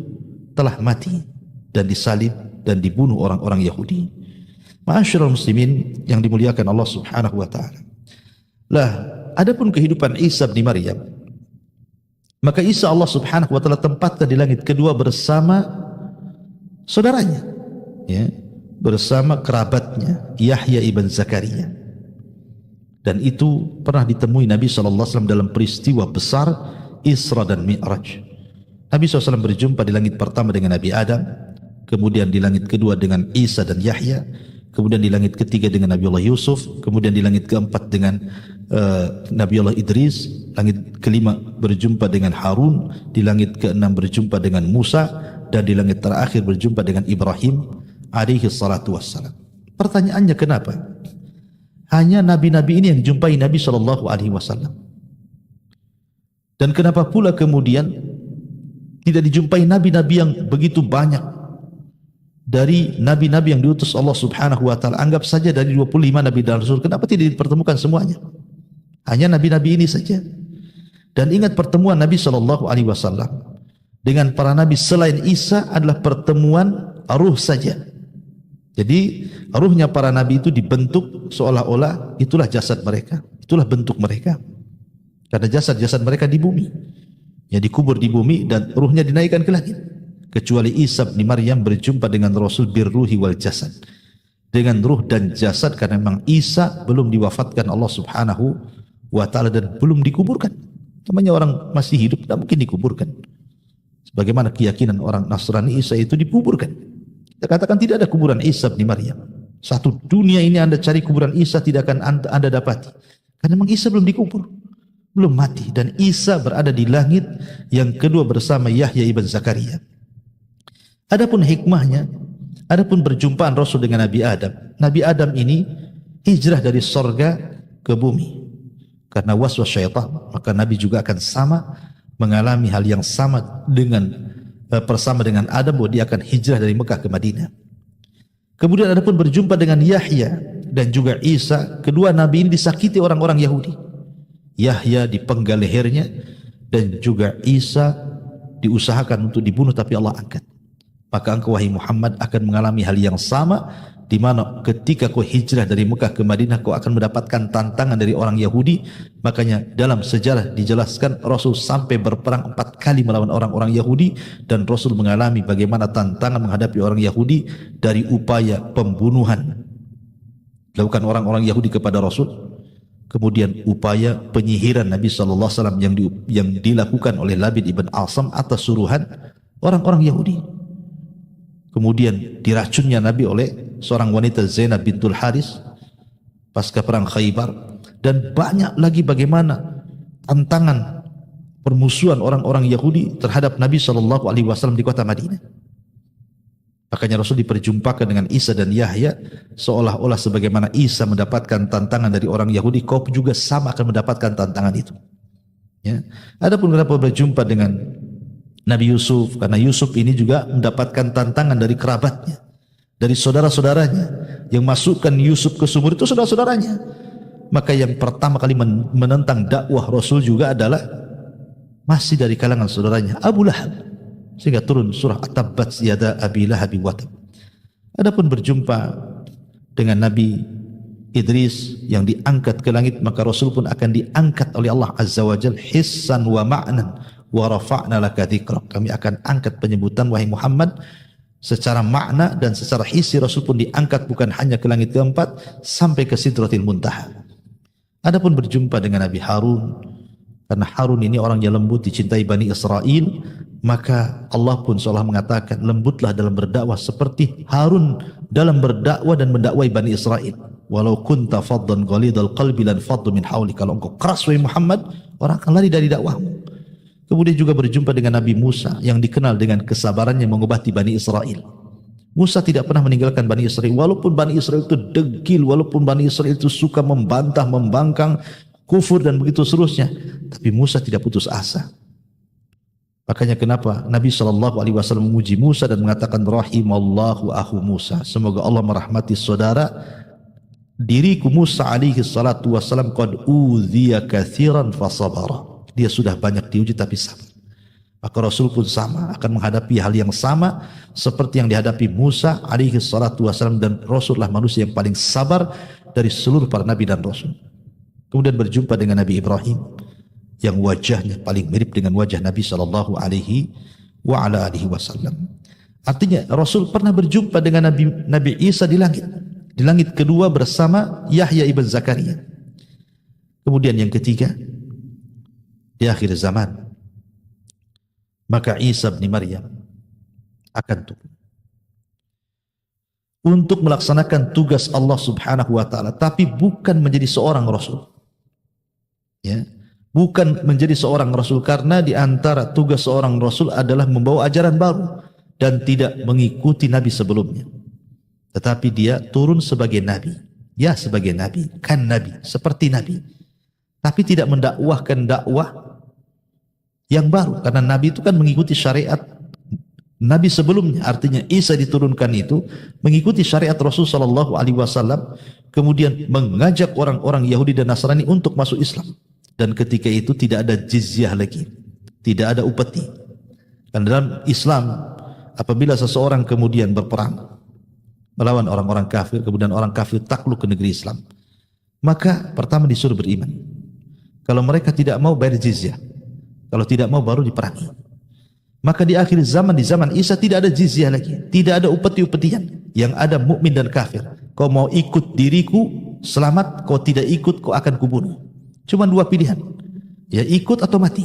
telah mati dan disalib dan dibunuh orang-orang Yahudi. Ma'asyiral muslimin yang dimuliakan Allah Subhanahu wa taala. Lah, adapun kehidupan Isa bin Maryam, maka Isa Allah Subhanahu wa taala tempatkan di langit kedua bersama saudaranya, ya, bersama kerabatnya Yahya ibn Zakaria. Dan itu pernah ditemui Nabi SAW dalam peristiwa besar Isra dan Mi'raj. Nabi SAW berjumpa di langit pertama dengan Nabi Adam, kemudian di langit kedua dengan Isa dan Yahya, kemudian di langit ketiga dengan Nabiullah Yusuf, kemudian di langit keempat dengan Nabiullah Idris, langit kelima berjumpa dengan Harun, di langit keenam berjumpa dengan Musa, dan di langit terakhir berjumpa dengan Ibrahim alaihi salatu wassalam. Pertanyaannya, kenapa hanya nabi-nabi ini yang dijumpai Nabi SAW? Dan kenapa pula kemudian tidak dijumpai nabi-nabi yang begitu banyak dari nabi-nabi yang diutus Allah Subhanahu wa taala? Anggap saja dari 25 nabi dan rasul, kenapa tidak dipertemukan semuanya? Hanya nabi-nabi ini saja. Dan ingat, pertemuan Nabi SAW dengan para nabi selain Isa adalah pertemuan ruh saja. Jadi ruhnya para nabi itu dibentuk seolah-olah itulah jasad mereka, itulah bentuk mereka. Karena jasad-jasad mereka di bumi, ya, dikubur di bumi, dan ruhnya dinaikkan ke langit. Kecuali Isa bin Maryam berjumpa dengan Rasul birruhi wal jasad, dengan ruh dan jasad, karena memang Isa belum diwafatkan Allah Subhanahu wa taala dan belum dikuburkan. Namanya orang masih hidup tidak mungkin dikuburkan. Sebagaimana keyakinan orang Nasrani, Isa itu dikuburkan. Kita katakan tidak ada kuburan Isa bin Maryam. Satu dunia ini Anda cari kuburan Isa tidak akan Anda dapati. Karena memang Isa belum dikubur, belum mati, dan Isa berada di langit yang kedua bersama Yahya ibn Zakaria. Adapun hikmahnya, adapun perjumpaan Rasul dengan Nabi Adam. Nabi Adam ini hijrah dari sorga ke bumi karena waswas syaitan, maka Nabi juga akan sama mengalami hal yang sama dengan bersama dengan Adam, bahwa dia akan hijrah dari Mekah ke Madinah. Kemudian adapun berjumpa dengan Yahya dan juga Isa, kedua nabi ini disakiti orang-orang Yahudi. Yahya dipenggal lehernya dan juga Isa diusahakan untuk dibunuh, tapi Allah angkat. Maka engkau wahai Muhammad akan mengalami hal yang sama, di mana ketika kau hijrah dari Mekah ke Madinah kau akan mendapatkan tantangan dari orang Yahudi. Makanya dalam sejarah dijelaskan Rasul sampai berperang 4 kali melawan orang-orang Yahudi, dan Rasul mengalami bagaimana tantangan menghadapi orang Yahudi, dari upaya pembunuhan dilakukan orang-orang Yahudi kepada Rasul, kemudian upaya penyihiran Nabi SAW yang dilakukan oleh Labid ibn Asam atas suruhan orang-orang Yahudi. Kemudian diracunnya Nabi oleh seorang wanita Zainab bintul Haris pasca perang Khaybar, dan banyak lagi bagaimana tantangan permusuhan orang-orang Yahudi terhadap Nabi SAW di kota Madinah. Makanya Rasul diperjumpakan dengan Isa dan Yahya seolah-olah sebagaimana Isa mendapatkan tantangan dari orang Yahudi, kau juga sama akan mendapatkan tantangan itu. Ya. Adapun kenapa berjumpa dengan Nabi Yusuf, karena Yusuf ini juga mendapatkan tantangan dari kerabatnya, dari saudara-saudaranya. Yang masukkan Yusuf ke sumur itu saudara-saudaranya. Maka yang pertama kali menentang dakwah Rasul juga adalah masih dari kalangan saudaranya, Abu Lahab, sehingga turun surah At-Tabbat yada Abi Lahab wa tab. Adapun berjumpa dengan Nabi Idris yang diangkat ke langit, maka Rasul pun akan diangkat oleh Allah Azza wa Jalla hissan wa ma'nan wa rafa'na laka dzikrak. Kami akan angkat penyebutan wahai Muhammad secara makna dan secara hissi. Rasul pun diangkat bukan hanya ke langit keempat, sampai ke Sidratil Muntaha. Adapun berjumpa dengan Nabi Harun, karena Harun ini orang yang lembut, dicintai Bani Israel, maka Allah pun seolah mengatakan lembutlah dalam berdakwah seperti Harun dalam berdakwah dan mendakwai Bani Israel. walau kunta faddan ghalidhal qalbi lan faddu min hawli. Kalau engkau keras wahai Muhammad, orang akan lari dari dakwahmu. Kemudian juga berjumpa dengan Nabi Musa yang dikenal dengan kesabarannya mengobati Bani Israel. Musa tidak pernah meninggalkan Bani Israel, walaupun Bani Israel itu degil, walaupun Bani Israel itu suka membantah, membangkang, kufur dan begitu seterusnya, tapi Musa tidak putus asa. Makanya kenapa Nabi SAW memuji Musa dan mengatakan rahimallahu akhu Musa, semoga Allah merahmati saudara diriku Musa alaihi salatu wassalam, qad udhiya katsiran fasabara. Dia sudah banyak diuji tapi sabar. Maka Rasul pun sama akan menghadapi hal yang sama seperti yang dihadapi Musa alaihi salatu wassalam, dan Rasulullah manusia yang paling sabar dari seluruh para nabi dan rasul. Kemudian berjumpa dengan Nabi Ibrahim yang wajahnya paling mirip dengan wajah Nabi sallallahu alaihi wasallam. Artinya Rasul pernah berjumpa dengan Nabi Isa di langit kedua bersama Yahya ibn Zakaria. Kemudian yang ketiga, di akhir zaman maka Isa bin Maryam akan turun untuk melaksanakan tugas Allah Subhanahu wa taala, tapi bukan menjadi seorang rasul. Ya, bukan menjadi seorang rasul, karena di antara tugas seorang rasul adalah membawa ajaran baru dan tidak mengikuti nabi sebelumnya. Tetapi dia turun sebagai nabi. Ya, sebagai nabi, kan nabi, seperti nabi. Tapi tidak mendakwahkan dakwah yang baru, karena nabi itu kan mengikuti syariat nabi sebelumnya. Artinya Isa diturunkan itu mengikuti syariat Rasul sallallahu alaihi wasallam, kemudian mengajak orang-orang Yahudi dan Nasrani untuk masuk Islam. Dan ketika itu tidak ada jizyah lagi, tidak ada upeti. Dan dalam Islam, apabila seseorang kemudian berperang melawan orang-orang kafir, kemudian orang kafir takluk ke negeri Islam, maka pertama disuruh beriman. Kalau mereka tidak mau, bayar jizyah. Kalau tidak mau, baru diperangi. Maka di akhir zaman, di zaman Isa, tidak ada jizyah lagi, tidak ada upeti-upetian. Yang ada mukmin dan kafir. Kau mau ikut diriku, selamat. Kau tidak ikut, kau akan kubunuh. Cuma dua pilihan, ya ikut atau mati,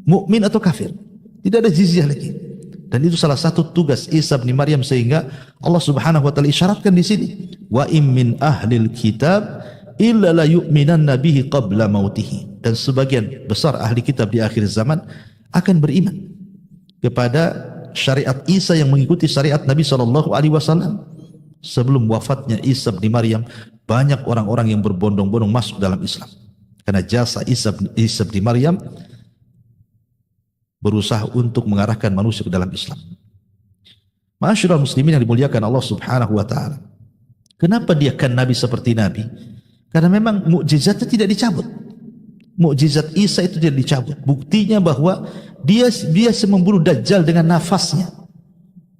mukmin atau kafir. Tidak ada jizyah lagi. Dan itu salah satu tugas Isa bin Maryam, sehingga Allah Subhanahu wa taala isyaratkan di sini, wa im min ahlil kitab illa la yu'minanna bihi qabla mautihi. Dan sebagian besar ahli kitab di akhir zaman akan beriman kepada syariat Isa yang mengikuti syariat Nabi sallallahu alaihi wasallam. Sebelum wafatnya Isa bin Maryam, banyak orang-orang yang berbondong-bondong masuk dalam Islam. Karena jasa Isa bin Maryam berusaha untuk mengarahkan manusia ke dalam Islam. Ma'asyiral muslimin yang dimuliakan Allah Subhanahu wa taala. Kenapa dia kan nabi seperti nabi? Karena memang mukjizatnya tidak dicabut. Mukjizat Isa itu tidak dicabut. Buktinya bahwa dia biasa membunuh Dajjal dengan nafasnya.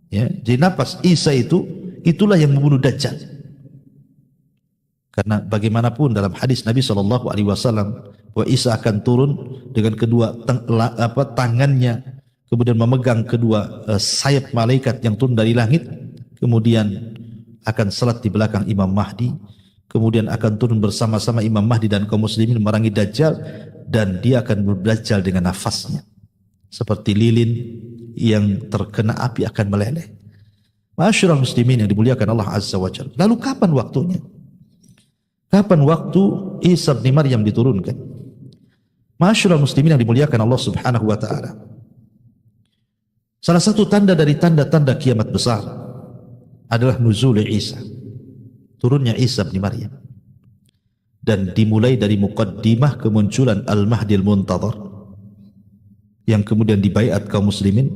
Ya, jadi nafas Isa itulah yang membunuh Dajjal. Karena bagaimanapun dalam hadis Nabi SAW, bahwa Isa akan turun dengan kedua tangannya, kemudian memegang kedua sayap malaikat yang turun dari langit, kemudian akan salat di belakang Imam Mahdi, kemudian akan turun bersama-sama Imam Mahdi dan kaum muslimin memerangi Dajjal, dan dia akan berdajjal dengan nafasnya seperti lilin yang terkena api akan meleleh. Ma'asyiral muslimin yang dimuliakan Allah Azza wa Jalla. Lalu kapan waktunya? Kapan waktu Isa bin Maryam diturunkan? Ma'asyiral muslimin yang dimuliakan Allah Subhanahu wa taala. Salah satu tanda dari tanda-tanda kiamat besar adalah nuzul Isa. Turunnya Isa bin Maryam. Dan dimulai dari muqaddimah kemunculan Al-Mahdi Al-Muntadhar yang kemudian dibaiat kaum muslimin,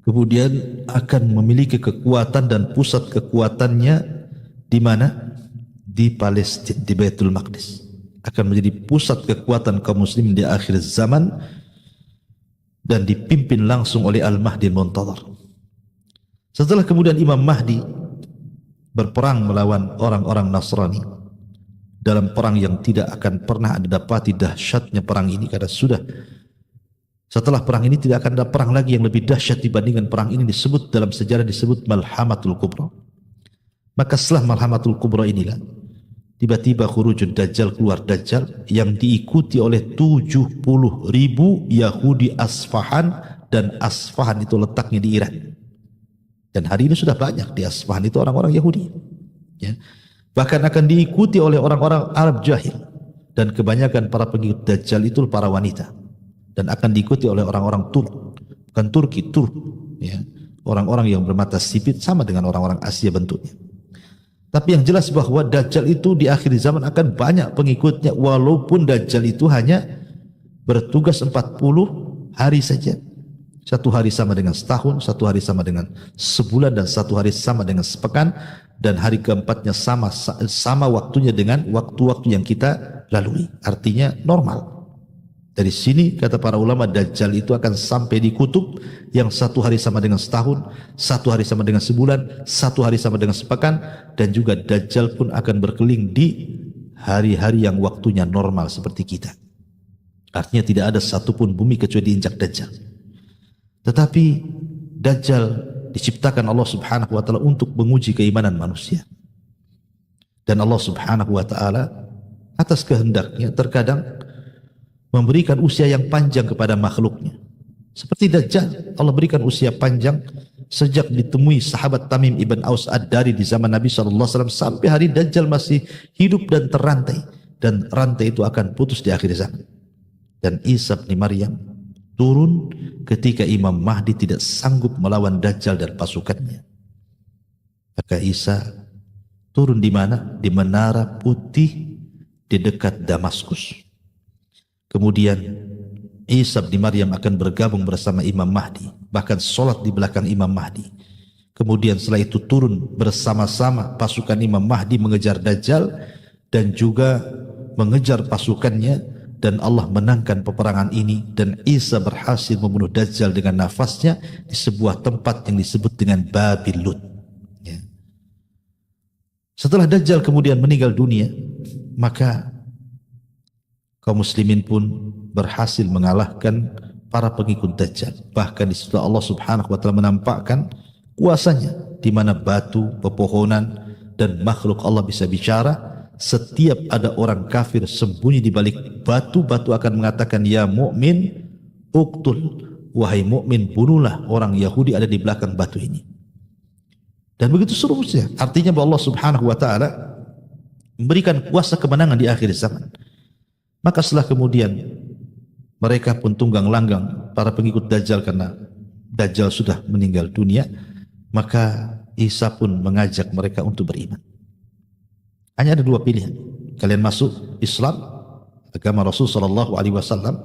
kemudian akan memiliki kekuatan dan pusat kekuatannya di mana? Di Palestina, di Baitul Maqdis. Akan menjadi pusat kekuatan kaum muslimin di akhir zaman dan dipimpin langsung oleh Al-Mahdi Al-Muntadhar. Setelah kemudian Imam Mahdi berperang melawan orang-orang Nasrani dalam perang yang tidak akan pernah ada dapati dahsyatnya perang ini, karena sudah setelah perang ini tidak akan ada perang lagi yang lebih dahsyat dibandingkan perang ini. Disebut dalam sejarah disebut Malhamatul Kubra. Maka setelah Malhamatul Kubra inilah tiba-tiba khurujud Dajjal, keluar Dajjal yang diikuti oleh 70.000 Yahudi Asfahan, dan Asfahan itu letaknya di Iran. Dan hari ini sudah banyak di Asfahan itu orang-orang Yahudi. Ya. Bahkan akan diikuti oleh orang-orang Arab jahil, dan kebanyakan para pengikut Dajjal itu para wanita, dan akan diikuti oleh orang-orang Turk, bukan Turki, Turk, ya, orang-orang yang bermata sipit sama dengan orang-orang Asia bentuknya. Tapi yang jelas bahwa Dajjal itu di akhir zaman akan banyak pengikutnya, walaupun Dajjal itu hanya bertugas 40 hari saja. Satu hari sama dengan setahun, satu hari sama dengan sebulan, dan satu hari sama dengan sepekan, dan hari keempatnya sama waktunya dengan waktu-waktu yang kita lalui. Artinya normal. Dari sini kata para ulama, Dajjal itu akan sampai di kutub yang satu hari sama dengan setahun, satu hari sama dengan sebulan, satu hari sama dengan sepekan, dan juga Dajjal pun akan berkeliling di hari-hari yang waktunya normal seperti kita. Artinya tidak ada satupun bumi kecuali diinjak Dajjal. Tetapi Dajjal diciptakan Allah Subhanahu wa taala untuk menguji keimanan manusia. Dan Allah Subhanahu wa taala atas kehendaknya terkadang memberikan usia yang panjang kepada makhluknya. Seperti Dajjal, Allah berikan usia panjang sejak ditemui sahabat Tamim ibn Aus Ad-Dari di zaman Nabi SAW sampai hari Dajjal masih hidup dan terrantai, dan rantai itu akan putus di akhir zaman. Dan Isa bin Maryam turun ketika Imam Mahdi tidak sanggup melawan Dajjal dan pasukannya. Maka Isa turun di mana? Di menara putih di dekat Damaskus. Kemudian Isa bin Maryam akan bergabung bersama Imam Mahdi, bahkan sholat di belakang Imam Mahdi. Kemudian setelah itu turun bersama-sama pasukan Imam Mahdi mengejar Dajjal dan juga mengejar pasukannya, dan Allah menangkan peperangan ini, dan Isa berhasil membunuh Dajjal dengan nafasnya di sebuah tempat yang disebut dengan Babil Lut. Ya. Setelah Dajjal kemudian meninggal dunia, maka kaum muslimin pun berhasil mengalahkan para pengikut Dajjal. Bahkan di situ Allah Subhanahu wa taala menampakkan kuasanya, di mana batu, pepohonan, dan makhluk Allah bisa bicara. Setiap ada orang kafir sembunyi di balik batu-batu akan mengatakan, ya mukmin uqtul, wahai mukmin bunuhlah orang Yahudi ada di belakang batu ini. Dan begitu seterusnya. Artinya bahwa Allah Subhanahu wa taala memberikan kuasa kemenangan di akhir zaman. Maka setelah kemudian mereka pun tunggang langgang para pengikut Dajjal, karena Dajjal sudah meninggal dunia, maka Isa pun mengajak mereka untuk beriman. Hanya ada dua pilihan, kalian masuk Islam, agama Rasul sallallahu alaihi wasallam,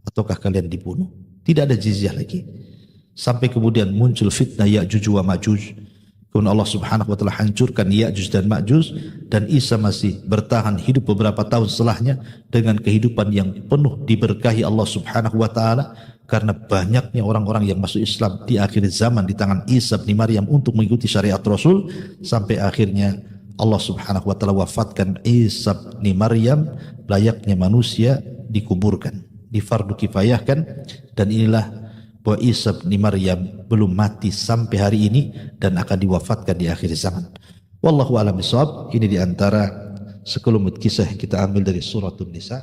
ataukah kalian dibunuh. Tidak ada jizyah lagi. Sampai kemudian muncul fitnah Ya'juj wa Ma'juj. Kemudian Allah Subhanahu wa taala hancurkan Ya'juj dan Ma'juj, dan Isa masih bertahan hidup beberapa tahun setelahnya dengan kehidupan yang penuh diberkahi Allah Subhanahu wa taala, karena banyaknya orang-orang yang masuk Islam di akhir zaman di tangan Isa bin Maryam untuk mengikuti syariat Rasul, sampai akhirnya Allah Subhanahu wa taala wafatkan Isa bin Maryam layaknya manusia, dikuburkan, difardu kifayahkan. Dan inilah bahwa Isa bin Maryam belum mati sampai hari ini dan akan diwafatkan di akhir zaman. Wallahu a'lam bishawab. Ini diantara sekelumit kisah yang kita ambil dari Suratun Nisa.